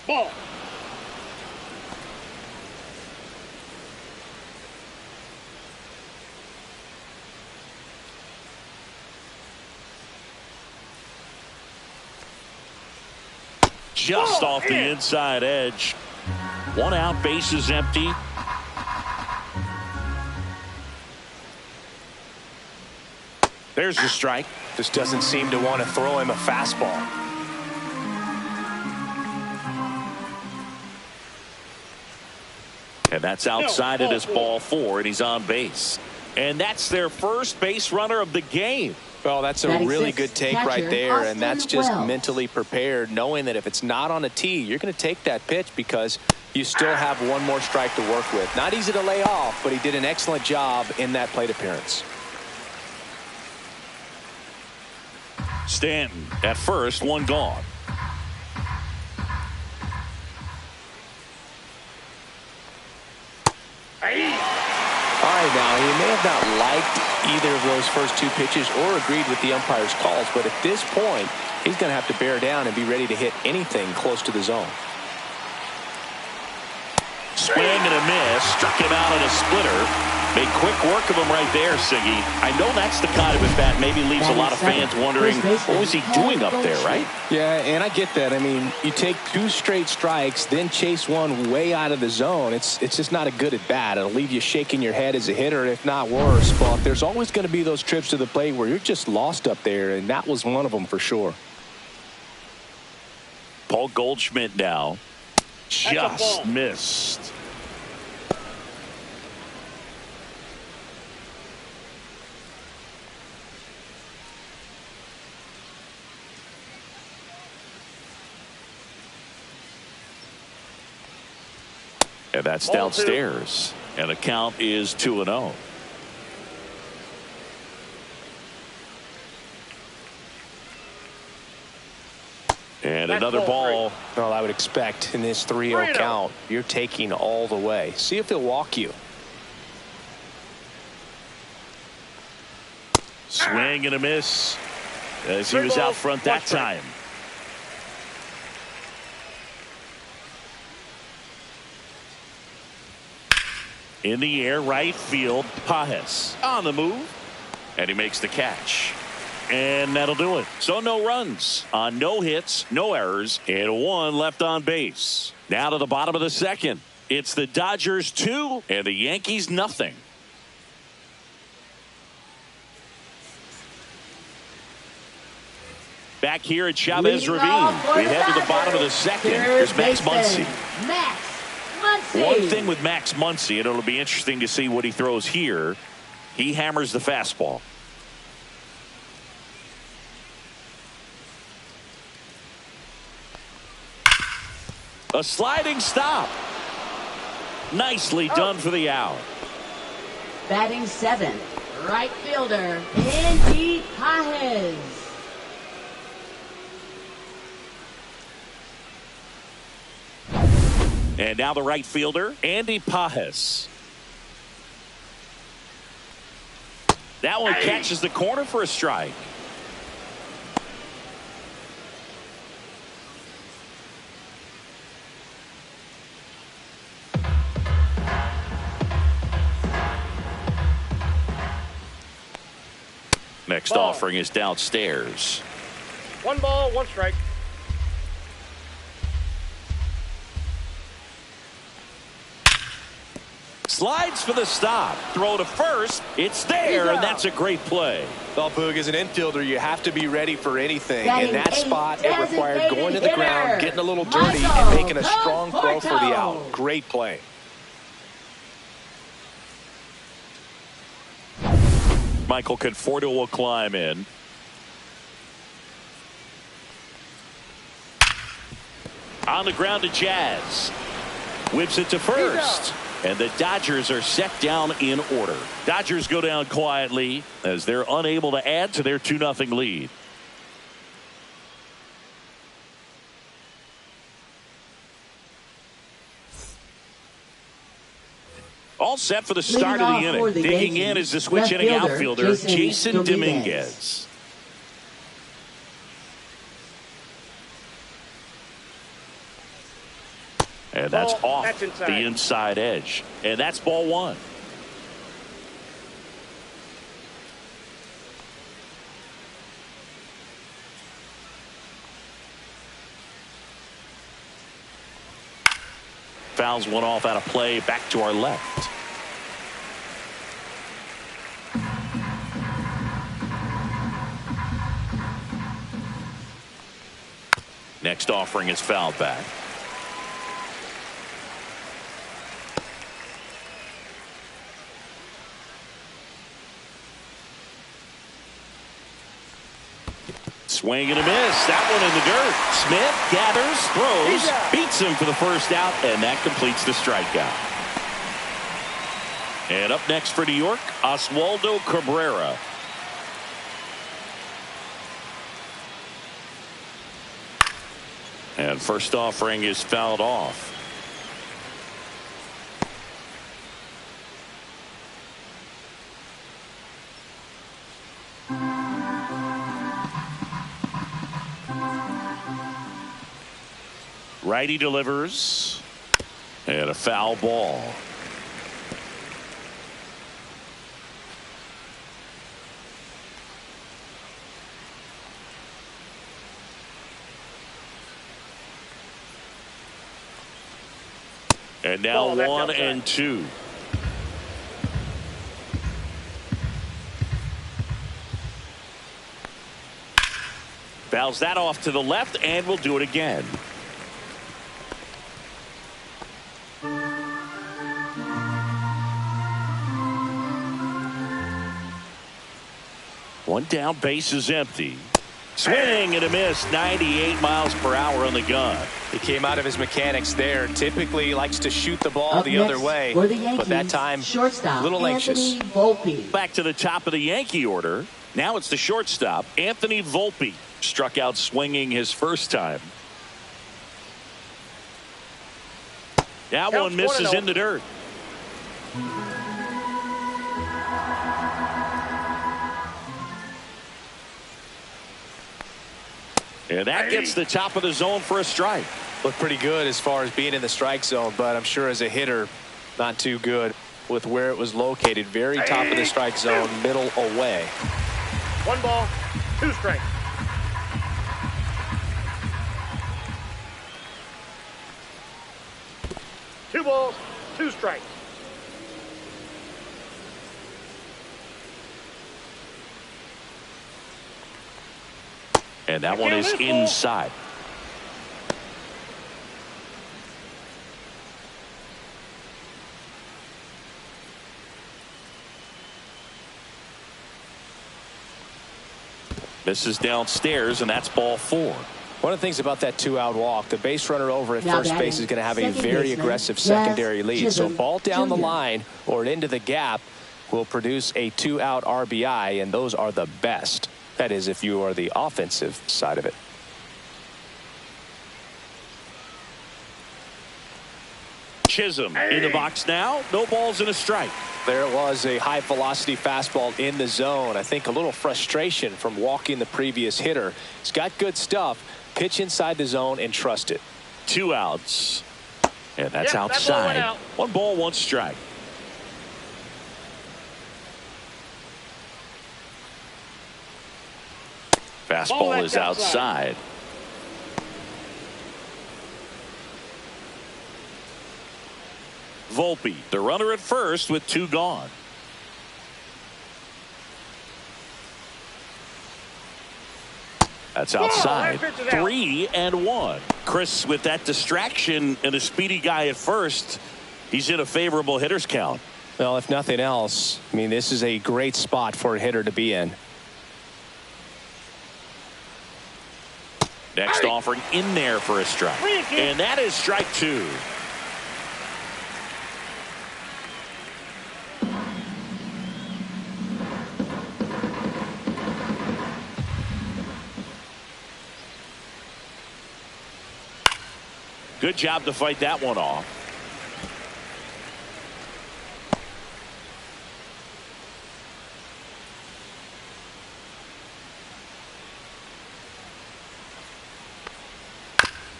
Ball. Just off the inside edge. 1 out, base is empty. There's the strike. Just doesn't seem to want to throw him a fastball. And that's outside it as ball 4, and he's on base. And that's their first base runner of the game. Well, that's a Batting really sixth, good take catcher, right there, Austin and that's just Wells. mentally prepared, knowing that if it's not on a tee, you're going to take that pitch because you still have one more strike to work with. Not easy to lay off, but he did an excellent job in that plate appearance. Stanton at first, one gone. All right, now, he may have not liked either of those first two pitches or agreed with the umpire's calls, but at this point, he's going to have to bear down and be ready to hit anything close to the zone. Swing and a miss. Struck him out on a splitter. Made quick work of him right there, Siggy. I know that's the kind of at-bat maybe leaves a lot of fans wondering, what was he doing up there, right? Yeah, and I get that. I mean, you take two straight strikes, then chase one way out of the zone. It's just not a good at-bat. It'll leave you shaking your head as a hitter, if not worse. But there's always going to be those trips to the plate where you're just lost up there, and that was one of them for sure. Paul Goldschmidt now. Just missed. And that's downstairs. And the count is 2-0. And another ball. Well, I would expect in this 3-0 count, you're taking all the way. See if he'll walk you. Swing and a miss as he was out front that time. In the air, right field, Pajes on the move, and he makes the catch. And that'll do it. So no runs on no hits, no errors, and one left on base. Now to the bottom of the second. It's the Dodgers 2 and the Yankees nothing. Back here at Chavez Ravine, we head to the bottom of the second. Here's Max Muncy. One thing with Max Muncy, and it'll be interesting to see what he throws here. He hammers the fastball. A sliding stop. Nicely done for the out. Batting seventh, right fielder, Andy Pajes. And now the right fielder, Andy Pajes. That one catches the corner for a strike. Next offering is downstairs. 1 ball, 1 strike. Slides for the stop. Throw to first. It's there, and that's a great play. Well, Boog, as an infielder, you have to be ready for anything. In that spot, it required going to the ground, getting a little dirty, and making a strong throw for the out. Great play. Michael Conforto will climb in. On the ground to Jazz. Whips it to first. And the Dodgers are set down in order. Dodgers go down quietly as they're unable to add to their 2-0 lead. All set for the start of the inning. Digging in is the switch inning outfielder, Jason Dominguez. And that's off the inside edge. And that's ball 1. Fouls one off out of play, back to our left. Next offering is fouled back. Swing and a miss. That one in the dirt. Smith gathers, throws, beats him for the first out, and that completes the strikeout. And up next for New York, Oswaldo Cabrera. And first offering is fouled off. Righty delivers. And a foul ball. And now 1-2. Fouls that off to the left, and we'll do it again. One down, base is empty. Swing and a miss, 98 miles per hour on the gun. He came out of his mechanics there. Typically he likes to shoot the ball Up the next other way, for the Yankees, but that time shortstop, a little anxious. Anthony Volpe. Back to the top of the Yankee order. Now it's the shortstop, Anthony Volpe. Struck out swinging his first time. That one misses in the dirt. And that gets the top of the zone for a strike. Looked pretty good as far as being in the strike zone, but I'm sure as a hitter, not too good with where it was located. Very top of the strike zone, middle away. 1 ball, 2 strikes. Two balls, 2 strikes. And that one is inside. Misses downstairs, and that's ball 4. One of the things about that 2-out walk, the base runner over at Now first base is going to have a very aggressive secondary lead. So ball down the line or into the gap will produce a 2-out RBI, and those are the best. That is, if you are the offensive side of it. Chisholm in the box now. No balls and a strike. There was a high velocity fastball in the zone. I think a little frustration from walking the previous hitter. He's got good stuff. Pitch inside the zone and trust it. 2 outs. And that's That outside. ball went out. 1 ball, 1 strike. Fastball is outside. Volpe, the runner at first with 2 gone. That's outside. 3-1. Chris, with that distraction and a speedy guy at first, he's in a favorable hitter's count. Well, if nothing else, I mean, this is a great spot for a hitter to be in. Next offering in there for a strike. And that is strike 2. Good job to fight that one off.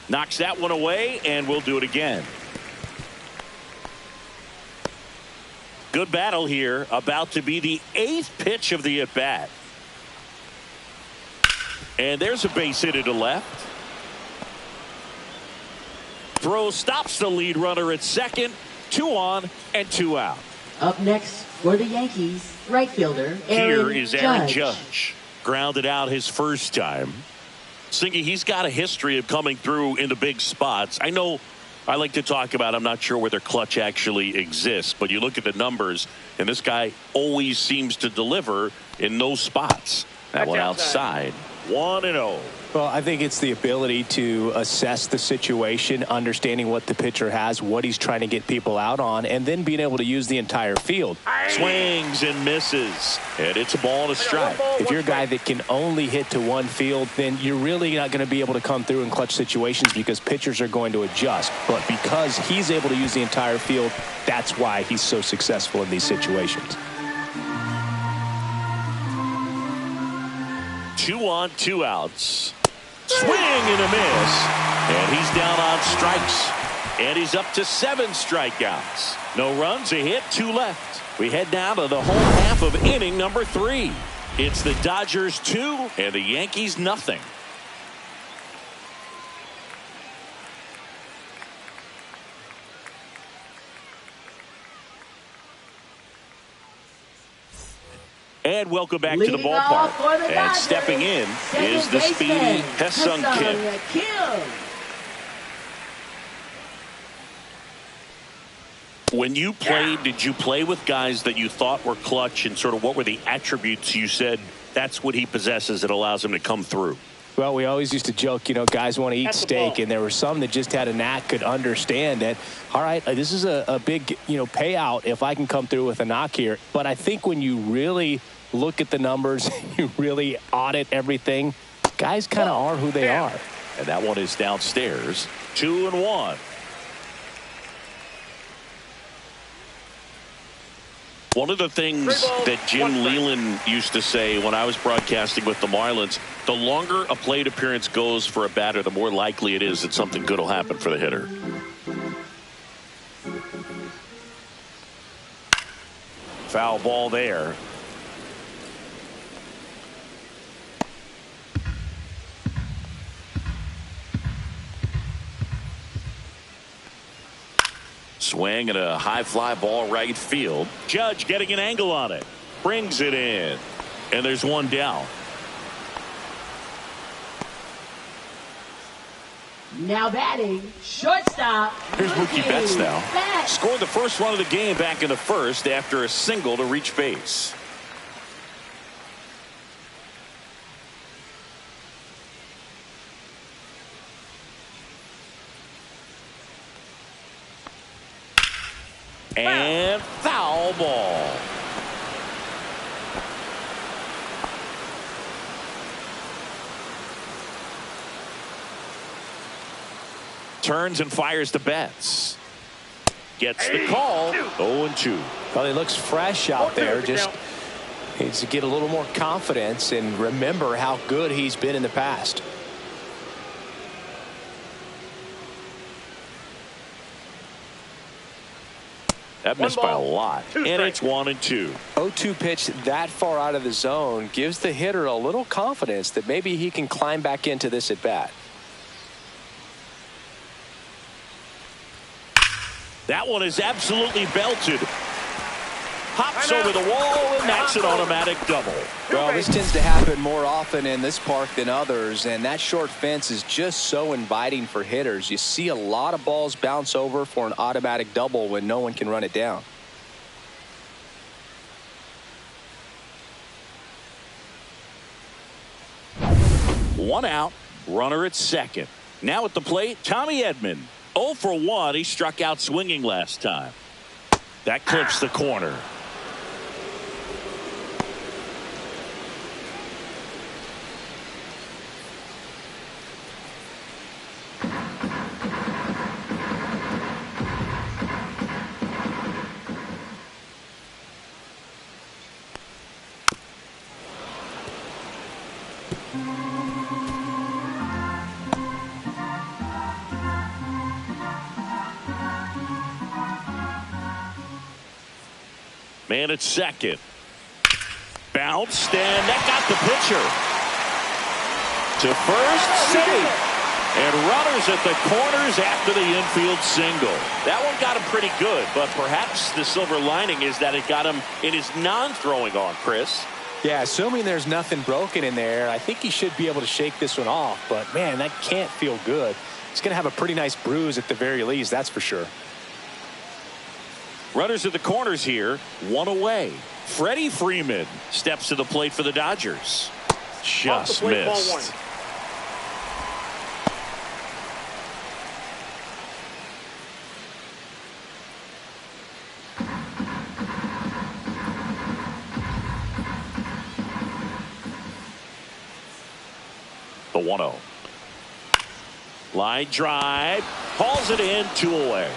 Knocks that one away, and we'll do it again. Good battle here. About to be the 8th pitch of the at-bat. And there's a base hit to left. Throw stops the lead runner at second. 2 on and 2 out. Up next for the Yankees, right fielder Here is Aaron Judge. Grounded out his first time. Singy, he's got a history of coming through into big spots. I know I like to talk about, I'm not sure whether clutch actually exists, but you look at the numbers, and this guy always seems to deliver in those spots. That one outside. 1-0. Well, I think it's the ability to assess the situation, understanding what the pitcher has, what he's trying to get people out on, and then being able to use the entire field. Swings and misses, and it's a ball and a strike. If you're a guy that can only hit to one field, then you're really not going to be able to come through in clutch situations because pitchers are going to adjust. But because he's able to use the entire field, that's why he's so successful in these situations. 2 on, 2 outs. Swing and a miss. And he's down on strikes. And he's up to 7 strikeouts. No runs, a hit, 2 left. We head down to the whole half of inning number 3. It's the Dodgers 2 and the Yankees nothing. And welcome back to the ballpark. And stepping in is the speedy Ha-Seong Kim. When you played, did you play with guys that you thought were clutch, and sort of what were the attributes you said that's what he possesses that allows him to come through? Well, we always used to joke, you know, guys want to eat steak, and there were some that just had a knack, could understand that, all right, this is a big, payout if I can come through with a knock here. But I think when you really look at the numbers, you really audit everything, guys kind of are who they are. And that one is downstairs. 2-1. One of the things that Jim Leyland used to say when I was broadcasting with the Marlins, the longer a plate appearance goes for a batter, the more likely it is that something good will happen for the hitter. Foul ball there. Swing and a high fly ball right field. Judge getting an angle on it. Brings it in. And there's one down. Now batting, shortstop. Here's Mookie Betts now. Scored the first run of the game back in the first after a single to reach base. And foul ball. Turns and fires to Betts. Gets the call. 0-2. Well, he looks fresh out there. Just needs to get a little more confidence and remember how good he's been in the past. That missed by a lot. And it's 1-2. 0-2 pitch that far out of the zone gives the hitter a little confidence that maybe he can climb back into this at bat. That one is absolutely belted. Hops over the wall, and that's an automatic double. Well, this tends to happen more often in this park than others, and that short fence is just so inviting for hitters. You see a lot of balls bounce over for an automatic double when no one can run it down. One out, runner at second. Now at the plate, Tommy Edman. 0 for 1. He struck out swinging last time. That clips the corner. Man at second. Bounced, and that got the pitcher. To first, safe. And runners at the corners after the infield single. That one got him pretty good, but perhaps the silver lining is that it got him in his non-throwing arm, Chris. Yeah, assuming there's nothing broken in there, I think he should be able to shake this one off. But, man, that can't feel good. He's going to have a pretty nice bruise at the very least, that's for sure. Runners at the corners here, one away. Freddie Freeman steps to the plate for the Dodgers. Just plate, ball missed. one. The 1-0. Line drive. Hauls it in, 2 away.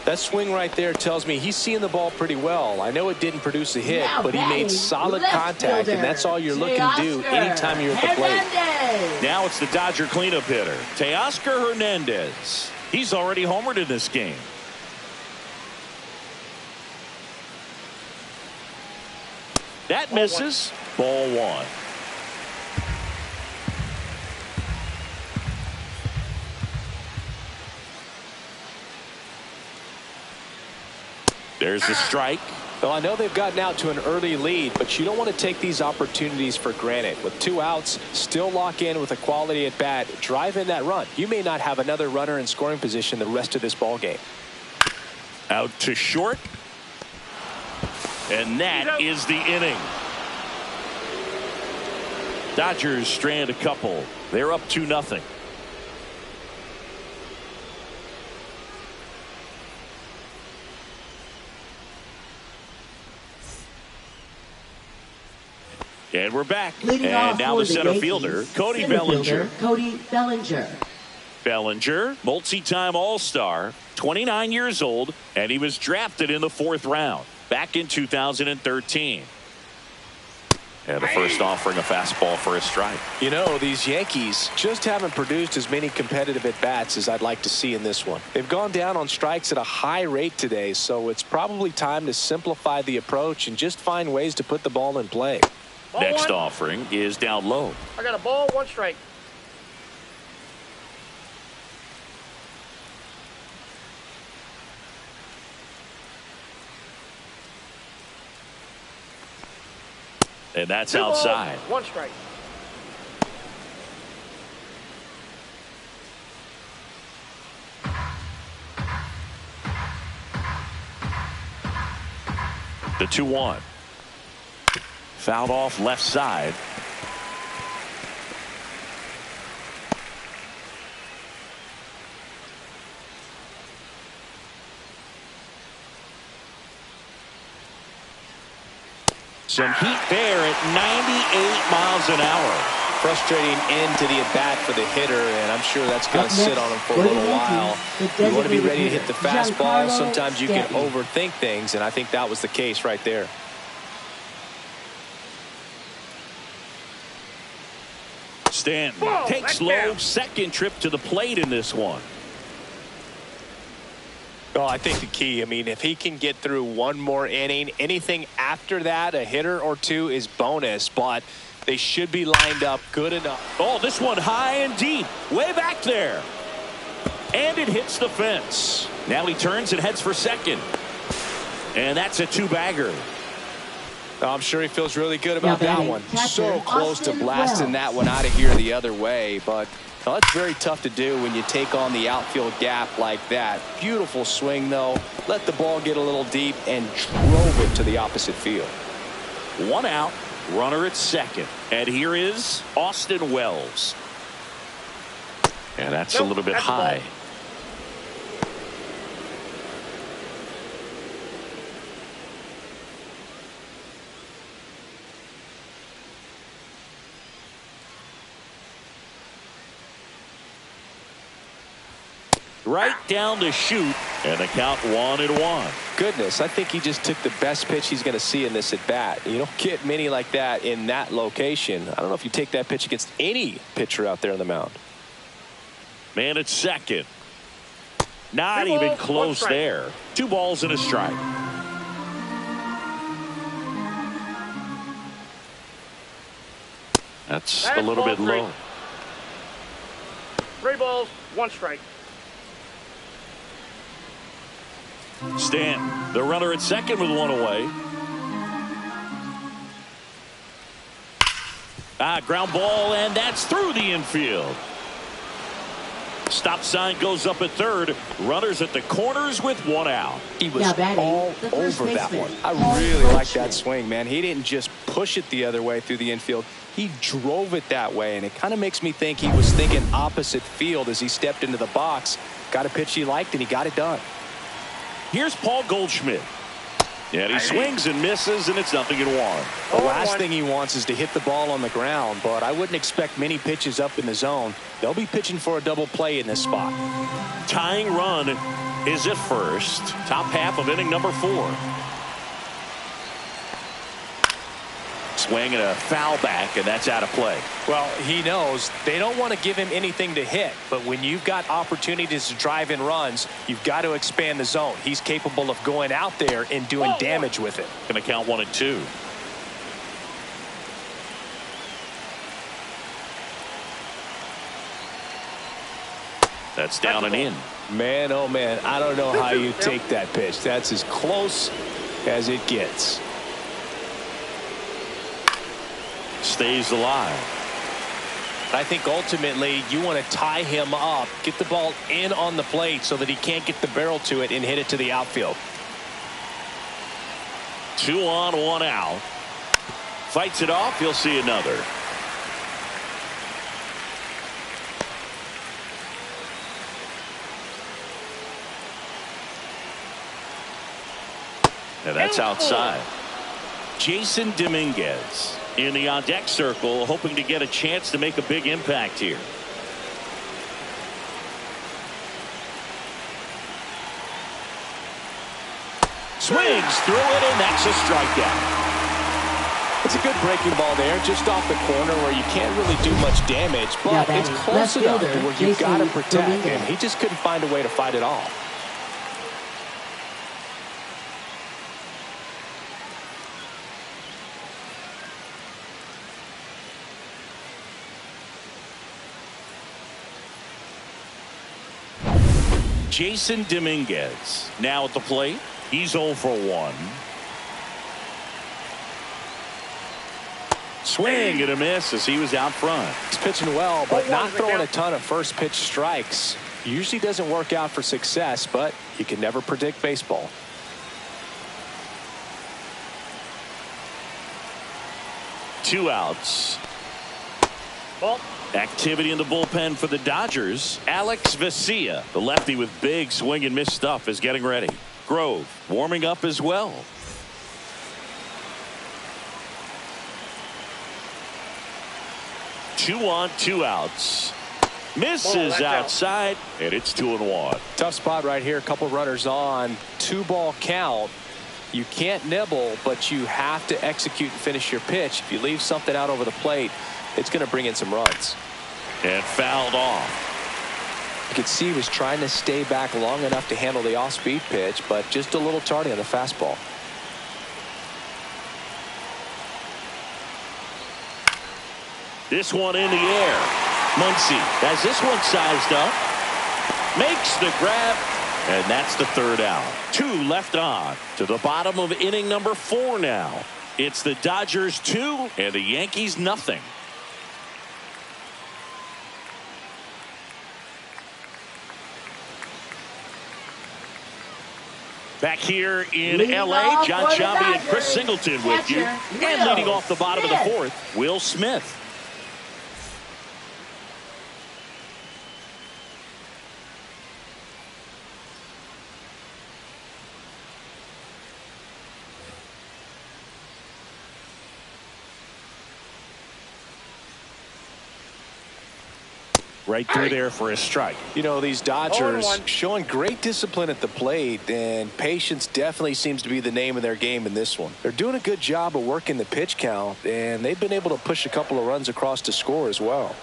That swing right there tells me he's seeing the ball pretty well. I know it didn't produce a hit, Now but he made solid contact, and that's all you're looking to do anytime you're at the plate. Hernandez. Now it's the Dodger cleanup hitter, Teoscar Hernandez. He's already homered in this game. That misses. Ball one. There's the strike. Well, I know they've gotten out to an early lead, but you don't want to take these opportunities for granted. With 2 outs, still lock in with a quality at bat, drive in that run. You may not have another runner in scoring position the rest of this ball game. Out to short. And that is the inning. Dodgers strand a couple. They're up 2-0. And we're back. Leading and off now for the center Yankees, fielder, Cody center Bellinger. fielder, Cody Bellinger. Bellinger, multi-time All-Star, 29 years old, and he was drafted in the 4th round back in 2013. And the first offering a fastball for a strike. You know, these Yankees just haven't produced as many competitive at-bats as I'd like to see in this one. They've gone down on strikes at a high rate today, so it's probably time to simplify the approach and just find ways to put the ball in play. Ball Next one. offering is down low. I got a ball, 1 strike. And that's 2 balls, outside. 1 strike. The 2-1. Fouled off left side. Some heat there at 98 miles an hour. Frustrating end to the at-bat for the hitter, and I'm sure that's going to sit on him for a little while. You want to be ready to hit the fastball. Sometimes you can overthink things, and I think that was the case right there. Stanton takes low, second trip to the plate in this one. Oh, I think the key, I mean, if he can get through one more inning, anything after that, a hitter or two is bonus, but they should be lined up good enough. Oh, this one high and deep, way back there. And it hits the fence. Now he turns and heads for second. And that's a 2-bagger. I'm sure he feels really good about that one. Catcher, So close to Austin blasting Wells. that one out of here the other way, but that's very tough to do when you take on the outfield gap like that. Beautiful swing, though. Let the ball get a little deep and drove it to the opposite field. 1 out, runner at second. And here is Austin Wells. And that's a little bit That's the ball. high. Right down the chute, and the count 1-1. Goodness, I think he just took the best pitch he's going to see in this at bat. You don't get many like that in that location. I don't know if you take that pitch against any pitcher out there on the mound. Man at second. Not 3 even balls, 1 close strike. there. 2 balls and a strike. That's a little bit low. 3 balls, 1 strike. Stanton, the runner at second with 1 away. Ground ball, and that's through the infield. Stop sign goes up at third. Runners at the corners with one out. He was all over that one. I really like that swing, man. He didn't just push it the other way through the infield. He drove it that way, and it kind of makes me think he was thinking opposite field as he stepped into the box. Got a pitch he liked, and he got it done. Here's Paul Goldschmidt. And he swings and misses, and it's 0-1. The last thing he wants is to hit the ball on the ground, but I wouldn't expect many pitches up in the zone. They'll be pitching for a double play in this spot. Tying run is at first. Top half of inning number 4. Swing and a foul back, and that's out of play. Well, he knows they don't want to give him anything to hit, but when you've got opportunities to drive in runs, you've got to expand the zone. He's capable of going out there and doing damage with it. Going to count 1-2. That's down and in. Man, oh man, I don't know how you take that pitch. That's as close as it gets. Stays alive. I think ultimately you want to tie him up, get the ball in on the plate so that he can't get the barrel to it and hit it to the outfield. 2 on, 1 out. Fights it off. You'll see another. And that's outside. Jason Dominguez in the on-deck circle, hoping to get a chance to make a big impact here. Swings through it, and that's a strikeout. It's a good breaking ball there, just off the corner where you can't really do much damage, but it's close enough to where you've got to protect, and he just couldn't find a way to fight it off. Jason Dominguez now at the plate. He's 0 for 1. Swing and a miss as he was out front. He's pitching well, but not throwing a ton of first pitch strikes. Usually doesn't work out for success, but you can never predict baseball. Two outs. Ball. Activity in the bullpen for the Dodgers. Alex Vesia, the lefty with big swing and miss stuff, is getting ready. Grove warming up as well. Two on, 2 outs. Misses outside, and it's 2-1. Tough spot right here. A couple runners on. 2-ball count. You can't nibble, but you have to execute and finish your pitch. If you leave something out over the plate, it's going to bring in some runs. And fouled off. You could see he was trying to stay back long enough to handle the off-speed pitch, but just a little tardy on the fastball. This one in the air. Muncy has this one sized up. Makes the grab. And that's the 3rd out. 2 left on. To the bottom of inning number 4 now. It's the Dodgers 2 and the Yankees nothing. Back here in L.A., John Sciambi and Chris Singleton with you. And leading off the bottom of the 4th, Will Smith. Right through there for a strike. You know, these Dodgers showing great discipline at the plate, and patience definitely seems to be the name of their game in this one. They're doing a good job of working the pitch count, and they've been able to push a couple of runs across to score as well.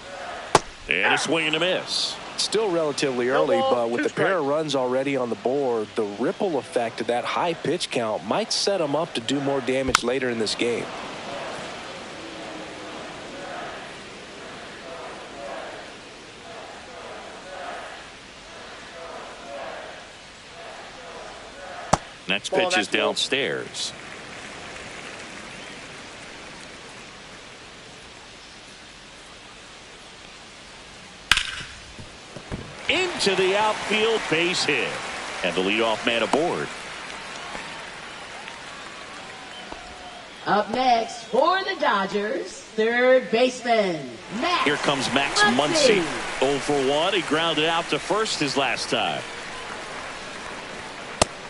And a swing and a miss. Still relatively early, but with the pair of runs already on the board, the ripple effect of that high pitch count might set them up to do more damage later in this game. Next pitch is downstairs. Into into the outfield, base hit. And the leadoff man aboard. Up next for the Dodgers, third baseman, Max. Here comes Max Muncy. 0 for 1. He grounded out to first his last time.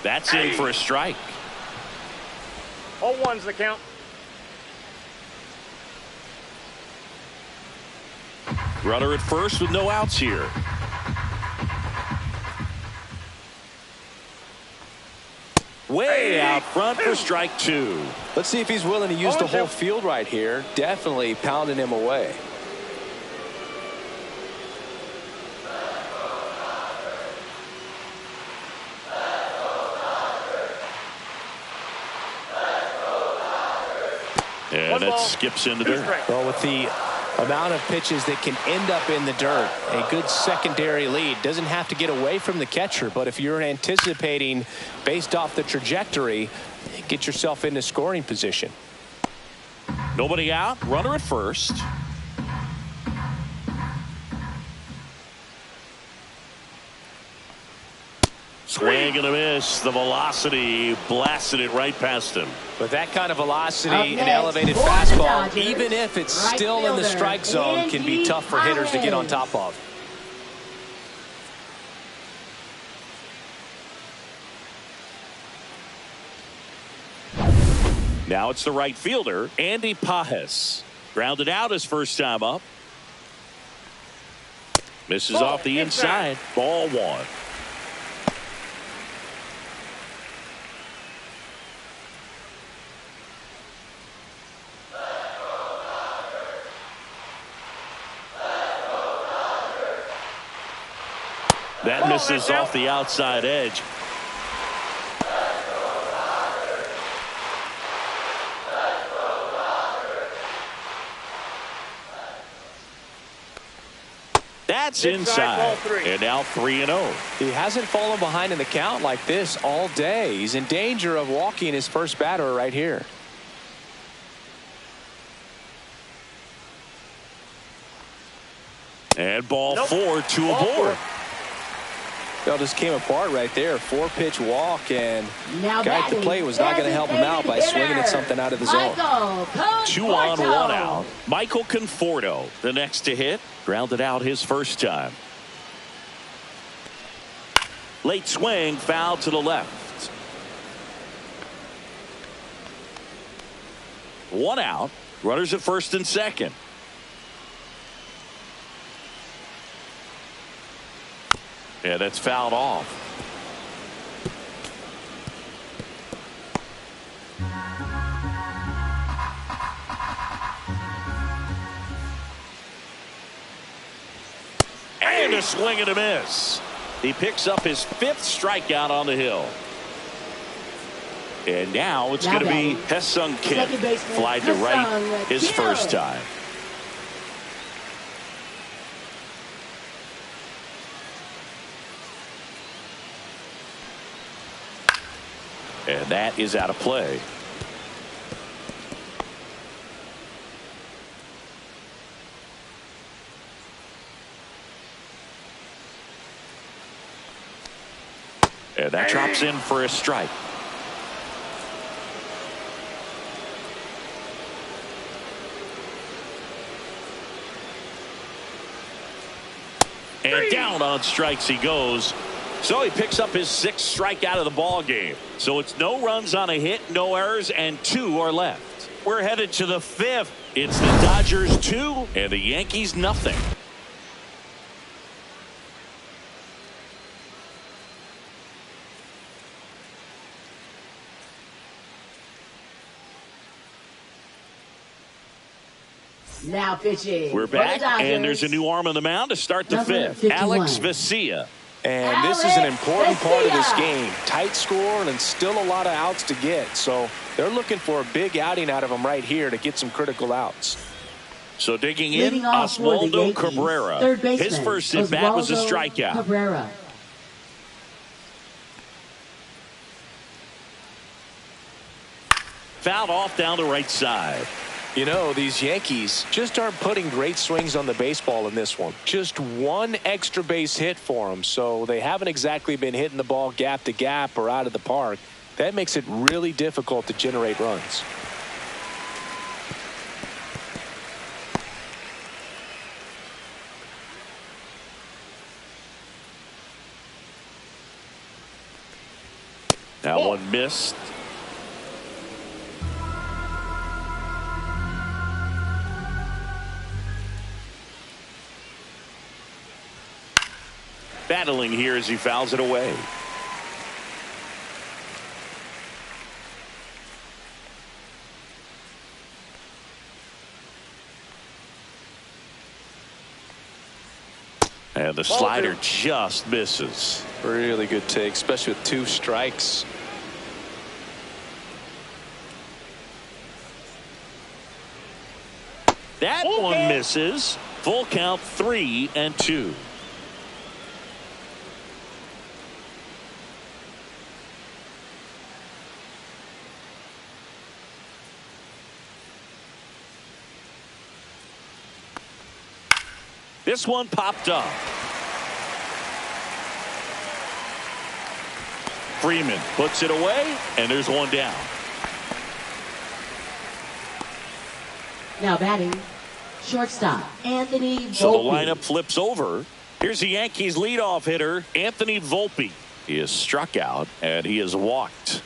That's in for a strike. 0-1's the count. Runner at first with no outs here. Way out front for strike 2. Let's see if he's willing to use the whole field right here. Definitely pounding him away. And that skips into dirt. Well, with the amount of pitches that can end up in the dirt, a good secondary lead. Doesn't have to get away from the catcher, but if you're anticipating based off the trajectory, get yourself into scoring position. Nobody out. Runner at first. Swing and a miss. The velocity blasted it right past him. With that kind of velocity, an elevated fastball, even if it's still in the strike zone, can be tough for hitters to get on top of. Now it's the right fielder, Andy Pajes. Grounded out his first time up. Misses off the inside. Ball 1. That misses off the outside edge. That's inside. And now 3-0. He hasn't fallen behind in the count like this all day. He's in danger of walking his first batter right here. And ball 4, 2 aboard. Well, just came apart right there. 4-pitch walk, and guy at the plate was not going to help him out by swinging at something out of the zone. 2 on, 1 out. Michael Conforto, the next to hit. Grounded out his first time. Late swing, foul to the left. 1 out. Runners at first and second. Yeah, that's fouled off. And a swing and a miss. He picks up his 5th strikeout on the hill. And now it's going to be Hesung Kim. Fly to right his first time. And that is out of play. And that drops in for a strike. And down on strikes he goes. So he picks up his 6th strikeout of the ball game. So it's no runs on a hit, no errors, and 2 are left. We're headed to the 5th. It's the Dodgers 2 and the Yankees nothing. Now pitching. We're back, and there's a new arm on the mound to start the 5th. Alex Vesia. And this is an important part of this game. Tight score and still a lot of outs to get. So they're looking for a big outing out of him right here to get some critical outs. So digging in, Oswaldo Cabrera. His first at bat was a strikeout. Cabrera. Fouled off down the right side. You know, these Yankees just aren't putting great swings on the baseball in this one. Just one extra base hit for them, so they haven't exactly been hitting the ball gap to gap or out of the park. That makes it really difficult to generate runs. That one missed. Battling here as he fouls it away. And the slider just misses. Really good take, especially with 2 strikes. That one misses. Full count, 3-2. This one popped up. Freeman puts it away, and there's one down. Now batting, shortstop, Anthony Volpe. So the lineup flips over. Here's the Yankees leadoff hitter, Anthony Volpe. He is struck out, and he is walked.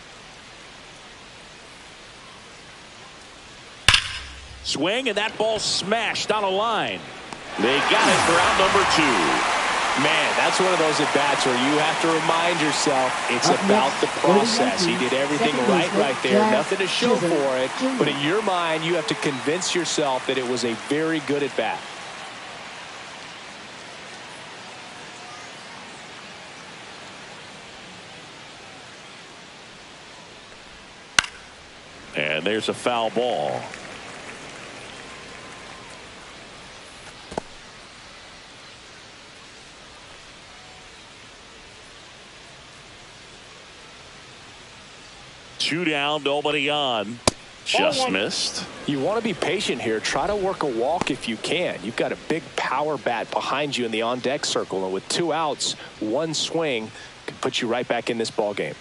Swing, and that ball smashed on a line. They got it for out number 2. Man, that's one of those at-bats where you have to remind yourself it's about the process. He did everything right there. Nothing to show for it. But in your mind, you have to convince yourself that it was a very good at-bat. And there's a foul ball. Two down, nobody on. Just missed. You want to be patient here. Try to work a walk if you can. You've got a big power bat behind you in the on-deck circle, and with 2 outs, 1 swing could put you right back in this ball game.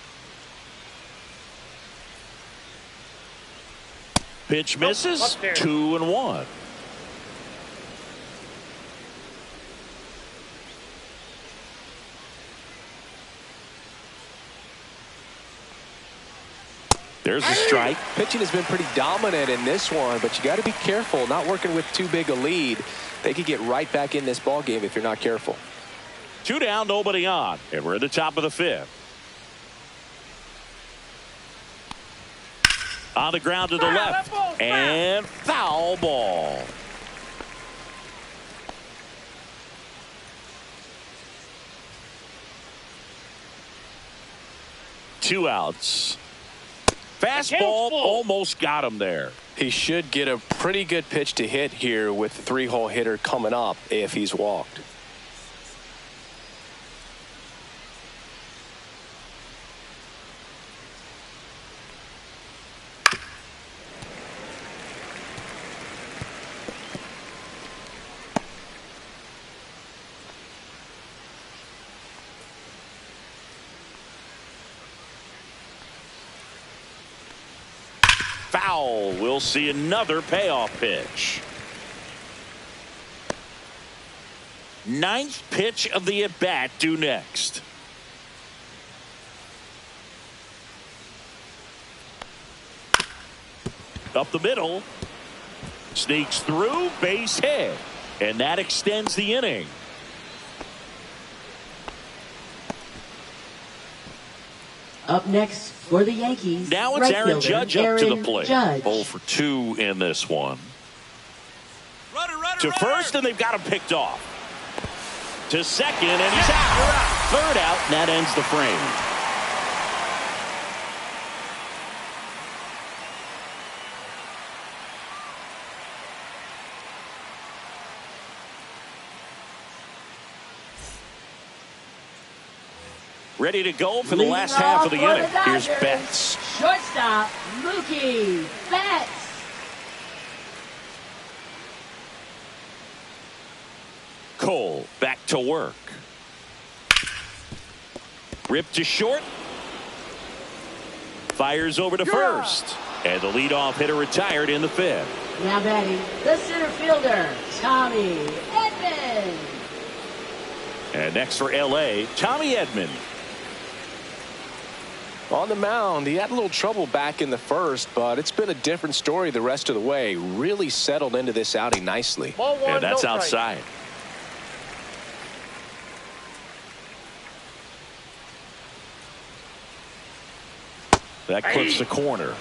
Pitch misses. 2-1. There's a strike. Pitching has been pretty dominant in this one, but you got to be careful. Not working with too big a lead. They could get right back in this ball game if you're not careful. 2 down, nobody on, and we're at the top of the 5th. On the ground to the left, and foul ball. Two outs. Fastball almost got him there. He should get a pretty good pitch to hit here with the 3-hole hitter coming up if he's walked. Foul. We'll see another payoff pitch. 9th pitch of the at-bat due next. Up the middle. Sneaks through, base hit. And that extends the inning. Up next for the Yankees. Now it's Aaron Judge up to the plate. 0 for 2 in this one. To first, and they've got him picked off. To second, and he's out. Third out, and that ends the frame. Ready to go for the last half of the inning. Here's Betts. Shortstop, Mookie Betts. Cole back to work. Ripped to short. Fires over to first. And the leadoff hitter retired in the fifth. Now batting, the center fielder, Tommy Edman. And next for L.A., Tommy Edman. On the mound, he had a little trouble back in the first, but it's been a different story the rest of the way. Really settled into this outing nicely. Ball one, And that's no outside. That clips the corner.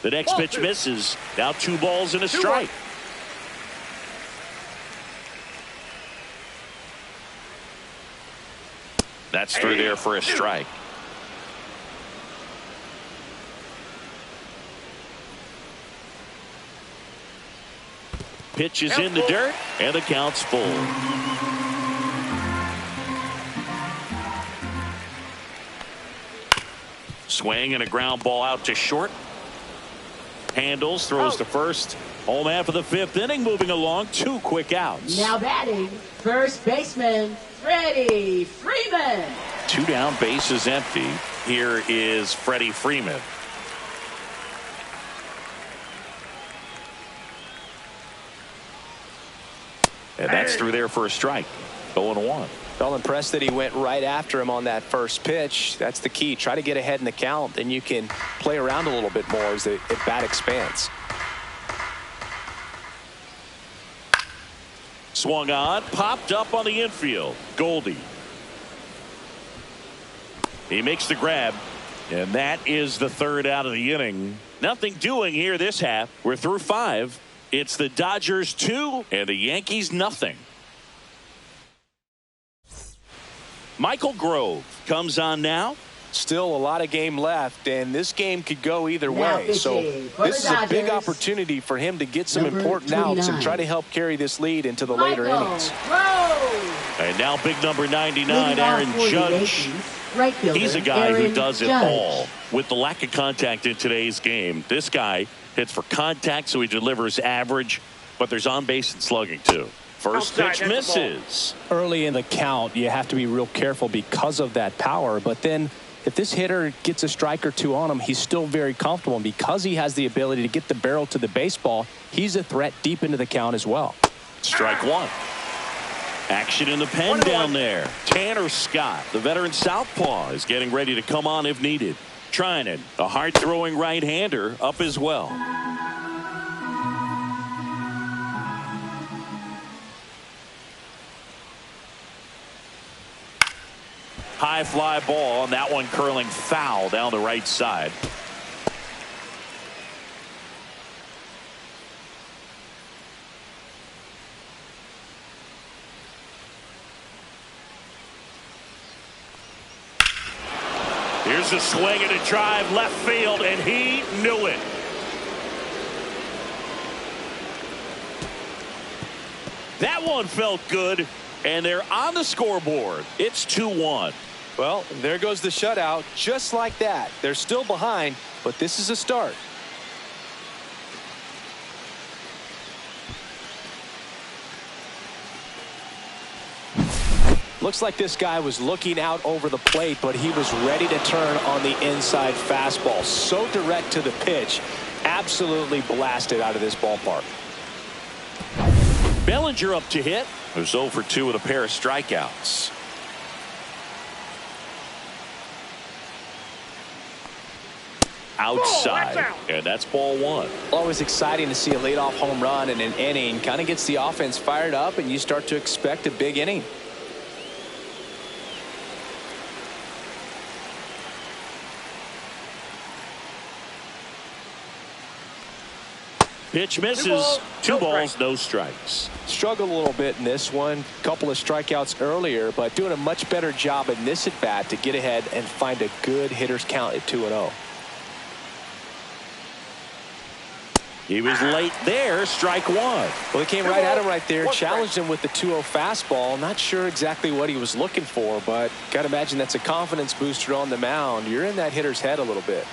The next pitch misses. Now 2 balls and a strike. That's through there for a strike. Pitch is in the dirt, and the count's full. Swing and a ground ball out to short. Handles, throws to first. Home half of the 5th inning, moving along. 2 quick outs. Now batting, first baseman, Freddie Freeman. 2 down, bases empty. Here is Freddie Freeman. And that's through there for a strike. 0-1. Felt impressed that he went right after him on that first pitch. That's the key. Try to get ahead in the count, then you can play around a little bit more as the bat expands. Swung on, popped up on the infield. Goldie. He makes the grab, and that is the 3rd out of the inning. Nothing doing here this half. We're through 5. It's the Dodgers 2 and the Yankees nothing. Michael Grove comes on now. Still a lot of game left, and this game could go either way. So this is a big opportunity for him to get some important outs and try to help carry this lead into the later innings. And now big number 99, Aaron Judge. He's a guy who does it all. With the lack of contact in today's game, this guy hits for contact, so he delivers average, but there's on base and slugging too. First pitch misses. Early in the count, you have to be real careful because of that power, but then if this hitter gets a strike or 2 on him, he's still very comfortable, and because he has the ability to get the barrel to the baseball, he's a threat deep into the count as well. Strike 1. Action in the pen down there. Tanner Scott, the veteran southpaw, is getting ready to come on if needed. Trinan, a hard-throwing right-hander, up as well. High fly ball, and that one curling foul down the right side. Here's a swing and a drive left field, and he knew it. That one felt good, and they're on the scoreboard. It's 2-1. Well, there goes the shutout. Just like that. They're still behind, but this is a start. Looks like this guy was looking out over the plate, but he was ready to turn on the inside fastball. So direct to the pitch. Absolutely blasted out of this ballpark. Bellinger up to hit. Who's 0 for 2 with a pair of strikeouts. Outside, and that's ball 1. Always exciting to see a leadoff home run in an inning. Kind of gets the offense fired up, and you start to expect a big inning. Pitch misses. 2 balls, no strikes. Struggled a little bit in this one. Couple of strikeouts earlier, but doing a much better job in this at bat to get ahead and find a good hitter's count at 2-0. He was late there. Strike 1. Well, he came right at him right there, challenged him with the 2-0 fastball. Not sure exactly what he was looking for, but got to imagine that's a confidence booster on the mound. You're in that hitter's head a little bit.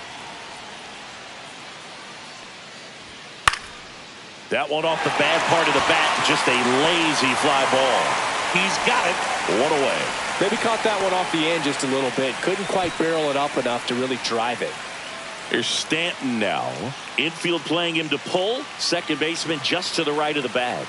That one off the bad part of the bat, just a lazy fly ball. He's got it. One away. Maybe caught that one off the end just a little bit. Couldn't quite barrel it up enough to really drive it. Here's Stanton now. Infield playing him to pull. Second baseman just to the right of the bag.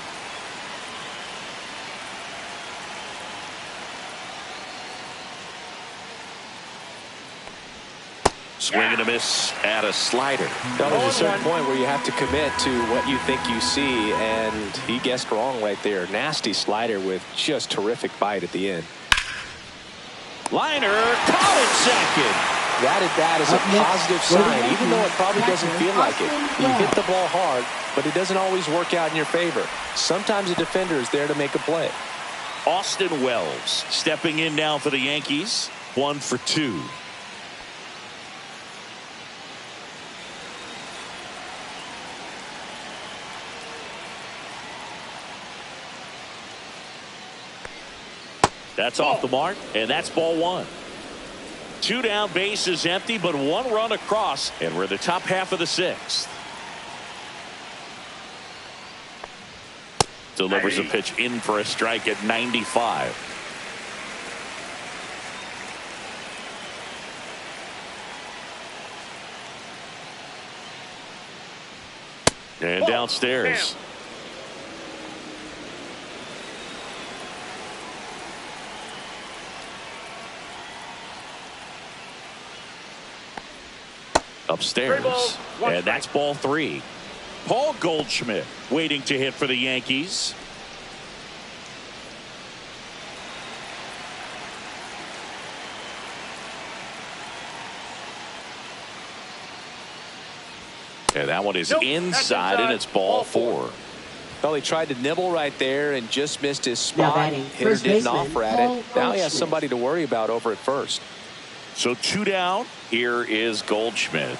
Swing and a miss at a slider. Now, there's a certain point where you have to commit to what you think you see, and he guessed wrong right there. Nasty slider with just terrific bite at the end. Liner caught at second. That at bat is a positive sign, even though it probably doesn't feel like it. You hit the ball hard, but it doesn't always work out in your favor. Sometimes a defender is there to make a play. Austin Wells stepping in now for the Yankees. 1 for 2. That's off the mark, and that's ball 1. 2 down, base is empty, but 1 run across, and we're in the top half of the 6th. Delivers a pitch in for a strike at 95. And downstairs. Upstairs, and that's ball 3. Paul Goldschmidt waiting to hit for the Yankees. And that one is inside, and it's ball 4. Well, he tried to nibble right there and just missed his spot. Hitter didn't offer at it. Now he has somebody to worry about over at first. So 2 down. Here is Goldschmidt.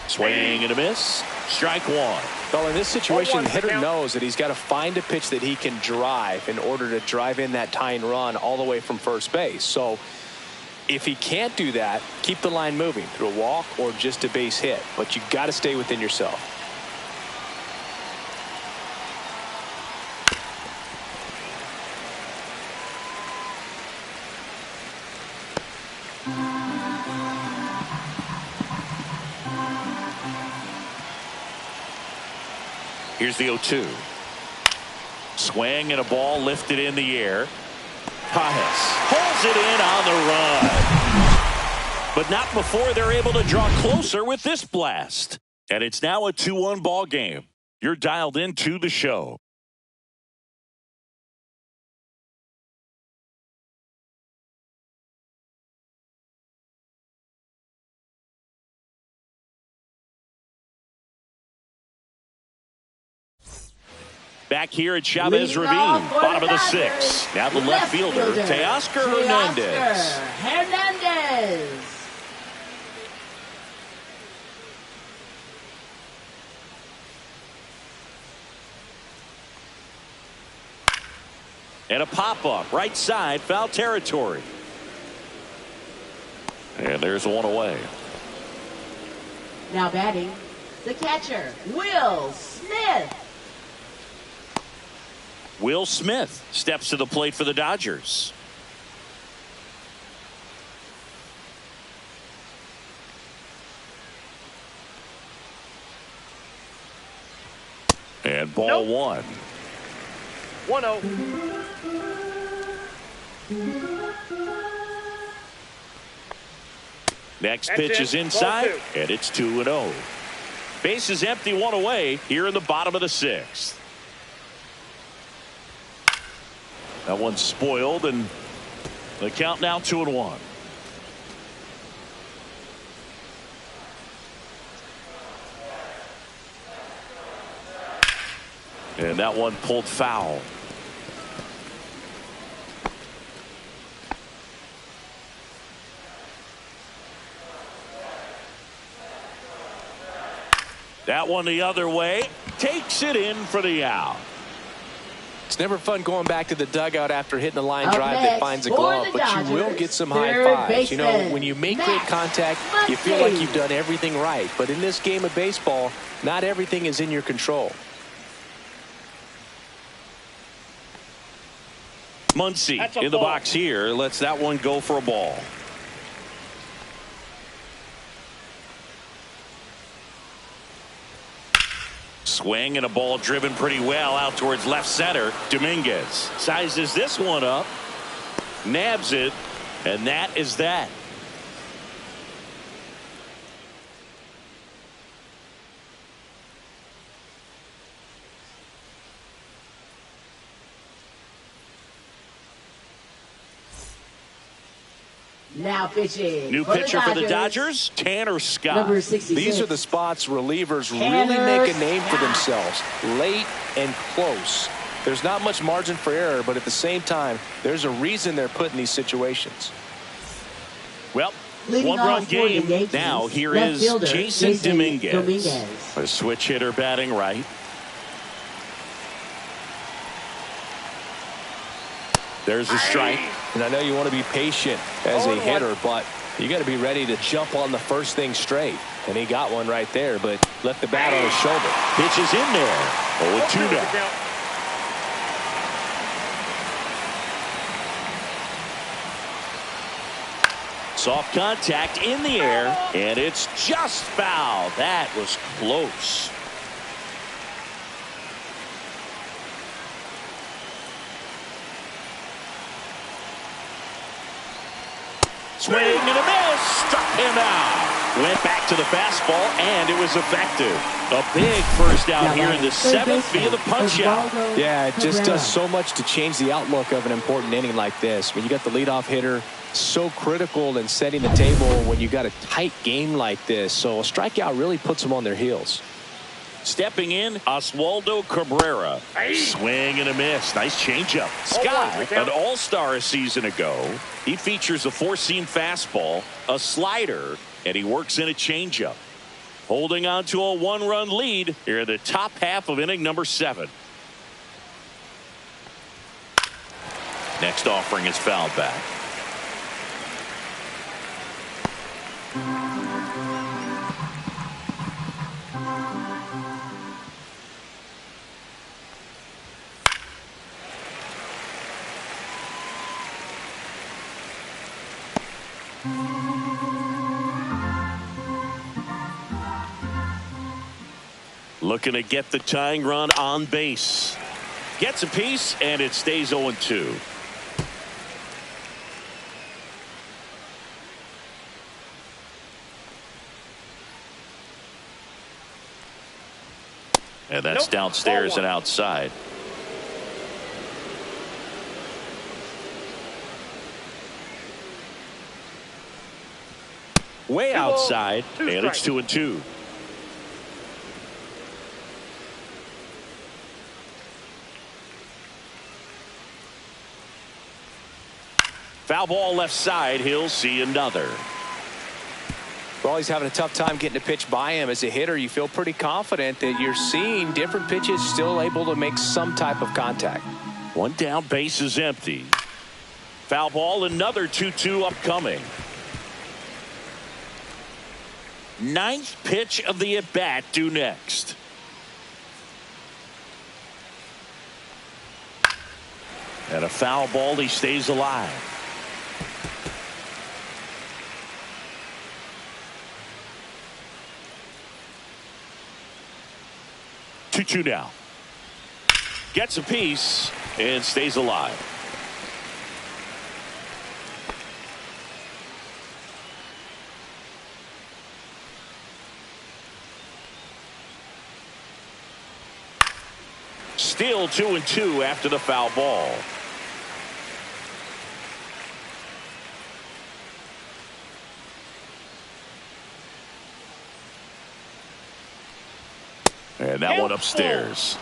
Swing and a miss. Strike 1. Well, in this situation, the hitter knows that he's got to find a pitch that he can drive in order to drive in that tying run all the way from first base. So if he can't do that, keep the line moving through a walk or just a base hit. But you've got to stay within yourself. Here's the 0-2. Swing and a ball lifted in the air. Pajes holds it in on the run. But not before they're able to draw closer with this blast. And it's now a 2-1 ball game. You're dialed into the show. Back here at Chavez Ravine, bottom of the 6th. Now the left fielder, Teoscar Hernandez. And a pop-up, right side, foul territory. And there's 1 away. Now batting, the catcher, Will Smith. Will Smith steps to the plate for the Dodgers. And ball 1. 1-0. Next pitch is inside, and it's 2-0. Base is empty, 1 away here in the bottom of the 6th. That one's spoiled, and the count now 2-1. And that one pulled foul. That one the other way, takes it in for the out. It's never fun going back to the dugout after hitting a line Up drive next, that finds a for glove, the but you will Dodgers, get some high third fives. You know, baseman, when you make Max great contact, you feel like Muncy. you've done everything right. But in this game of baseball, not everything is in your control. Muncy That's a in the ball. box here. Lets that one go for a ball. Swing and a ball driven pretty well out towards left center. Dominguez sizes this one up, nabs it, and that is that. Now pitching. New pitcher for the Dodgers, Tanner Scott. Number 66. These are the spots relievers Tanner really make a name for Scott. themselves. Late and close. There's not much margin for error, but at the same time, there's a reason they're put in these situations. Well, Leading one-run off for the game Yankees, now. Here left is fielder, Jason Dominguez. A switch hitter batting right. There's a strike. And I know you want to be patient as a hitter, but you got to be ready to jump on the first thing straight. And he got one right there, but left the bat on his shoulder. Pitch is in there. 0-2 now. Soft contact in the air, and it's just foul. That was close. Swing and a miss. Struck him out. Went back to the fastball, and it was effective. A big first out here in the seventh via the punch out. Yeah, it just does so much to change the outlook of an important inning like this. When you got the leadoff hitter, so critical in setting the table when you got a tight game like this. So a strikeout really puts them on their heels. Stepping in, Oswaldo Cabrera. Swing and a miss. Nice changeup. Scott, an all-star a season ago. He features a four-seam fastball, a slider, and he works in a changeup. Holding on to a one-run lead here in the top half of inning number 7. Next offering is fouled back. Looking to get the tying run on base. Gets a piece, and it stays 0-2. And that's downstairs and outside. Way outside, and it's 2-2. Foul ball left side. He'll see another. Well, he's having a tough time getting a pitch by him. As a hitter, you feel pretty confident that you're seeing different pitches still able to make some type of contact. One down, base is empty. Foul ball, another 2-2 upcoming. 9th pitch of the at-bat due next. And a foul ball, he stays alive. Two now. Gets a piece and stays alive. Still 2-2 after the foul ball. And that one upstairs.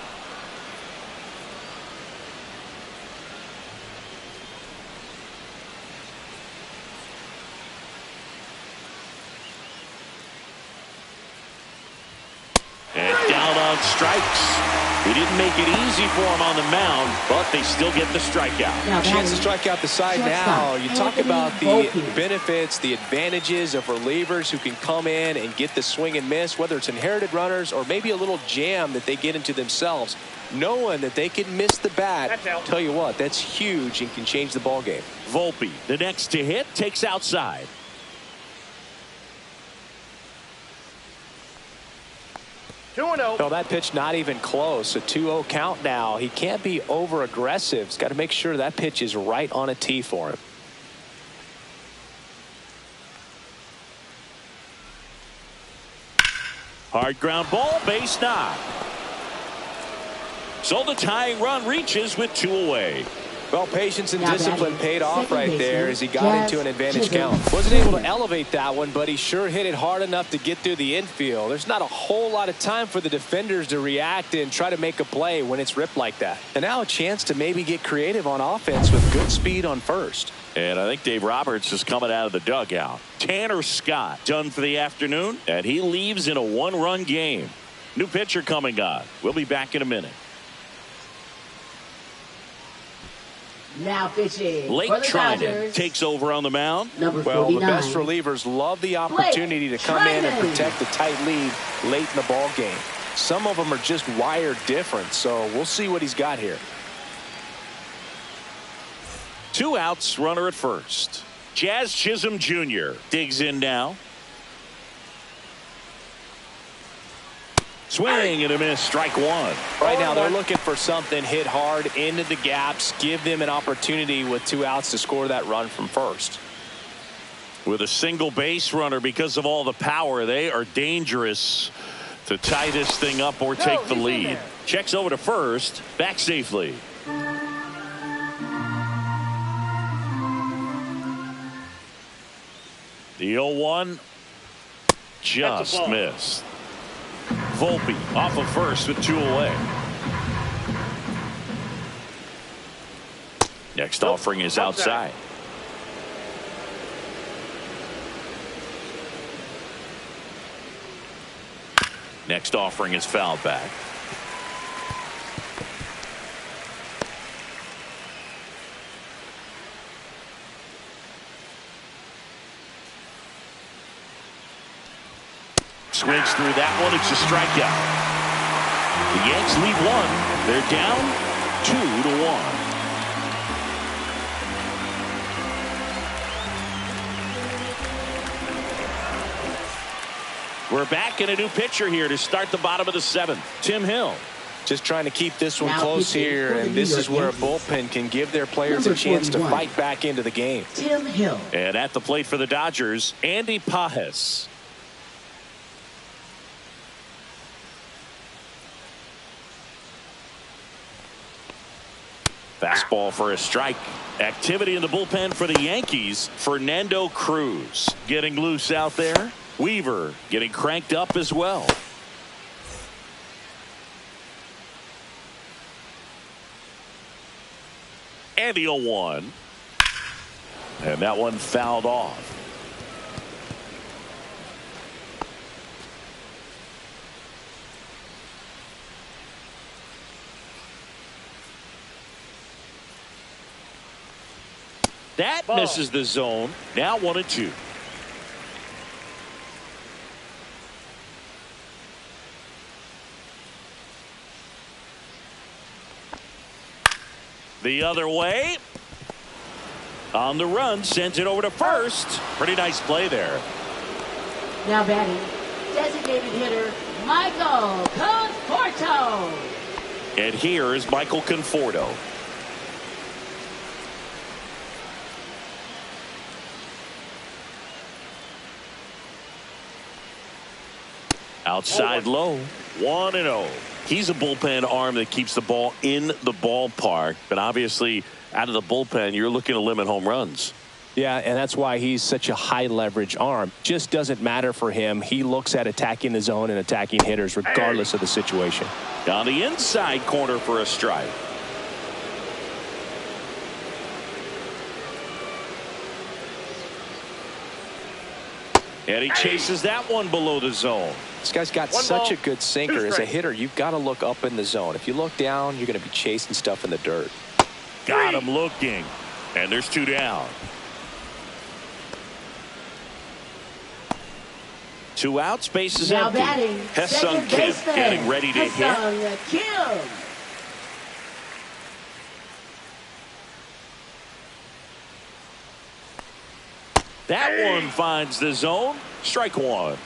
And down on strikes. He didn't make it easy for him on the mound, but they still get the strikeout. Chance to strike out the side now. You talk about the benefits, the advantages of relievers who can come in and get the swing and miss, whether it's inherited runners or maybe a little jam that they get into themselves. Knowing that they can miss the bat, tell you what, that's huge and can change the ball game. Volpe, the next to hit, takes outside. 2-0. No, that pitch not even close. A 2-0 count now. He can't be over aggressive. He's got to make sure that pitch is right on a tee for him. Hard ground ball, base knock. So the tying run reaches with 2 away. Well, patience and discipline paid off right there as he got into an advantage count. Wasn't able to elevate that one, but he sure hit it hard enough to get through the infield. There's not a whole lot of time for the defenders to react and try to make a play when it's ripped like that. And now a chance to maybe get creative on offense with good speed on first. And I think Dave Roberts is coming out of the dugout. Tanner Scott done for the afternoon, and he leaves in a 1-run game. New pitcher coming on. We'll be back in a minute. Now pitching. Lake Trinan takes over on the mound. Number 49. Well, the best relievers love the opportunity to come in and protect the tight lead late in the ball game. Some of them are just wired different, so we'll see what he's got here. 2 outs, runner at first. Jazz Chisholm Jr. digs in now. Swing and a miss, strike 1. Right now they're looking for something hit hard into the gaps, give them an opportunity with 2 outs to score that run from first. With a single base runner, because of all the power, they are dangerous to tie this thing up or take the lead. Checks over to first, back safely. The 0-1 just missed. Volpe off of first with 2 away. Next offering is outside. Next offering is fouled back. Swings through that one. It's a strikeout. The Yanks lead 1. They're down 2-1. We're back in a new pitcher here to start the bottom of the 7th. Tim Hill. Just trying to keep this one close here, and this is where a bullpen can give their players a chance to fight back into the game. Tim Hill. And at the plate for the Dodgers, Andy Pajes. Fastball for a strike. Activity in the bullpen for the Yankees. Fernando Cruz getting loose out there. Weaver getting cranked up as well. And the 0-1. And that one fouled off. That misses the zone. Now 1-2. The other way. On the run, sends it over to first. Pretty nice play there. Now batting, designated hitter Michael Conforto. And here is Michael Conforto. Outside low, 1-0. He's a bullpen arm that keeps the ball in the ballpark, but obviously out of the bullpen, you're looking to limit home runs. Yeah, and that's why he's such a high leverage arm. Just doesn't matter for him. He looks at attacking the zone and attacking hitters regardless of the situation. On the inside corner for a strike. And he chases that one below the zone. This guy's got such a good sinker. As a hitter, you've got to look up in the zone. If you look down, you're going to be chasing stuff in the dirt. Got him looking. And there's 2 down. 2 outs, base is empty. Ha-Seong Kim getting ready to hit. That one finds the zone. Strike 1.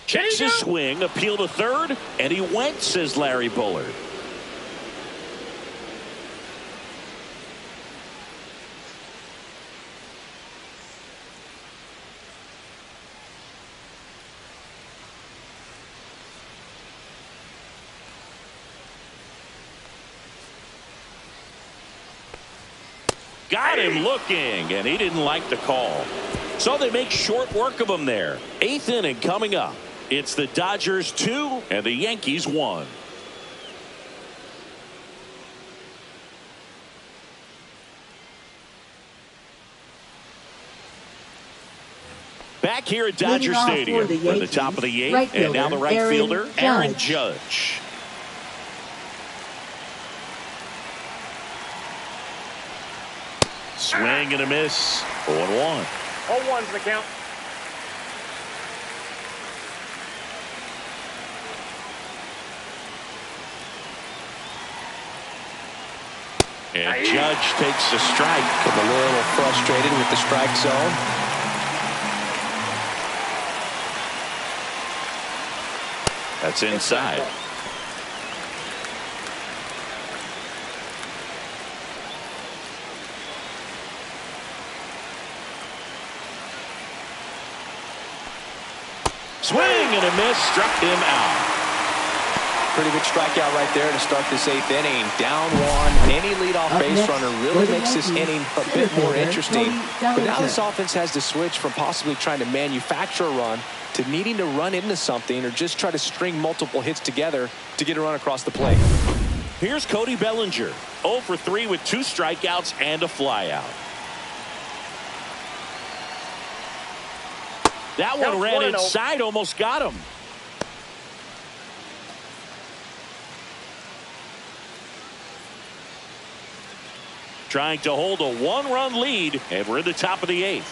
Checks his swing, appeal to third, and he went, says Larry Bullard. Got him looking, and he didn't like the call. So they make short work of him there. 8th inning coming up. It's the Dodgers 2 and the Yankees 1. Back here at Dodger Stadium for the top of the 8th, and now the right fielder, Aaron Judge. Swing and a miss. 0-1. 0-1's the count. And Judge takes a strike. A little frustrated with the strike zone. That's inside. Swing and a miss, struck him out. Pretty good strikeout right there to start this 8th inning. Down 1. Any leadoff base runner really makes this inning a bit more interesting. But now this offense has to switch from possibly trying to manufacture a run to needing to run into something or just try to string multiple hits together to get a run across the plate. Here's Cody Bellinger. 0 for 3 with 2 strikeouts and a flyout. That one ran inside, almost got him. Trying to hold a 1-run lead, and we're in the top of the 8th.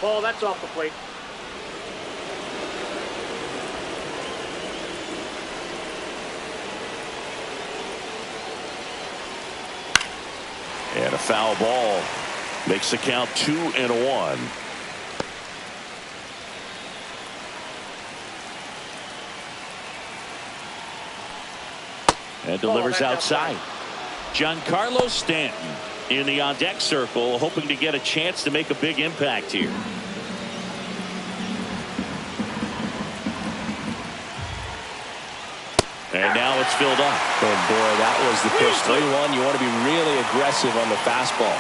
Ball, that's off the plate. And a foul ball makes the count 2-1. And delivers outside. Giancarlo Stanton in the on-deck circle, hoping to get a chance to make a big impact here. And now it's filled up. Oh boy, that was the pitch. 3-1. You want to be really aggressive on the fastball.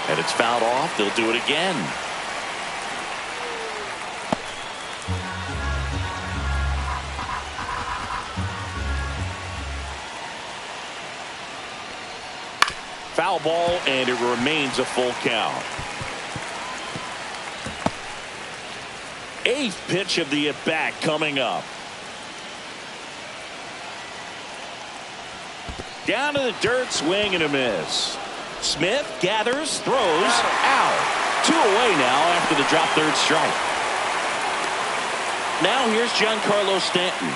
And it's fouled off. They'll do it again. Foul ball, and it remains a full count. 8th pitch of the at-bat coming up. Down to the dirt, swing and a miss. Smith gathers, throws, out. 2 away now after the drop third strike. Now here's Giancarlo Stanton.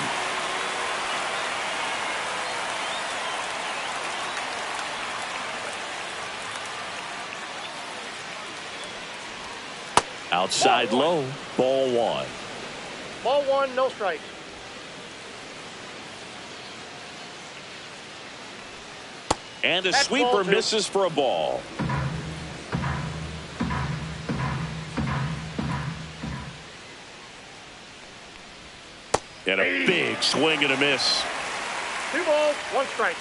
Outside low, ball 1. Ball 1, no strike. And the sweeper misses for a ball. And a big swing and a miss. 2 balls, 1 strike.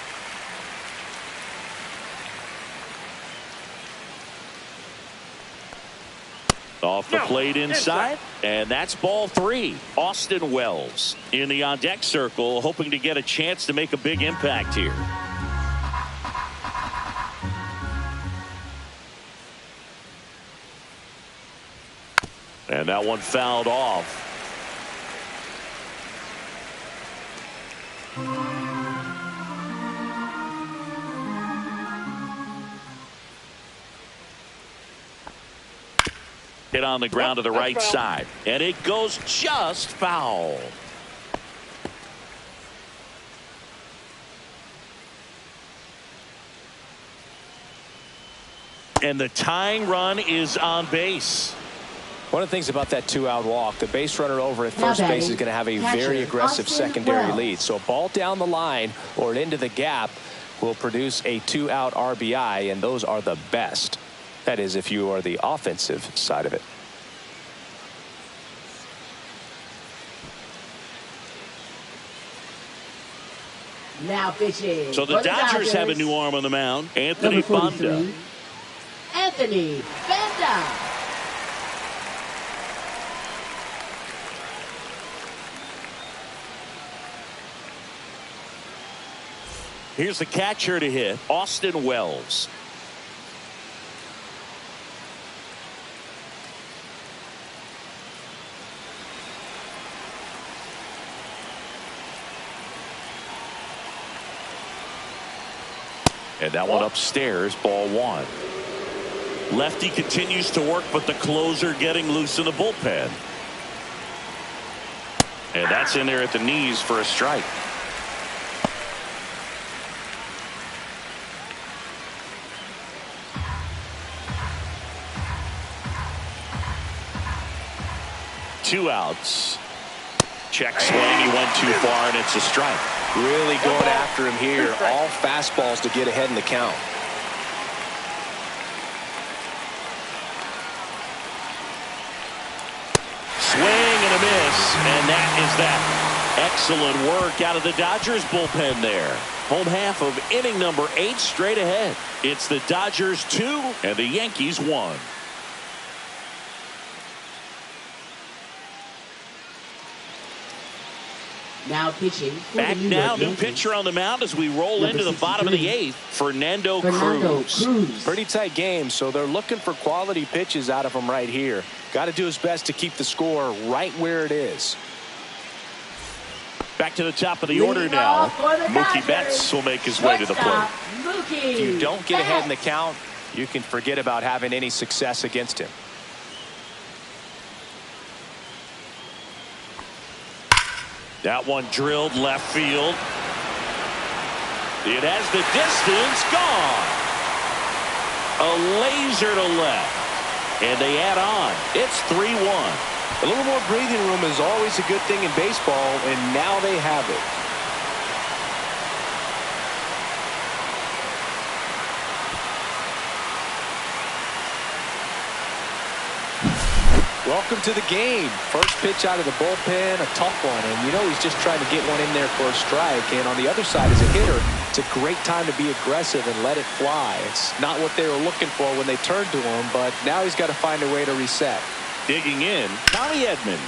Off the plate inside, and that's ball 3. Austin Wells in the on-deck circle, hoping to get a chance to make a big impact here. And that one fouled off. Hit on the ground to the right side, and it goes just foul. And the tying run is on base. One of the things about that 2-out walk, the base runner over at first base is going to have a very aggressive secondary lead. So a ball down the line or into the gap will produce a 2-out RBI, and those are the best. That is, if you are the offensive side of it. Now pitching. So the Dodgers have a new arm on the mound, Anthony Banda. Anthony Banda. Here's the catcher to hit, Austin Wells. And that one upstairs, ball 1. Lefty continues to work, but the closer getting loose in the bullpen. And that's in there at the knees for a strike. Two outs. Check swing. He went too far, and it's a strike. Really going after him here. All fastballs to get ahead in the count. Swing and a miss, and that is that. Excellent work out of the Dodgers bullpen there. Home half of inning number 8 straight ahead. It's the Dodgers 2 and the Yankees 1. Now pitching. Back now, new pitcher on the mound as we roll into the bottom of the 8th, Fernando Cruz. Pretty tight game, so they're looking for quality pitches out of him right here. Got to do his best to keep the score right where it is. Back to the top of the order now. Mookie Betts will make his way to the plate. If you don't get ahead in the count, you can forget about having any success against him. That one drilled left field. It has the distance, gone. A laser to left. And they add on. It's 3-1. A little more breathing room is always a good thing in baseball, and now they have it. Welcome to the game. First pitch out of the bullpen, a tough one, and you know he's just trying to get one in there for a strike. And on the other side, as a hitter, it's a great time to be aggressive and let it fly. It's not what they were looking for when they turned to him, but now he's got to find a way to reset. Digging in, Tommy Edman.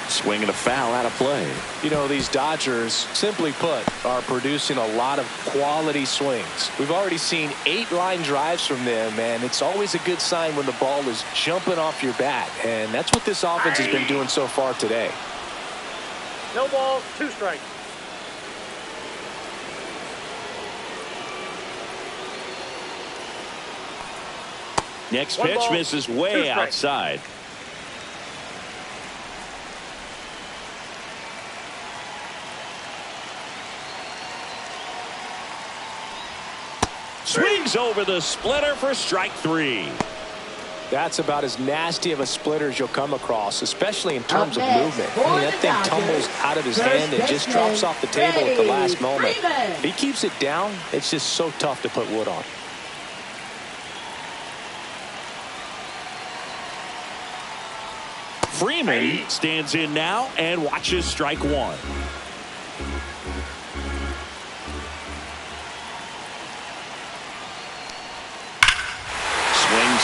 Swinging a foul out of play. You know, these Dodgers, simply put, are producing a lot of quality swings. We've already seen 8 line drives from them, and it's always a good sign when the ball is jumping off your bat. And that's what this offense has been doing so far today. No balls, 2 strikes. Next pitch misses way outside. Swings over the splitter for strike 3. That's about as nasty of a splitter as you'll come across, especially in terms of movement. I mean, that thing tumbles out of his hand and just drops off the table at the last moment. If he keeps it down, it's just so tough to put wood on. Freeman stands in now and watches strike 1.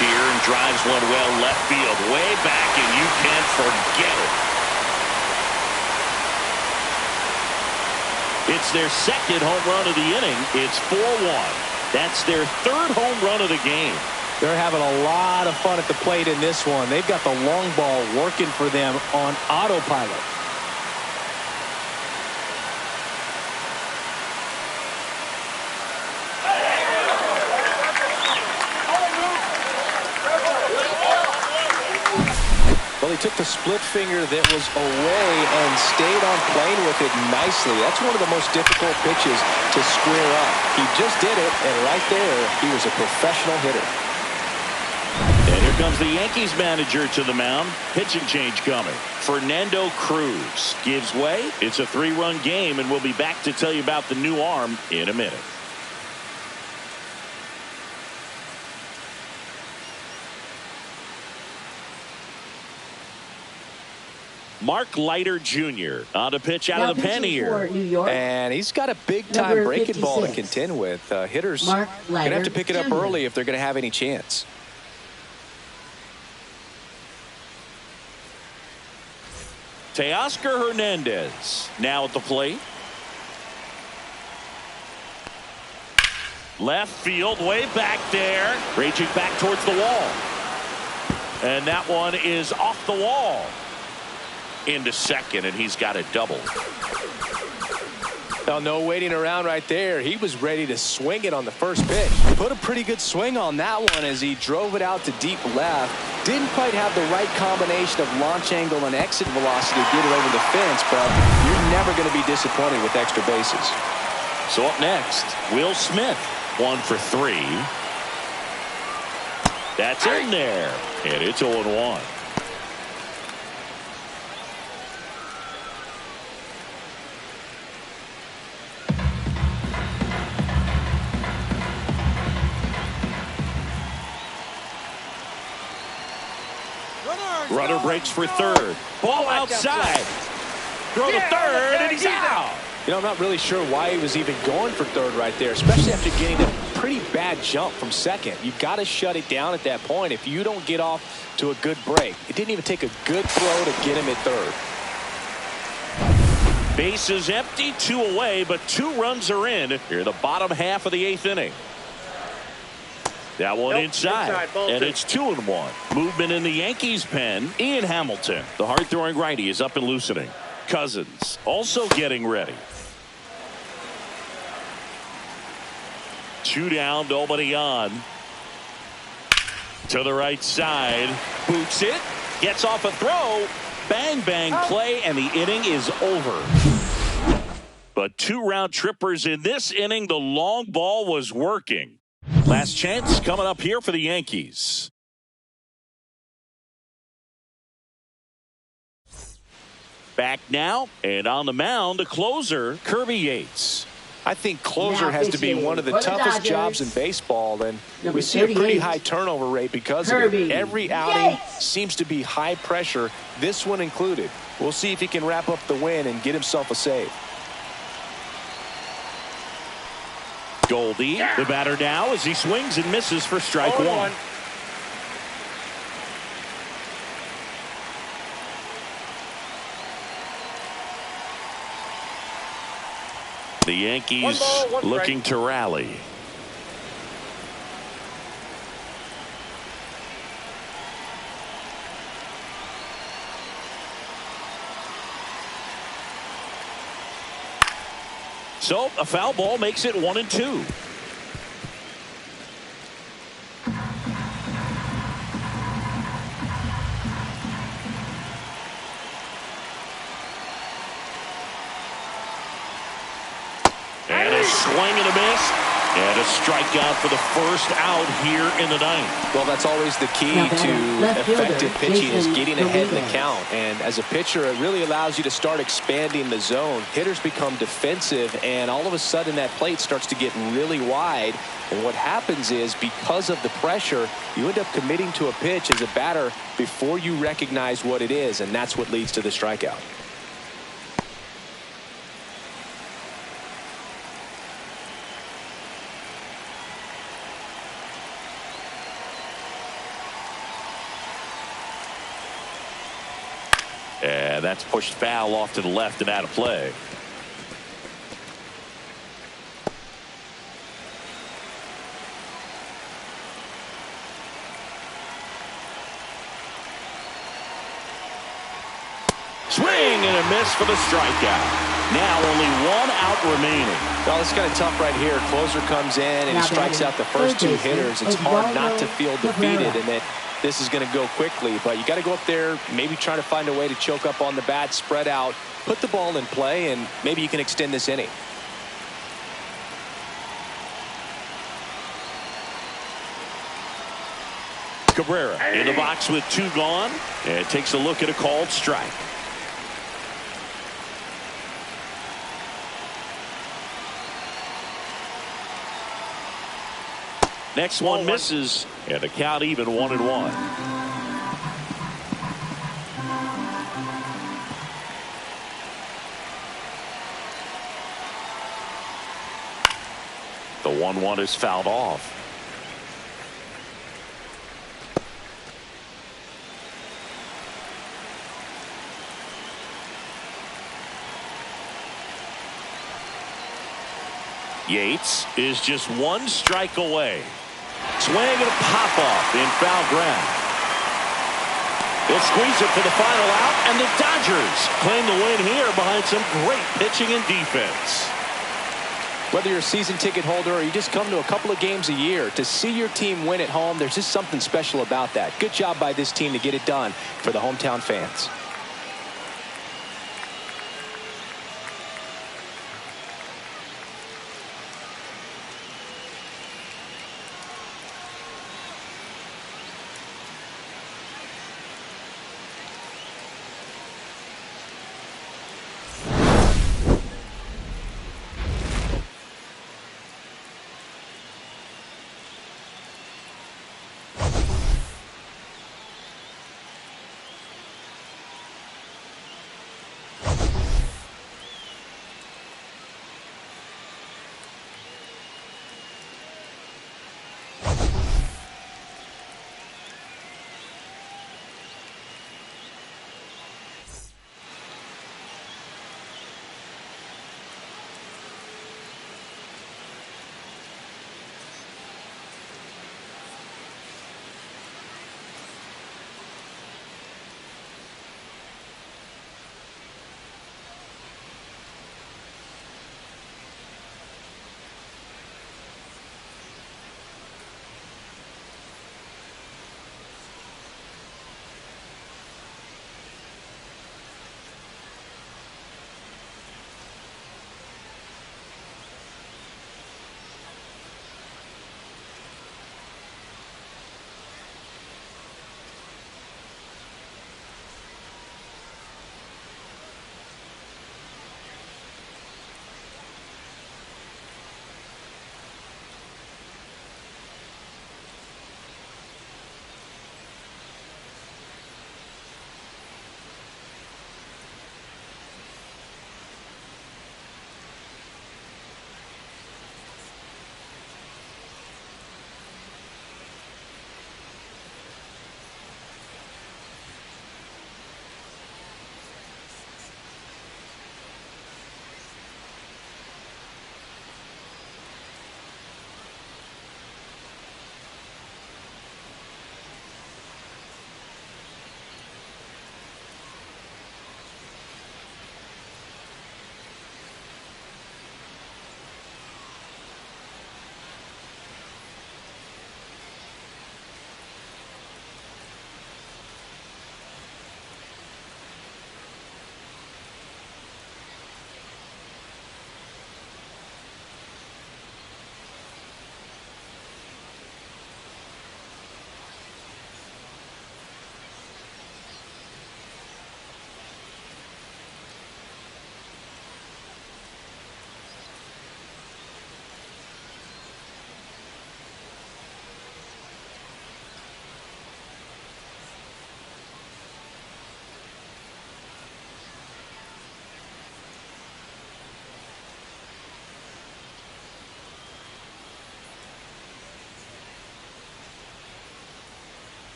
here and drives one well left field. Way back, and you can't forget it. It's their second home run of the inning. It's 4-1. That's their third home run of the game. They're having a lot of fun at the plate in this one. They've got the long ball working for them on autopilot. Well, he took the split finger that was away and stayed on plane with it nicely. That's one of the most difficult pitches to square up. He just did it, and right there, he was a professional hitter. And here comes the Yankees manager to the mound. Pitching change coming. Fernando Cruz gives way. It's a 3-run game, and we'll be back to tell you about the new arm in a minute. Mark Leiter Jr. on the pitch out of the pen here. And he's got a big-time breaking ball to contend with. Hitters going to have to pick it up early if they're going to have any chance. Teoscar Hernandez now at the plate. Left field, way back there. Raging back towards the wall. And that one is off the wall. Into second, and he's got a double. Well, no waiting around right there. He was ready to swing it on the first pitch. Put a pretty good swing on that one as he drove it out to deep left. Didn't quite have the right combination of launch angle and exit velocity to get it over the fence, but you're never going to be disappointed with extra bases. So up next, Will Smith, 1 for 3. That's in there, and it's 0-1. Runner breaks for third. Ball outside. Throw to third, and he's out. You know, I'm not really sure why he was even going for third right there, especially after getting a pretty bad jump from second. You've got to shut it down at that point if you don't get off to a good break. It didn't even take a good throw to get him at third. Base is empty, 2 away, but 2 runs are in here in the bottom half of the 8th inning. That one inside, and it's 2-1. Movement in the Yankees pen. Ian Hamilton, the hard-throwing righty, is up and loosening. Cousins also getting ready. 2 down, nobody on. To the right side, boots it, gets off a throw, bang bang play, and the inning is over. But 2 round trippers in this inning. The long ball was working. Last chance coming up here for the Yankees. Back now, and on the mound, the closer, Kirby Yates. I think closer has to be one of the toughest jobs in baseball, and we see a pretty high turnover rate because of it. Every outing seems to be high pressure, this one included. We'll see if he can wrap up the win and get himself a save. Goldie, the batter now as he swings and misses for strike 1. The Yankees looking to rally. So a foul ball makes it 1-2. And a swing and a miss. And a strikeout for the first out here in the 9th. Well, that's always the key to effective pitching is getting ahead in the count. And as a pitcher, it really allows you to start expanding the zone. Hitters become defensive, and all of a sudden that plate starts to get really wide. And what happens is, because of the pressure, you end up committing to a pitch as a batter before you recognize what it is, and that's what leads to the strikeout. And that's pushed foul off to the left and out of play. Swing and a miss for the strikeout. Now only one out remaining. Well, it's kind of tough right here. Closer comes in and he strikes out the first two hitters. It's hard not to feel defeated and that this is going to go quickly. But you got to go up there, maybe try to find a way to choke up on the bat, spread out, put the ball in play, and maybe you can extend this inning. Cabrera in the box with two gone, and takes a look at a called strike. Next one misses, and the count even 1-1. The 1-1 is fouled off. Yates is just one strike away. Swing and a pop off in foul ground. They'll squeeze it for the final out, and the Dodgers claim the win here behind some great pitching and defense. Whether you're a season ticket holder or you just come to a couple of games a year, to see your team win at home, there's just something special about that. Good job by this team to get it done for the hometown fans.